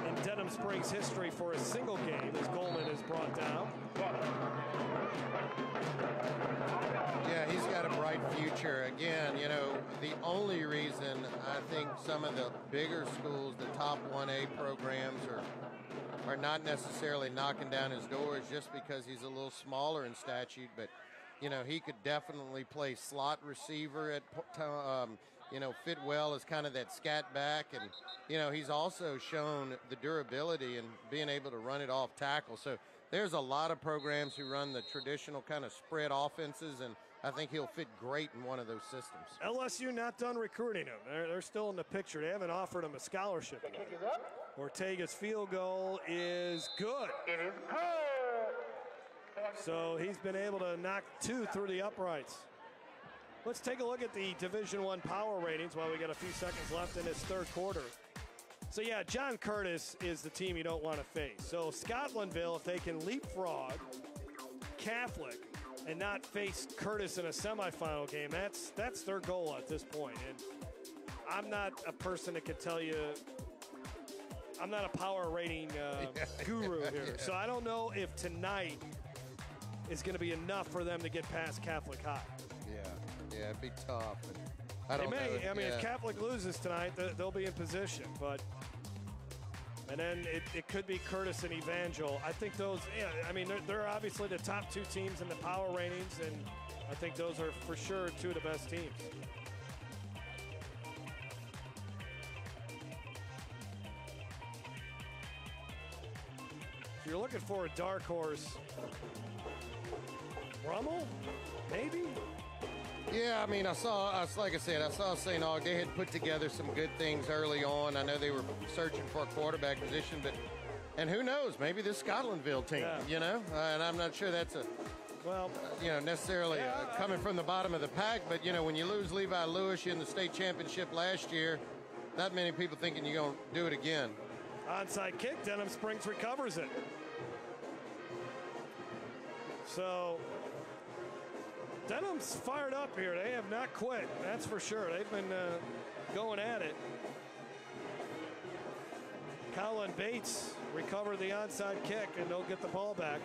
in Denham Springs history for a single game as Goldman is brought down.
Yeah, he's got a bright future. Again, the only reason I think some of the bigger schools, the top 1A programs are not necessarily knocking down his door is just because he's a little smaller in stature, but he could definitely play slot receiver at fit well as kind of that scat back, and he's also shown the durability and being able to run it off tackle. So there's a lot of programs who run the traditional kind of spread offenses, and I think he'll fit great in one of those systems.
LSU not done recruiting him. They're still in the picture. They haven't offered him a scholarship yet. Ortega's field goal is good.
It is good.
So he's been able to knock 2 through the uprights. Let's take a look at the Division I power ratings while we got a few seconds left in this third quarter. So, yeah, John Curtis is the team you don't want to face. So, Scotlandville, if they can leapfrog Catholic and not face Curtis in a semifinal game, that's their goal at this point. And I'm not a person that can tell you, I'm not a power rating guru here.
Yeah.
So, I don't know if tonight is going to be enough for them to get past Catholic High.
Yeah, it'd be tough. I don't know.
If Catholic loses tonight, they'll be in position. And then it could be Curtis and Evangel. I think those, they're obviously the top 2 teams in the power ratings, and I think those are for sure 2 of the best teams. If you're looking for a dark horse, Rummel, maybe?
Yeah, I saw St. Aug. They had put together some good things early on. I know they were searching for a quarterback position, and who knows, maybe this Scotlandville team, and I'm not sure that's necessarily coming from the bottom of the pack, but, when you lose Levi Lewis in the state championship last year, not many people thinking you're going to do it again.
Onside kick, Denham Springs recovers it. So Denham's fired up here. They have not quit, that's for sure. They've been going at it. Colin Bates recovered the onside kick, and they'll get the ball back.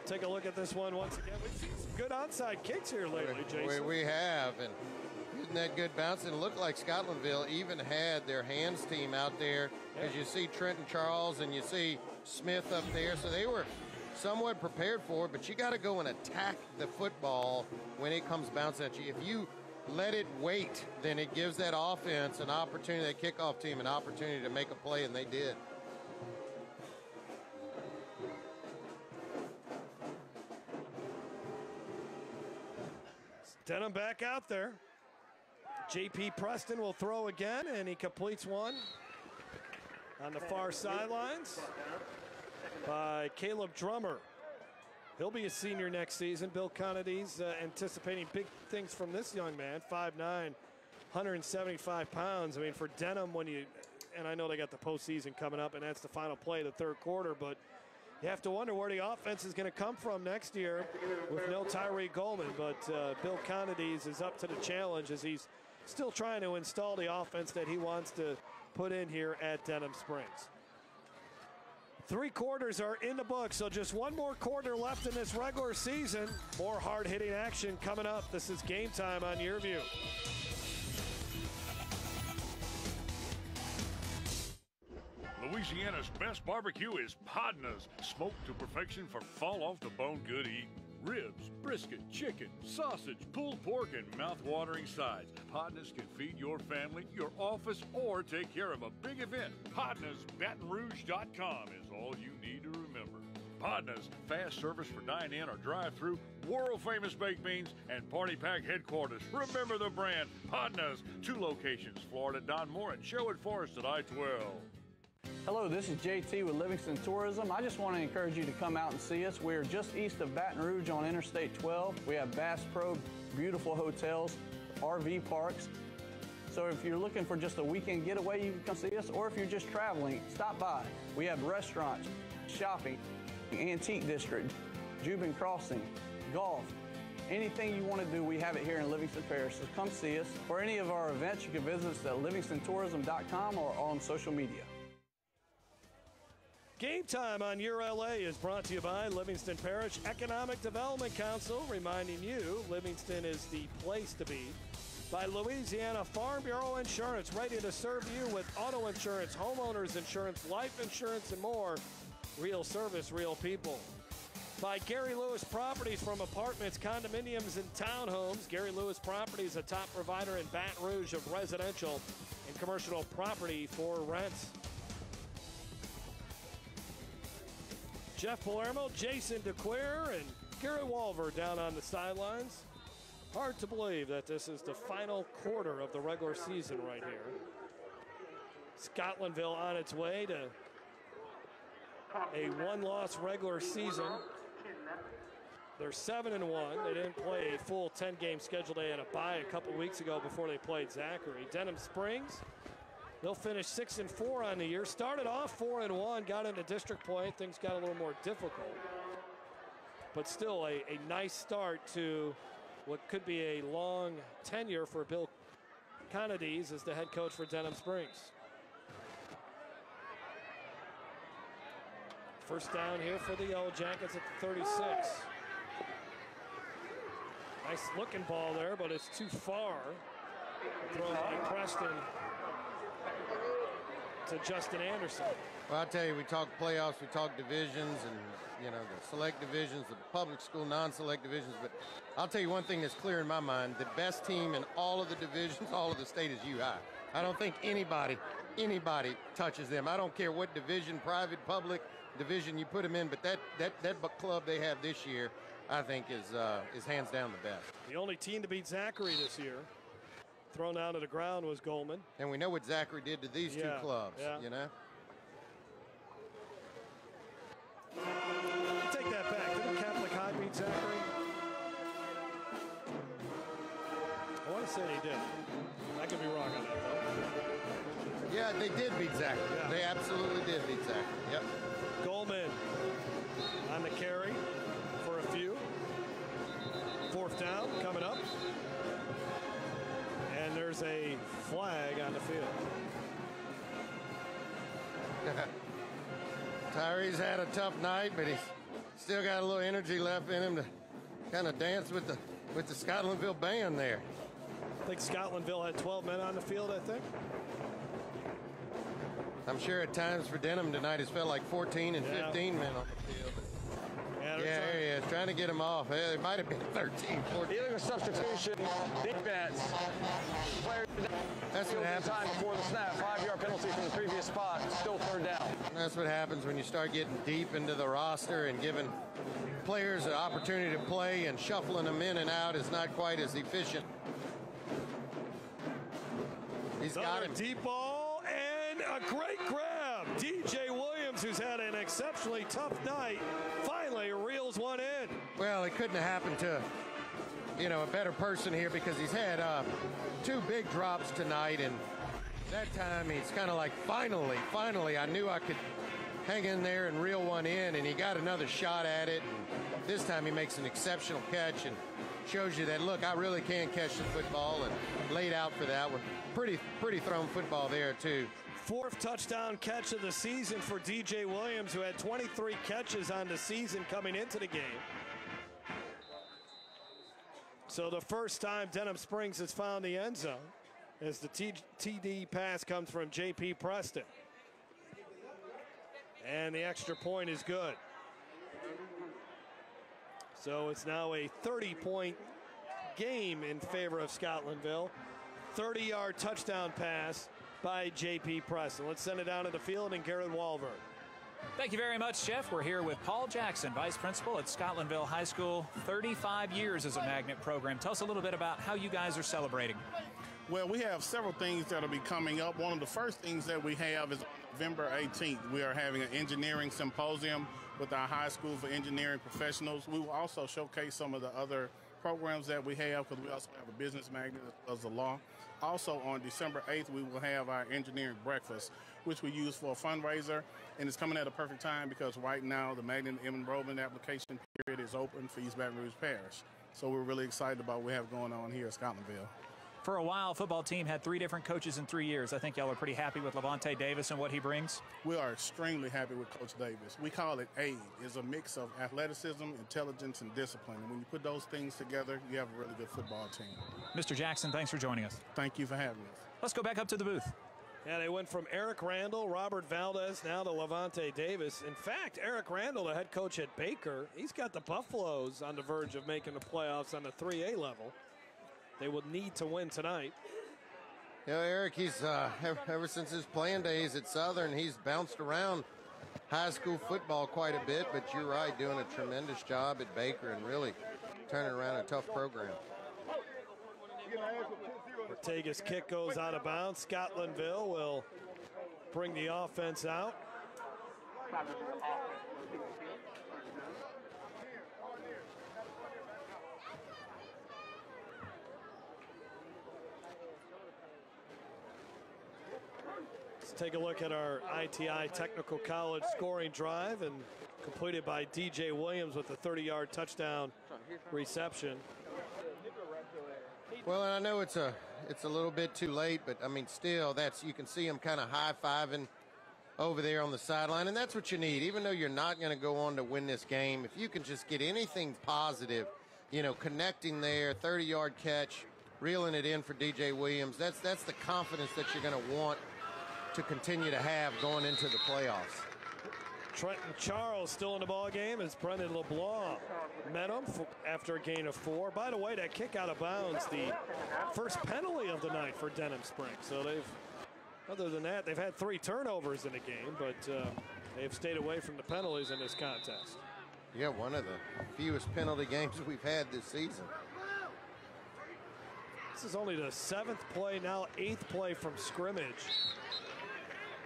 Take a look at this one once again. We've seen some good onside kicks here lately, Jason.
We have, and isn't that good bouncing? It looked like Scotlandville even had their hands team out there, as you see Trenton Charles and you see Smith up there, so they were somewhat prepared for it, but you got to go and attack the football when it comes bouncing at you. If you let it wait, then it gives that offense an opportunity, that kickoff team an opportunity to make a play, and they did.
Denham back out there. J.P. Preston will throw again, and he completes one on the far sidelines by Caleb Drummer. He'll be a senior next season. Bill Connedy's anticipating big things from this young man, 5'9", 175 pounds. I mean, for Denham, and I know they got the postseason coming up, and that's the final play of the third quarter, but you have to wonder where the offense is going to come from next year with no Tyree Goldman. But Bill Connedy's is up to the challenge as he's still trying to install the offense that he wants to put in here at Denham Springs. 3 quarters are in the book, so just one more quarter left in this regular season. More hard-hitting action coming up. This is Game Time on YurView.
Louisiana's best barbecue is Podna's, smoked to perfection for fall-off-the-bone good eating. Ribs, brisket, chicken, sausage, pulled pork, and mouth-watering sides. Podna's can feed your family, your office, or take care of a big event. PodnasBatonRouge.com is all you need to remember. Podna's, fast service for dine-in or drive-through, world-famous baked beans, and party pack headquarters. Remember the brand, Podna's. 2 locations, Florida, Don Moore, and Sherwood Forest at I-12.
Hello, this is JT with Livingston Tourism. I just want to encourage you to come out and see us. We're just east of Baton Rouge on Interstate 12. We have Bass Pro, beautiful hotels, RV parks. So if you're looking for just a weekend getaway, you can come see us. Or if you're just traveling, stop by. We have restaurants, shopping, antique district, Jubin Crossing, golf. Anything you want to do, we have it here in Livingston Parish. So come see us. For any of our events, you can visit us at livingstontourism.com or on social media.
Game Time on YurLA is brought to you by Livingston Parish Economic Development Council, reminding you Livingston is the place to be. By Louisiana Farm Bureau Insurance, ready to serve you with auto insurance, homeowners insurance, life insurance, and more. Real service, real people. By Gary Lewis Properties, from apartments, condominiums, and townhomes. Gary Lewis Properties, a top provider in Baton Rouge of residential and commercial property for rent. Jeff Palermo, Jason DeQueer, and Gary Walver down on the sidelines. Hard to believe that this is the final quarter of the regular season right here. Scotlandville on its way to a 1-loss regular season. They're 7-1. They didn't play a full 10-game schedule. They had a bye a couple weeks ago before they played Zachary. Denham Springs, they'll finish 6-4 on the year. Started off 4-1, got into district play. Things got a little more difficult. But still a nice start to what could be a long tenure for Bill Connedy's as the head coach for Denham Springs. First down here for the Yellowjackets at the 36. Nice looking ball there, but it's too far. Thrown by Preston to Justin Anderson.
Well, I tell you, we talk playoffs, we talk divisions, and the select divisions, the public school non-select divisions. But I'll tell you one thing that's clear in my mind: the best team in all of the divisions, all of the state, is UI. I don't think anybody touches them. I don't care what division, private, public division you put them in, but that club they have this year, I think, is hands down the best.
The only team to beat Zachary this year, thrown down to the ground, was Goldman.
And we know what Zachary did to these two clubs, you know?
Take that back. Didn't Catholic High beat Zachary? I want to say they did. I could be wrong on that, though.
Yeah, they did beat Zachary. Yeah. They absolutely did beat Zachary. Yep.
Goldman on the carry for a few. 4th down coming up. And there's a flag on the field.
Tyree's had a tough night, but he's still got a little energy left in him to kind of dance with the Scotlandville band there.
I think Scotlandville had 12 men on the field, I think.
I'm sure at times for Denham tonight it's felt like 14 and 15 men on the field.
Yeah,
there he is. was trying to get him off. It might have been 13, 14.
Illegal substitution, defense. Player
That's what happens.
Time before the snap, 5-yard penalty from the previous spot, still third down.
That's what happens when you start getting deep into the roster and giving players an opportunity to play, and shuffling them in and out is not quite as efficient. He's got him.
Deep ball and a great grab. DJ Williams, who's had an exceptionally tough night, finally reels one in.
Well, it couldn't have happened to, a better person here, because he's had 2 big drops tonight, and that time he's kind of like, finally, I knew I could hang in there and reel one in, and he got another shot at it. And this time he makes an exceptional catch and shows you that, look, I really can catch the football, and laid out for that one. Pretty thrown football there, too.
4th touchdown catch of the season for DJ Williams, who had 23 catches on the season coming into the game. So the first time Denham Springs has found the end zone, as the TD pass comes from J.P. Preston. And the extra point is good. So it's now a 30-point game in favor of Scotlandville. 30-yard touchdown pass by J.P. Preston. Let's send it down to the field and Garrett Walver.
Thank you very much, Jeff. We're here with Paul Jackson, Vice Principal at Scotlandville High School. 35 years as a magnet program. Tell us a little bit about how you guys are celebrating.
Well, we have several things that will be coming up. One of the first things that we have is November 18th. We are having an engineering symposium with our high school for engineering professionals. We will also showcase some of the other programs that we have, because we also have a business magnet as well as the law. Also on December 8th, we will have our engineering breakfast, which we use for a fundraiser. And it's coming at a perfect time, because right now the magnet enrollment application period is open for East Baton Rouge Parish. So we're really excited about what we have going on here at Scotlandville.
For a while, football team had 3 different coaches in 3 years. I think y'all are pretty happy with Levante Davis and what he brings.
We are extremely happy with Coach Davis. We call it AID. It's a mix of athleticism, intelligence, and discipline. And when you put those things together, you have a really good football team.
Mr. Jackson, thanks for joining us.
Thank you for having us.
Let's go back up to the booth.
Yeah, they went from Eric Randall, Robert Valdez, now to Levante Davis. In fact, Eric Randall, the head coach at Baker, he's got the Buffaloes on the verge of making the playoffs on the 3A level. They will need to win tonight.
Eric, he's ever since his playing days at Southern, he's bounced around high school football quite a bit, but you're right, doing a tremendous job at Baker and really turning around a tough program.
Ortega's kick goes out of bounds. Scotlandville will bring the offense out. Let's take a look at our ITI Technical College scoring drive, and completed by DJ Williams with a 30-yard touchdown reception.
Well, and I know it's a little bit too late, but I mean, still, you can see him kind of high-fiving over there on the sideline, and that's what you need. Even though you're not going to go on to win this game, if you can just get anything positive, connecting there, 30-yard catch, reeling it in for DJ Williams, that's the confidence that you're going to want to continue to have going into the playoffs.
Trenton Charles still in the ball game as Brendan LeBlanc met him after a gain of 4. By the way, that kick out of bounds, the first penalty of the night for Denham Springs. So other than that, they've had 3 turnovers in the game, but they've stayed away from the penalties in this contest.
Yeah, one of the fewest penalty games we've had this season.
This is only the 7th play, now 8th play from scrimmage.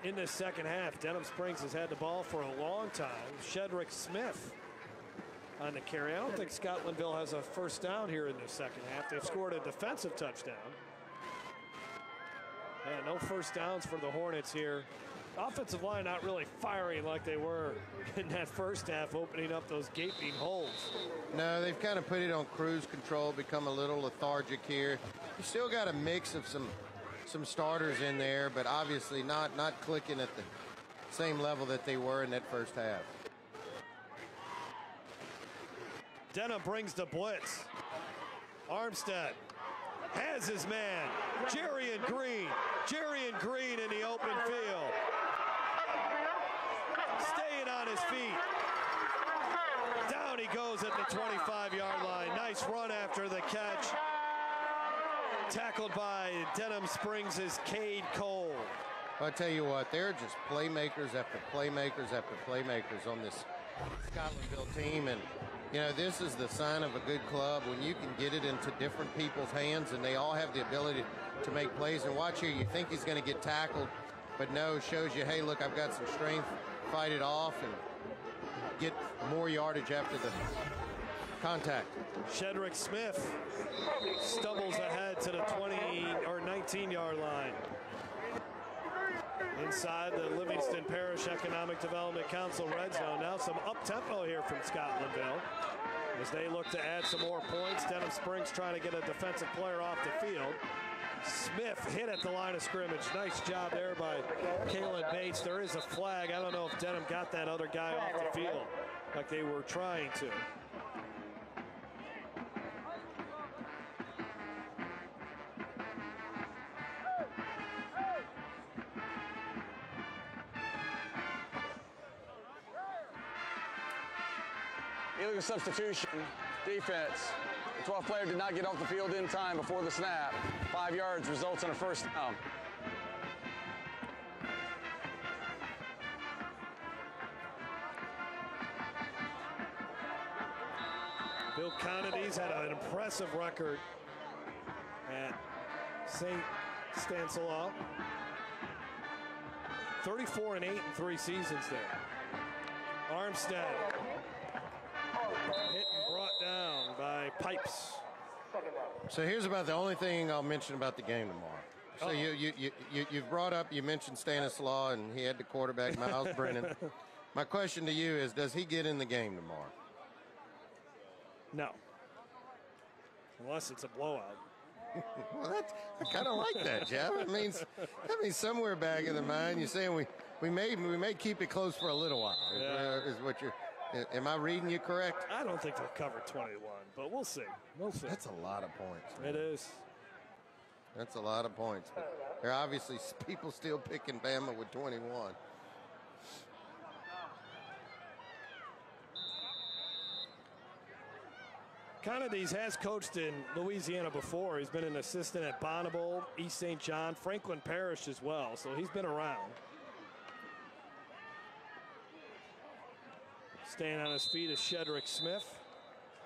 In this second half, Denham Springs has had the ball for a long time. Shedrick Smith on the carry. I don't think Scotlandville has a first down here in the second half. They've scored a defensive touchdown. Yeah, no first downs for the Hornets here. Offensive line not really firing like they were in that first half, opening up those gaping holes.
No, they've kind of put it on cruise control, become a little lethargic here. You still got a mix of some starters in there, but obviously not clicking at the same level that they were in that first half.
Denham brings the blitz. Armstead has his man, Jerian Green. Jerian Green in the open field. Staying on his feet. Down Down he goes at the 25-yard line. Nice run after the catch. Tackled by Denham Springs' Cade Cole.
I'll tell you what, they're just playmakers after playmakers after playmakers on this Scotlandville team. And, you know, this is the sign of a good club when you can get it into different people's hands and they all have the ability to make plays. And watch here, you think he's going to get tackled, but no, shows you, hey, look, I've got some strength, fight it off, and get more yardage after the contact.
Shedrick Smith stumbles ahead to the 20 or 19-yard line. Inside the Livingston Parish Economic Development Council red zone. Now some up-tempo here from Scotlandville as they look to add some more points. Denham Springs trying to get a defensive player off the field. Smith hit at the line of scrimmage. Nice job there by Kalen Bates. There is a flag. I don't know if Denham got that other guy off the field like they were trying to.
Illegal substitution, defense. The 12th player did not get off the field in time before the snap. 5 yards results in a first down.
Bill Connidy's had an impressive record at St. Stanislaus. 34-8 in 3 seasons there. Armstead hit and brought down by Pipes.
So here's about the only thing I'll mention about the game tomorrow. So you've brought up, you mentioned Stanislaus, and he had the quarterback, Miles Brennan. My question to you is, does he get in the game tomorrow?
No. Unless it's a blowout.
Well, I kind of like that, Jeff. That means somewhere back in the mind, you're saying we may keep it close for a little while. Is what you're. Am I reading you correct?
I don't think they'll cover 21, but we'll see. We'll see.
That's a lot of points.
It is.
That's a lot of points. But there are obviously people still picking Bama with 21.
Connidy's has coached in Louisiana before. He's been an assistant at Bonneville, East St. John, Franklin Parish as well, so he's been around. Staying on his feet is Shedrick Smith.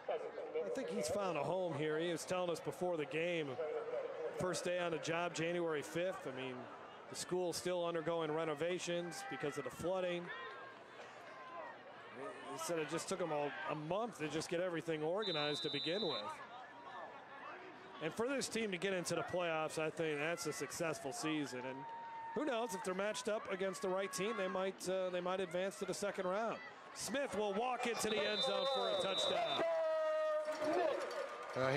I think he's found a home here. He was telling us before the game, first day on the job, January 5th. I mean, the school's still undergoing renovations because of the flooding. He said it just took him a month to just get everything organized to begin with. And for this team to get into the playoffs, I think that's a successful season. And who knows, if they're matched up against the right team, they might advance to the second round. Smith will walk into the end zone for a touchdown.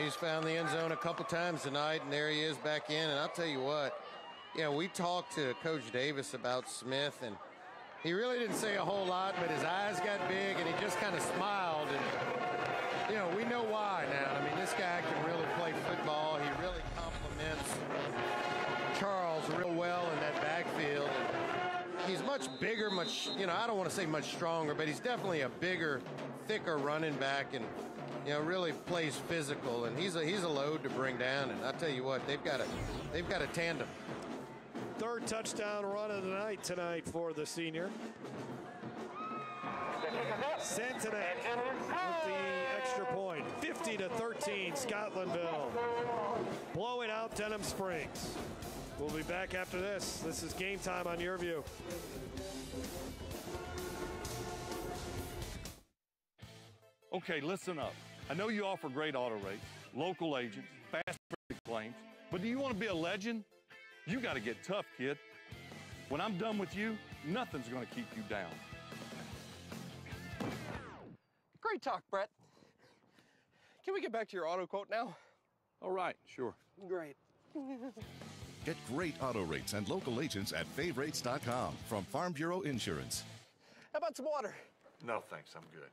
He's found the end zone a couple times tonight, and there he is back in. And I'll tell you what, we talked to Coach Davis about Smith, and he really didn't say a whole lot, but his eyes got big, and he just kind of smiled. And, we know why now. I mean, this guy can really play football. He really complements Charles real well in that backfield. And he's much bigger, I don't want to say much stronger, but he's definitely a bigger, thicker running back, and really plays physical. And he's a load to bring down. And I tell you what, they've got a tandem.
Third touchdown run of the night tonight for the senior. Santanet with the extra point. 50-13, Scotlandville. Blowing out Denham Springs. We'll be back after this. This is Game Time on YurView.
Okay, listen up. I know you offer great auto rates, local agents, fast claims, but do you want to be a legend? You got to get tough, kid. When I'm done with you, nothing's going to keep you down.
Great talk, Brett. Can we get back to your auto quote now?
All right, sure.
Great.
Get great auto rates and local agents at favrates.com from Farm Bureau Insurance.
How about some water?
No, thanks. I'm good.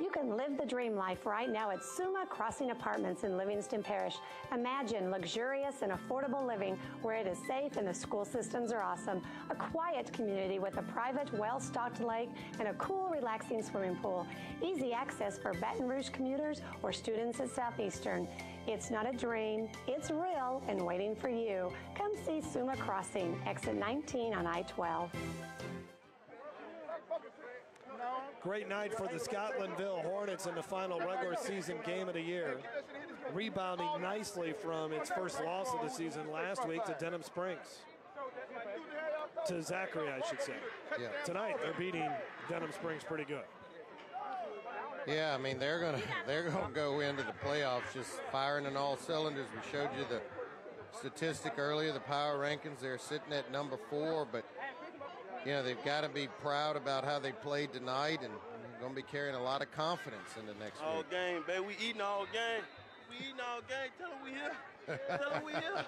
You can live the dream life right now at Suma Crossing Apartments in Livingston Parish. Imagine luxurious and affordable living where it is safe and the school systems are awesome. A quiet community with a private, well-stocked lake and a cool, relaxing swimming pool. Easy access for Baton Rouge commuters or students at Southeastern. It's not a dream, it's real and waiting for you. Come see Suma Crossing, exit 19 on I-12.
Great night for the Scotlandville Hornets in the final regular season game of the year. Rebounding nicely from its first loss of the season last week to Denham Springs. To Zachary, I should say.
Yeah.
Tonight, they're beating Denham Springs pretty good.
Yeah, I mean, they're gonna go into the playoffs just firing on all cylinders. We showed you the statistic earlier, the power rankings. They're sitting at number 4, but you know, they've got to be proud about how they played tonight, and they're going to be carrying a lot of confidence into next
all
week.
Game, baby. We eating all game. We eating all game. Tell them we here. Tell them we here.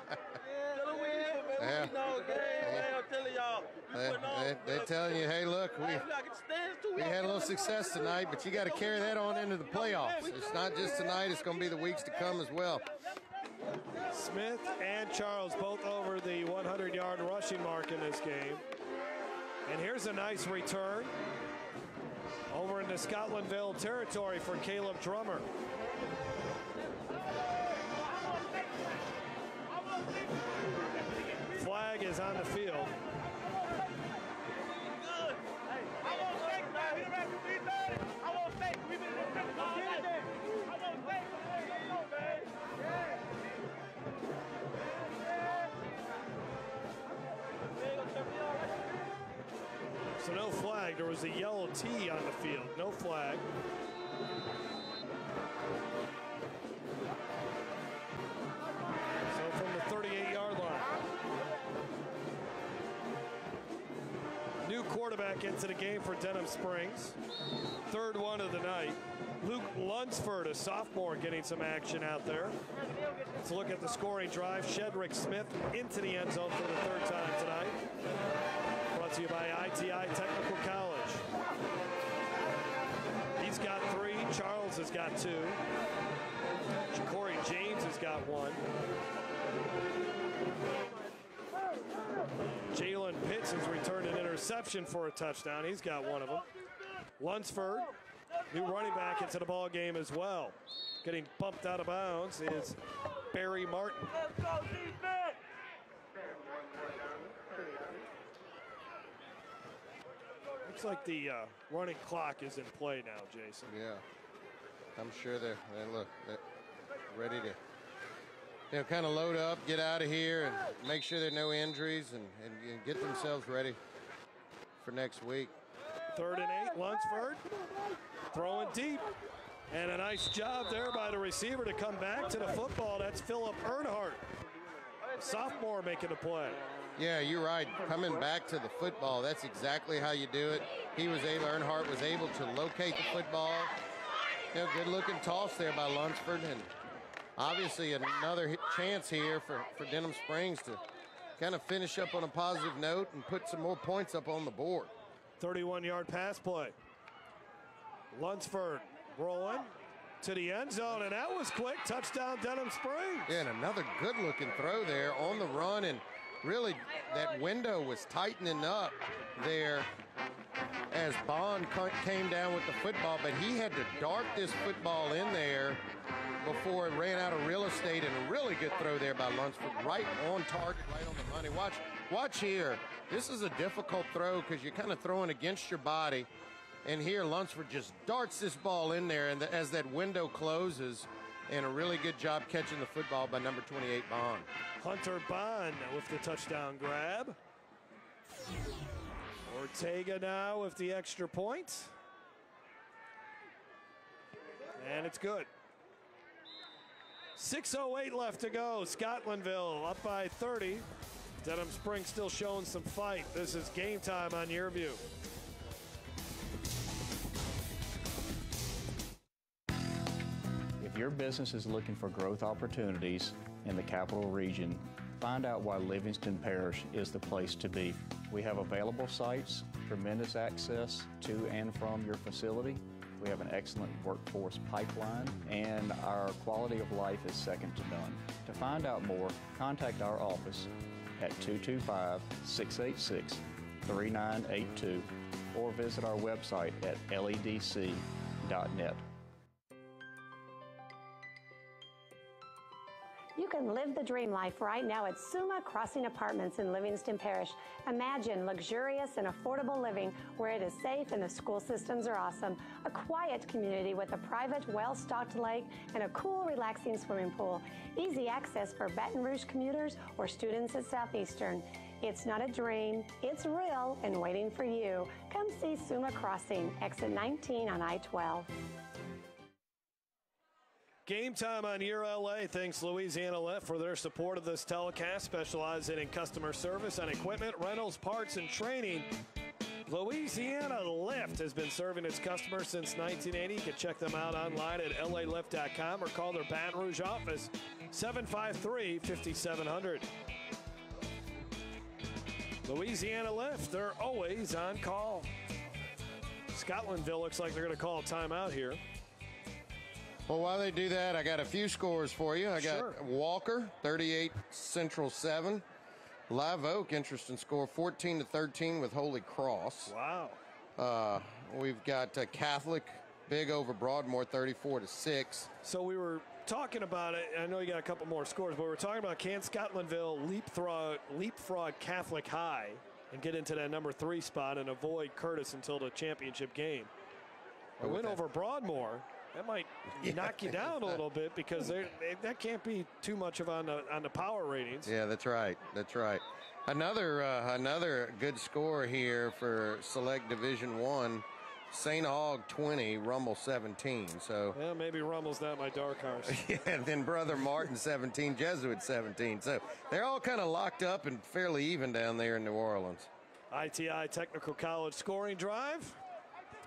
Tell them we here, baby.
Yeah.
We eating all game, man. I'm telling y'all.
They're telling you, hey, look, we had a little success tonight, but you got to carry that on into the playoffs. It's not just tonight. It's going to be the weeks to come as well.
Smith and Charles both over the 100-yard rushing mark in this game. And here's a nice return over into Scotlandville territory for Caleb Drummer. Flag is on the field. So no flag. There was a yellow tee on the field. No flag. So from the 38-yard line. New quarterback into the game for Denham Springs. Third one of the night. Luke Lunsford, a sophomore, getting some action out there. Let's look at the scoring drive. Shedrick Smith into the end zone for the third time tonight. Brought to you by ITI Technical College. He's got 3. Charles has got 2. Corey James has got 1. Jalen Pitts has returned an interception for a touchdown. He's got 1 of them. Lunsford, new running back into the ball game as well. Getting bumped out of bounds is Barry Martin. Looks like the running clock is in play now, Jason.
Yeah, I'm sure they're ready to kind of load up, get out of here, and make sure there are no injuries and get themselves ready for next week.
3rd and 8, Lunsford throwing deep. And a nice job there by the receiver to come back to the football. That's Philip Earnhardt, a sophomore, making a play.
Yeah, you're right. Coming back to the football, that's exactly how you do it. Earnhardt was able to locate the football. Good looking toss there by Lunsford, and obviously another chance here for Denham Springs to kind of finish up on a positive note and put some more points up on the board.
31-yard pass play. Lunsford rolling to the end zone, and that was quick. Touchdown, Denham Springs.
Yeah, and another good-looking throw there on the run, and really that window was tightening up there as Bond came down with the football, but he had to dart this football in there before it ran out of real estate, and a really good throw there by Lunsford, right on target, right on the money. Watch here. This is a difficult throw because you're kind of throwing against your body, and here Lunsford just darts this ball in there, and as that window closes, and a really good job catching the football by number 28, Bond.
Hunter Bond with the touchdown grab. Ortega now with the extra point. And it's good. 6:08 left to go. Scotlandville up by 30. Denham Springs still showing some fight. This is Game Time on YurView.
If your business is looking for growth opportunities in the capital region, find out why Livingston Parish is the place to be. We have available sites, tremendous access to and from your facility, We have an excellent workforce pipeline, and our quality of life is second to none. To find out more, contact our office at 225-686-3982 or visit our website at ledc.net.
You can live the dream life right now at Suma Crossing Apartments in Livingston Parish. Imagine luxurious and affordable living where it is safe and the school systems are awesome. A quiet community with a private, well-stocked lake and a cool, relaxing swimming pool. Easy access for Baton Rouge commuters or students at Southeastern. It's not a dream, it's real and waiting for you. Come see Suma Crossing, exit 19 on I-12.
Game time on Your LA. Thanks Louisiana Lift for their support of this telecast, specializing in customer service and equipment, rentals, parts, and training. Louisiana Lift has been serving its customers since 1980. You can check them out online at lalift.com or call their Baton Rouge office, 753-5700. Louisiana Lift, they're always on call. Scotlandville looks like they're going to call a timeout here.
Well, while they do that, I got a few scores for you. I got Walker, 38, Central 7. Live Oak, interesting score, 14-13 with Holy Cross.
Wow.
We've got Catholic, big over Broadmoor, 34-6.
So we were talking about it. I know you got a couple more scores, but we were talking about can Scotlandville leapfrog Catholic High and get into that number 3 spot and avoid Curtis until the championship game. A win over Broadmoor. That might knock you down a little bit because that can't be too much of on the power ratings.
Yeah, that's right. That's right. Another good score here for Select Division 1. St. Aug 20, Rummel 17. So
yeah, maybe Rummel's not my dark horse.
Yeah, and then Brother Martin 17, Jesuit 17. So they're all kind of locked up and fairly even down there in New Orleans.
ITI Technical College scoring drive.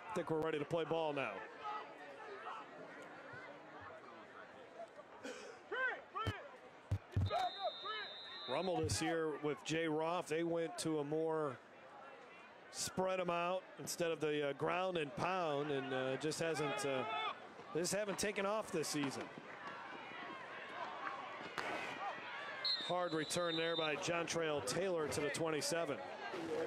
I think we're ready to play ball now. Rummel this year with Jay Roth, they went to a more spread them out instead of the ground and pound, and they just haven't taken off this season. Hard return there by John Trail Taylor to the 27.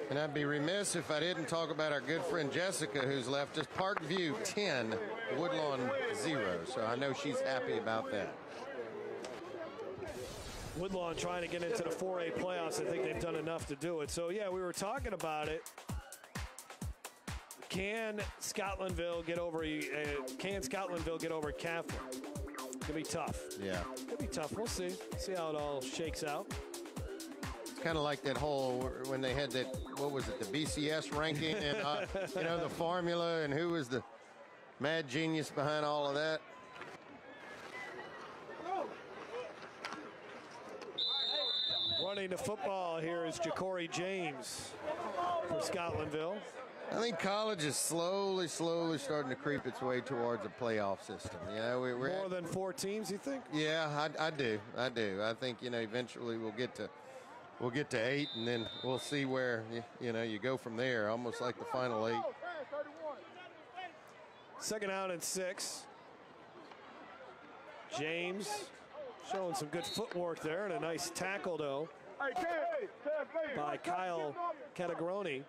And I'd be remiss if I didn't talk about our good friend Jessica, who's left us Parkview 10, Woodlawn 0. So I know she's happy about that.
Woodlawn trying to get into the 4A playoffs. I think they've done enough to do it. So, yeah, we were talking about it. Can Scotlandville get over Catholic? Could be tough.
Yeah.
Could be tough. We'll see. See how it all shakes out.
It's kind of like that whole, when they had that, what was it, the BCS ranking and, the formula and who was the mad genius behind all of that.
Running the football here is Ja'Cory James for Scotlandville.
I think college is slowly starting to creep its way towards a playoff system. Yeah, we're
more than 4 teams, you think?
Yeah, I do. I think eventually we'll get to 8, and then we'll see where you go from there. Almost like the final 8.
2nd out and 6. James showing some good footwork there, and a nice tackle though by Kyle Catagroni.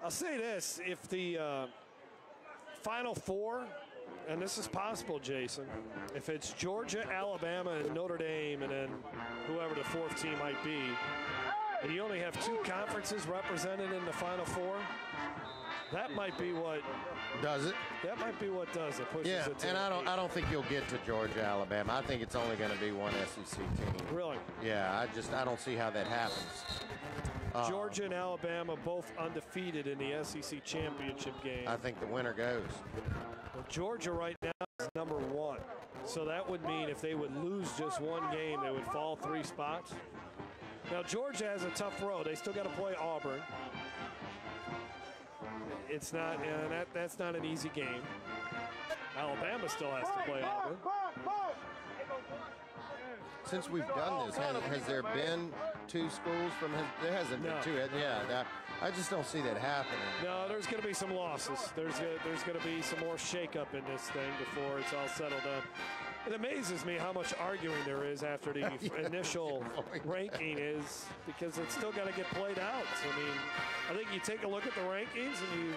I'll say this, if the Final 4, and this is possible, Jason, if it's Georgia, Alabama, and Notre Dame, and then whoever the 4th team might be, and you only have 2 conferences represented in the Final 4, that might be what
does it.
That might be what does it. Pushes
yeah,
it to
and I don't think you'll get to Georgia, Alabama. I think it's only going to be one SEC team.
Really?
Yeah, I don't see how that happens.
Georgia and Alabama both undefeated in the SEC championship game.
I think the winner goes.
Well, Georgia right now is number 1. So that would mean if they would lose just one game, they would fall 3 spots. Now, Georgia has a tough road. They still got to play Auburn. It's not, that's not an easy game. Alabama still has to play Auburn.
Since we've done this, has there been 2 schools from his? There hasn't been 2. Yeah, I just don't see that happening.
No, there's going to be some losses. There's going to be some more shakeup in this thing before it's all settled down. It amazes me how much arguing there is after the initial ranking is, because it's still got to get played out. I mean, I think you take a look at the rankings and you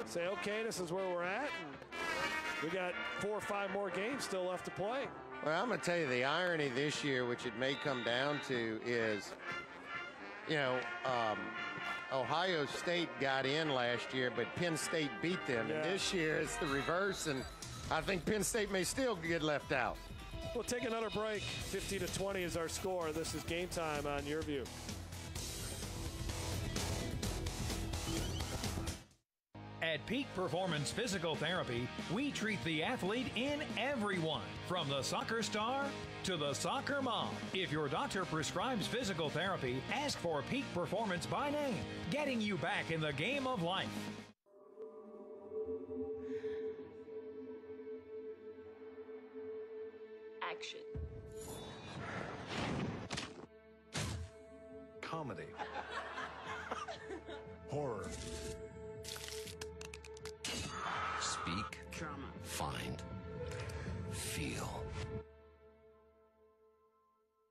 say, okay, this is where we're at. And we got 4 or 5 more games still left to play.
Well, I'm going to tell you the irony this year, which it may come down to, is, Ohio State got in last year, but Penn State beat them. Yeah. And this year it's the reverse, and I think Penn State may still get left out.
We'll take another break. 50-20 is our score. This is Game Time on YurView.
At Peak Performance Physical Therapy, we treat the athlete in everyone, from the soccer star to the soccer mom. If your doctor prescribes physical therapy, ask for Peak Performance by name, getting you back in the game of life.
Action.
Comedy. Horror. Speak.
Drama.
Find. Feel.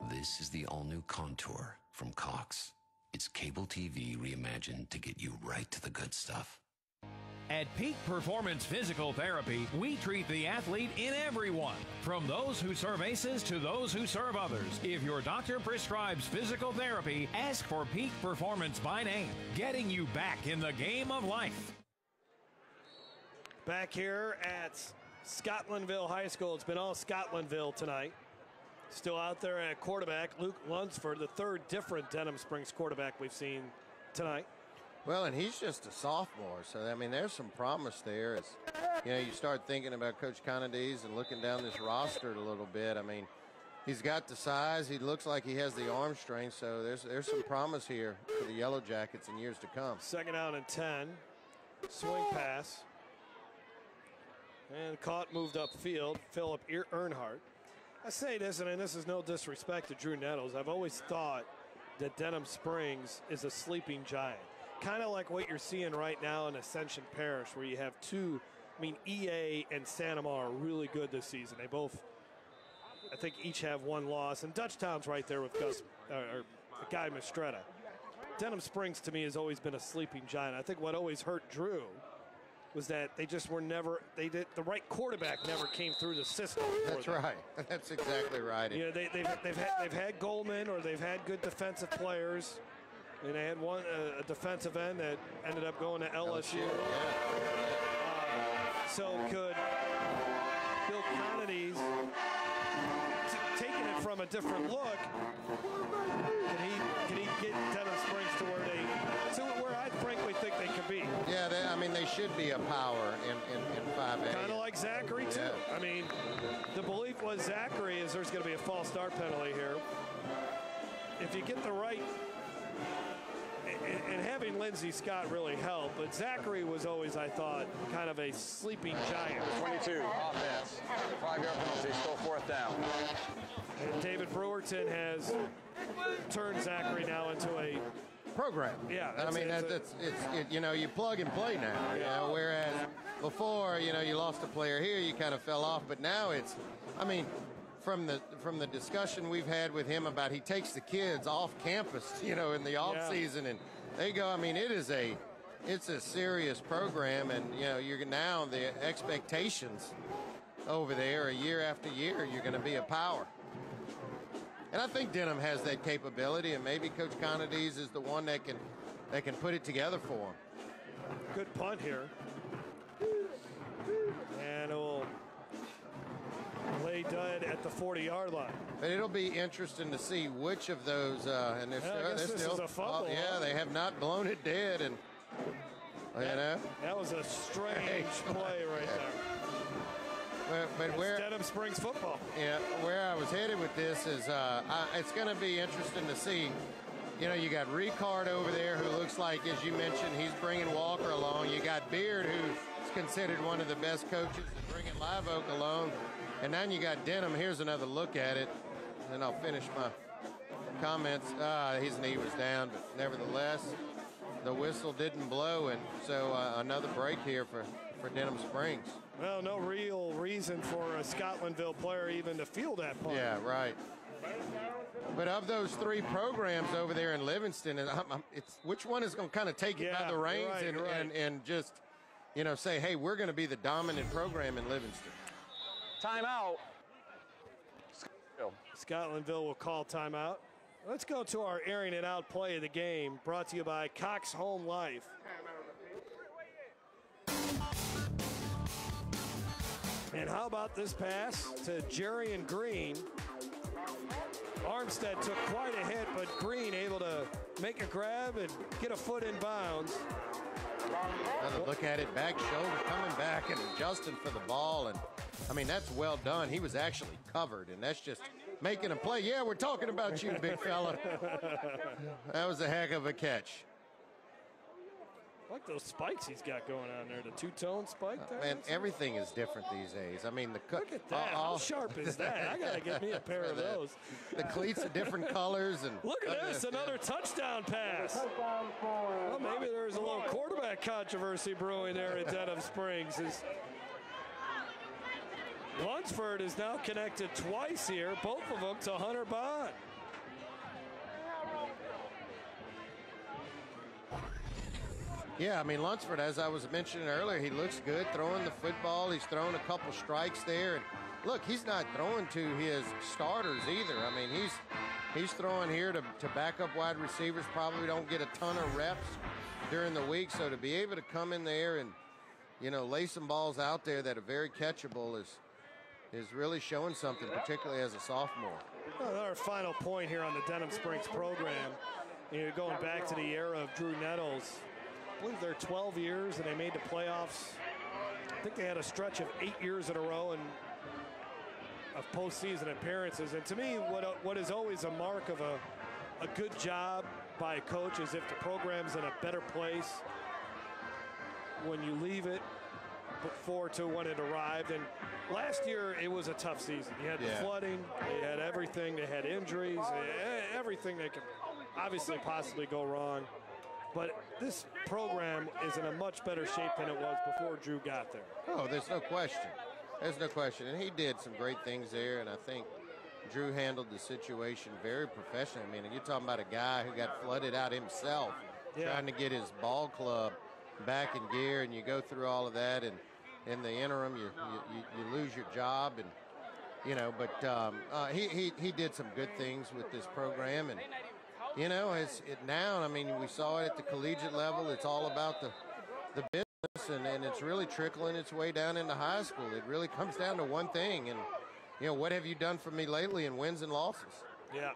This is the all-new Contour from Cox. It's cable TV reimagined to get you right to the good stuff.
At Peak Performance Physical Therapy, we treat the athlete in everyone, from those who serve aces to those who serve others. If your doctor prescribes physical therapy, ask for Peak Performance by name, getting you back in the game of life.
Back here at Scotlandville High School. It's been all Scotlandville tonight. Still out there at quarterback, Luke Lunsford, the 3rd different Denham Springs quarterback we've seen tonight.
Well, and he's just a sophomore, so, I mean, there's some promise there. As, you start thinking about Coach Conadise and looking down this roster a little bit. I mean, he's got the size. He looks like he has the arm strength, so there's some promise here for the Yellowjackets in years to come.
2nd down and 10. Swing pass. And caught, moved upfield. Philip Earnhardt. I say this, and this is no disrespect to Drew Nettles. I've always thought that Denham Springs is a sleeping giant. Kind of like what you're seeing right now in Ascension Parish, where you have 2, EA and Santamar are really good this season. They both, I think, each have 1 loss. And Dutchtown's right there with Guy Mistretta. Denham Springs, to me, has always been a sleeping giant. I think what always hurt Drew was that they just were never, the right quarterback never came through the system.
That's right. That's exactly right.
They've had Goldman, or they've had good defensive players. And they had a defensive end that ended up going to LSU. So could Bill Conadise, taking it from a different look, can he get Denham Springs to where I frankly think they could be?
Yeah, they should be a power in 5A.
Kind of like Zachary, too. Yeah. I mean, the belief was Zachary is there's going to be a false start penalty here. If you get the right... And having Lindsey Scott really helped, but Zachary was always, I thought, kind of a sleeping giant.
22, offense, 5-yard penalty, still 4th down.
And David Brewerton has turned Zachary now into a
program.
Yeah,
you plug and play now. Whereas before, you lost a player here, you kind of fell off, but now it's, from the discussion we've had with him about he takes the kids off campus, in the off season, and they go. It's a serious program, and you're now the expectations over there, year after year, you're going to be a power. And I think Denham has that capability, and maybe Coach Conadise is the one that can put it together for him.
Good punt here, and it will lay dead at the 40-yard line.
But it'll be interesting to see which of those, and they're still
is a fumble.
They have not blown it dead, and
that was a strange play right there.
But where
Denham Springs football.
Yeah, where I was headed with this is it's going to be interesting to see. You got Ricard over there, who looks like, as you mentioned, he's bringing Walker along. You got Beard, who's considered one of the best coaches, and bringing Live Oak along. And then you got Denham. Here's another look at it, and then I'll finish my comments. His knee was down, but nevertheless, the whistle didn't blow, and so another break here for Denham Springs.
Well, no real reason for a Scotlandville player even to feel that punt.
Yeah, right. But of those three programs over there in Livingston, it's which one is going to kind of take it by the reins and just, say, hey, we're going to be the dominant program in Livingston.
Timeout.
Scotlandville will call timeout. Let's go to our airing it out play of the game, brought to you by Cox Home Life. And how about this pass to Jerry and Green? Armstead took quite a hit, but Green able to make a grab and get a foot in bounds.
Another look at it, back shoulder coming back and adjusting for the ball. And, I mean, that's well done. He was actually covered, and that's just making a play. Yeah, we're talking about you, big fella. That was a heck of a catch.
I like those spikes he's got going on there, the two-tone spike.
Man, everything is different these days. I mean,
look at that. How sharp is that? I got to get me a pair of those.
The cleats are different colors. And
look at this, another touchdown pass. Well, maybe there's a little quarterback controversy brewing there at Denham Springs. Lunsford is now connected twice here, both of them to Hunter Bond.
Yeah, I mean, Lunsford, as I was mentioning earlier, he looks good throwing the football. He's thrown a couple strikes there. And look, he's not throwing to his starters either. I mean, he's throwing here to backup wide receivers. Probably don't get a ton of reps during the week. So to be able to come in there and, lay some balls out there that are very catchable is really showing something, particularly as a sophomore.
Well, our final point here on the Denham Springs program, going back to the era of Drew Nettles. I believe they're 12 years and they made the playoffs. I think they had a stretch of 8 years in a row of postseason appearances. And to me, what is always a mark of a good job by a coach is if the program's in a better place when you leave it before to when it arrived. And last year it was a tough season. You had the flooding, they had everything, they had injuries, everything that could obviously possibly go wrong. But this program is in a much better shape than it was before Drew got there.
Oh, there's no question. There's no question. And he did some great things there, and I think Drew handled the situation very professionally. I mean, you're talking about a guy who got flooded out himself, trying to get his ball club back in gear, and you go through all of that, and in the interim, you lose your job, and he did some good things with this program, and now, I mean, we saw it at the collegiate level. It's all about the business, and it's really trickling its way down into high school. It really comes down to one thing, and, what have you done for me lately in wins and losses?
Yeah.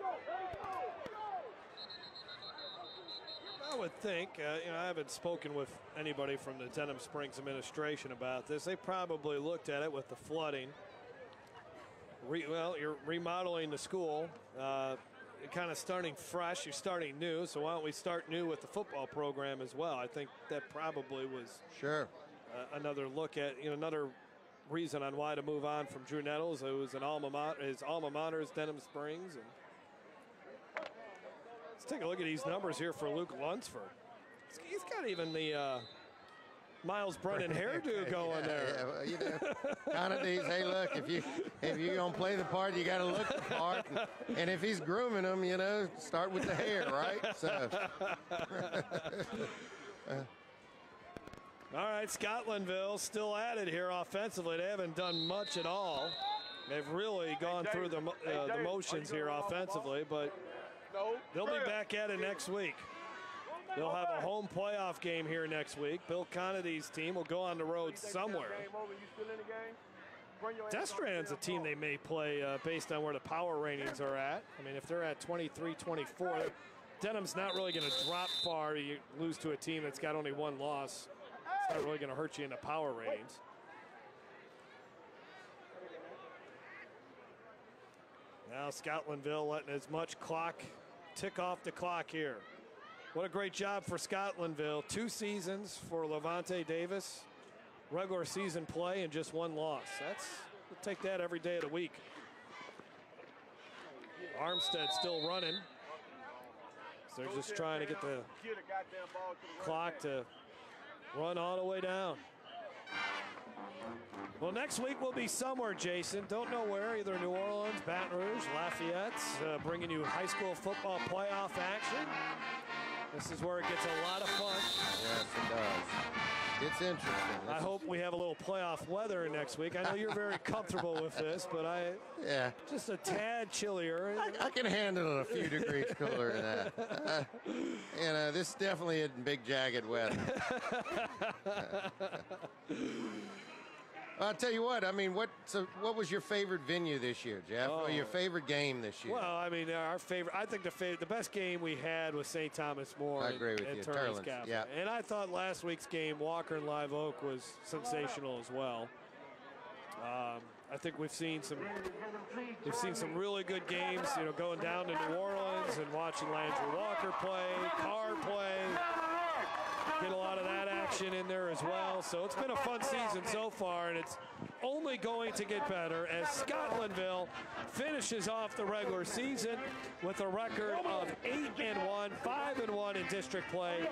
I would think, I haven't spoken with anybody from the Denham Springs administration about this. They probably looked at it with the flooding. You're remodeling the school. You're kind of starting fresh, you're starting new, so why don't we start new with the football program as well? I think that probably was another look at, another reason on why to move on from Drew Nettles. It was his alma mater is Denham Springs. And let's take a look at these numbers here for Luke Lunsford. He's got even the Miles Brennan hairdo going there.
Kind of these. Hey, look, if you're gonna play the part, you got to look the part. And if he's grooming them, start with the hair, right? So.
All right, Scotlandville still at it here offensively. They haven't done much at all. They've really gone through the motions here offensively, but they'll be back at it next week. They'll have a home playoff game here next week. Bill Connidy's team will go on the road somewhere. Destrehan's a team they may play based on where the power ratings are at. I mean, if they're at 23-24, Denham's not really going to drop far. You lose to a team that's got only one loss. It's not really going to hurt you in the power ratings. Now Scotlandville letting as much clock tick off the clock here. What a great job for Scotlandville. 2 seasons for Levante Davis. Regular season play and just 1 loss. We'll take that every day of the week. Armstead still running. So they're just trying to get the clock to run all the way down. Well, next week we'll be somewhere, Jason. Don't know where, either New Orleans, Baton Rouge, Lafayette, bringing you high school football playoff action. This is where it gets a lot of fun.
Yes, it does. It's interesting.
I hope we have a little playoff weather next week. I know you're very comfortable with this, but just a tad chillier.
I can handle it a few degrees cooler than that. This definitely isn't big jagged weather. I'll tell you what. I mean, what was your favorite venue this year, Jeff? Or your favorite game this year?
Well, I mean, our favorite. I think the best game we had was St. Thomas More.
I agree with you. Turlins, yeah.
And I thought last week's game, Walker and Live Oak, was sensational as well. I think we've seen some really good games. You know, going down to New Orleans and watching Landry Walker play, Carr play. Get a lot of that action in there as well. So it's been a fun season so far, and it's only going to get better as Scotlandville finishes off the regular season with a record of 8-1, 5-1 in district play.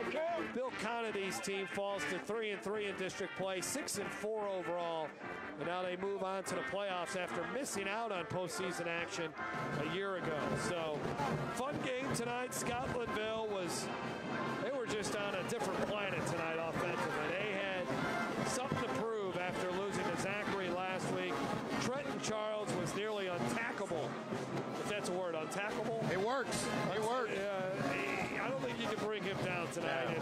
Bill Connidy's team falls to 3-3 in district play, 6-4 overall. And now they move on to the playoffs after missing out on postseason action a year ago. So fun game tonight. Scotlandville they were just on a different planet tonight offensively. They had something to prove after losing to Zachary last week. Trenton Charles was nearly untackable, if that's a word, untackable.
It works. It works.
I don't think you can bring him down tonight. And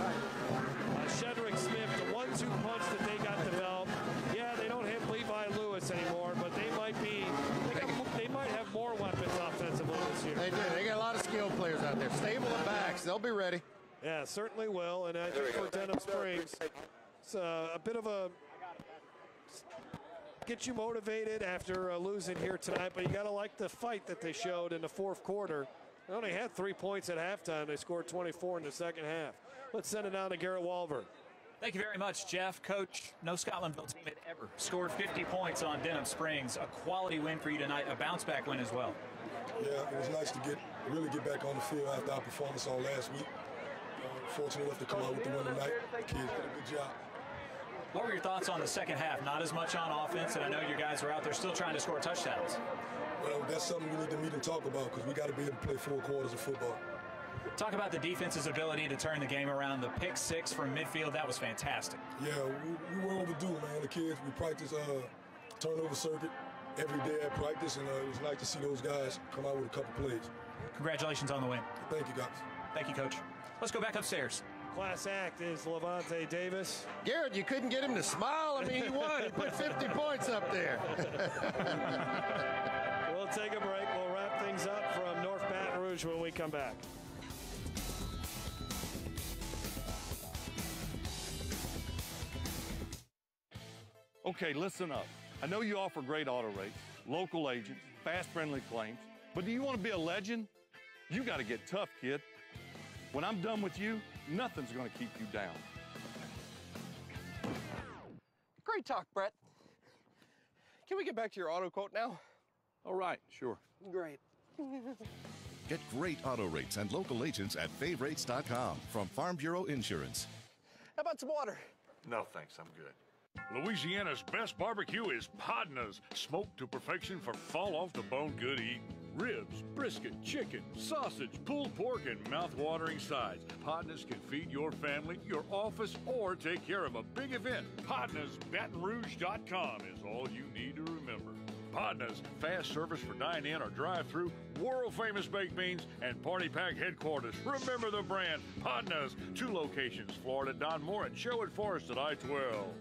Shedrick Smith, the 1-2 punch that they got developed. Yeah, they don't have Levi Lewis anymore, but they might have more weapons offensively this year.
They do. They got a lot of skilled players out there. Stable of backs. They'll be ready.
Yeah, certainly will. And I think for Denham Springs, it's a bit of a get you motivated after losing here tonight, but you got to like the fight that they showed in the fourth quarter. They only had 3 points at halftime. They scored 24 in the second half. Let's send it down to Garrett Walver.
Thank you very much, Jeff. Coach, no Scotlandville team had ever scored 50 points on Denham Springs. A quality win for you tonight, a bounce-back win as well.
Yeah, it was nice to really get back on the field after our performance on last week. Fortunate enough to come out with the win tonight. The kids did a good job.
What were your thoughts on the second half? Not as much on offense, and I know your guys are out there still trying to score touchdowns.
Well, that's something we need to meet and talk about because we got to be able to play 4 quarters of football.
Talk about the defense's ability to turn the game around. The pick 6 from midfield, that was fantastic.
Yeah, we were overdue, man. The kids, we practice turnover circuit every day at practice, and it was nice to see those guys come out with a couple plays.
Congratulations on the win.
Thank you, guys.
Thank you, Coach. Let's go back upstairs.
Class act is Levante Davis.
Garrett, you couldn't get him to smile. I mean, he won. He put 50 points up there.
We'll take a break. We'll wrap things up from North Baton Rouge when we come back.
Okay, listen up. I know you offer great auto rates, local agents, fast, friendly claims, but do you want to be a legend? You got to get tough, kid. When I'm done with you, nothing's going to keep you down.
Great talk, Brett. Can we get back to your auto quote now?
All right, sure.
Great.
Get great auto rates and local agents at favrates.com from Farm Bureau Insurance.
How about some water?
No, thanks. I'm good. Louisiana's best barbecue is Podna's, smoked to perfection for fall-off-the-bone good eating. Ribs, brisket, chicken, sausage, pulled pork, and mouth-watering sides. Podna's can feed your family, your office, or take care of a big event. PodnasBatonRouge.com is all you need to remember. Podna's, fast service for dine-in or drive-through, world-famous baked beans, and party pack headquarters. Remember the brand, Podna's. 2 locations, Florida, Don Moore, and Sherwood Forest at I-12.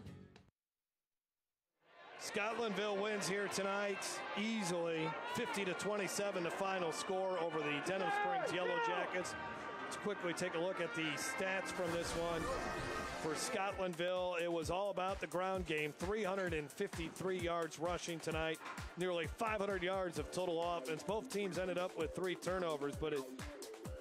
Scotlandville wins here tonight easily, 50-27, the final score over the Denham Springs Yellowjackets. Let's quickly take a look at the stats from this one. For Scotlandville, it was all about the ground game, 353 yards rushing tonight, nearly 500 yards of total offense. Both teams ended up with 3 turnovers, but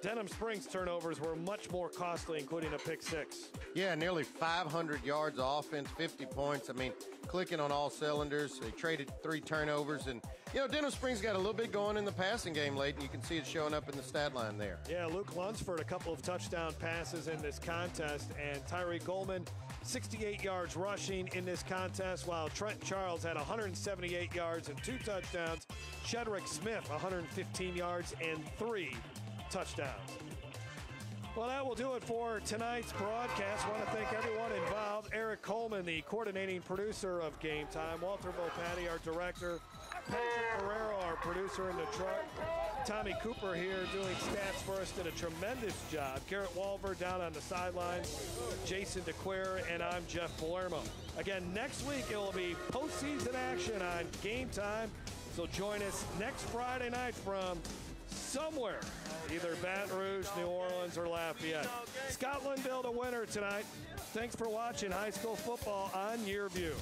Denham Springs turnovers were much more costly, including a pick six.
Yeah, nearly 500 yards of offense, 50 points. I mean, clicking on all cylinders. They traded 3 turnovers. And, you know, Denham Springs got a little bit going in the passing game late, and you can see it showing up in the stat line there.
Yeah, Luke Lunsford, a couple of touchdown passes in this contest, and Tyree Goldman, 68 yards rushing in this contest, while Trent Charles had 178 yards and 2 touchdowns. Shedrick Smith, 115 yards and 3 touchdowns. Well, that will do it for tonight's broadcast. I want to thank everyone involved. Eric Coleman, the coordinating producer of Game Time. Walter Volpatti, our director. Patrick Ferrero, our producer in the truck. Tommy Cooper here doing stats for us, did a tremendous job. Garrett Walver down on the sidelines. Jason DeQuire, and I'm Jeff Palermo. Again, next week it will be postseason action on Game Time. So join us next Friday night from somewhere, either Baton Rouge, New Orleans, or Lafayette. Scotlandville the winner tonight. Thanks for watching high school football on YurView.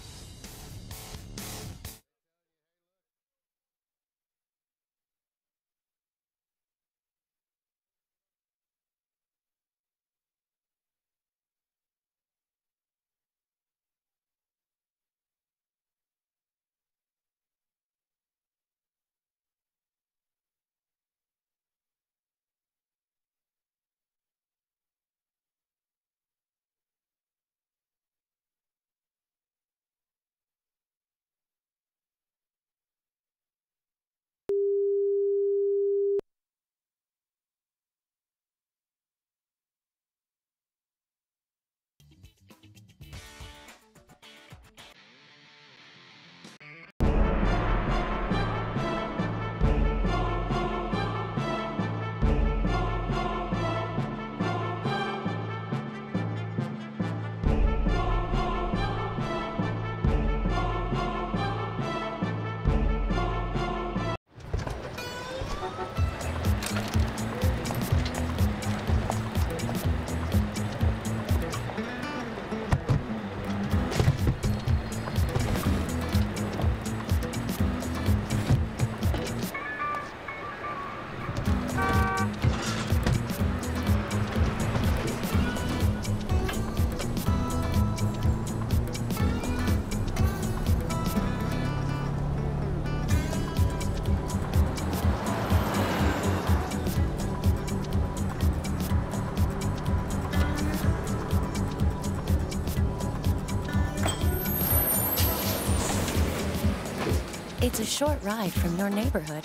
It's a short ride from your neighborhood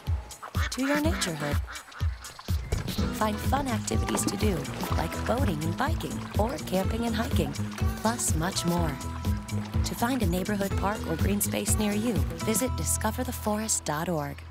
to your naturehood. Find fun activities to do, like boating and biking, or camping and hiking, plus much more. To find a neighborhood park or green space near you, visit discovertheforest.org.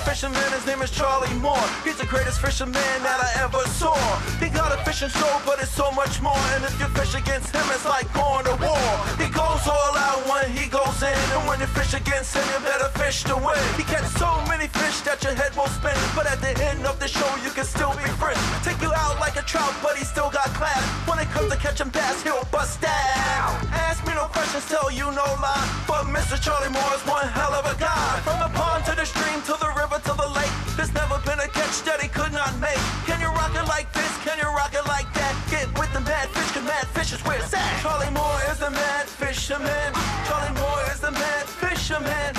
Fisherman, his name is Charlie Moore. He's the greatest fisherman that I ever saw. He got a fishing show, but it's so much more. And if you fish against him, it's like going to war. He goes all out when he goes in, and when you fish against him, you better fish to win. He catches so many fish that your head will spin, but at the end of the show, you can still be friends. Take you out like a trout, but he still got class. When it comes to catching bass, he'll bust out. Ask me no questions, tell you no lie. But Mr. Charlie Moore is one hell of a guy. From the pond to the stream to the river to the lake, there's never been a catch that he could not make. Can you rock it like this? Can you rock it like that? Get with the mad fish, cause mad fish is where it's at. Charlie Moore is the mad fisherman. Charlie Moore is the mad fisherman.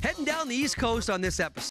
Heading down the East Coast on this episode.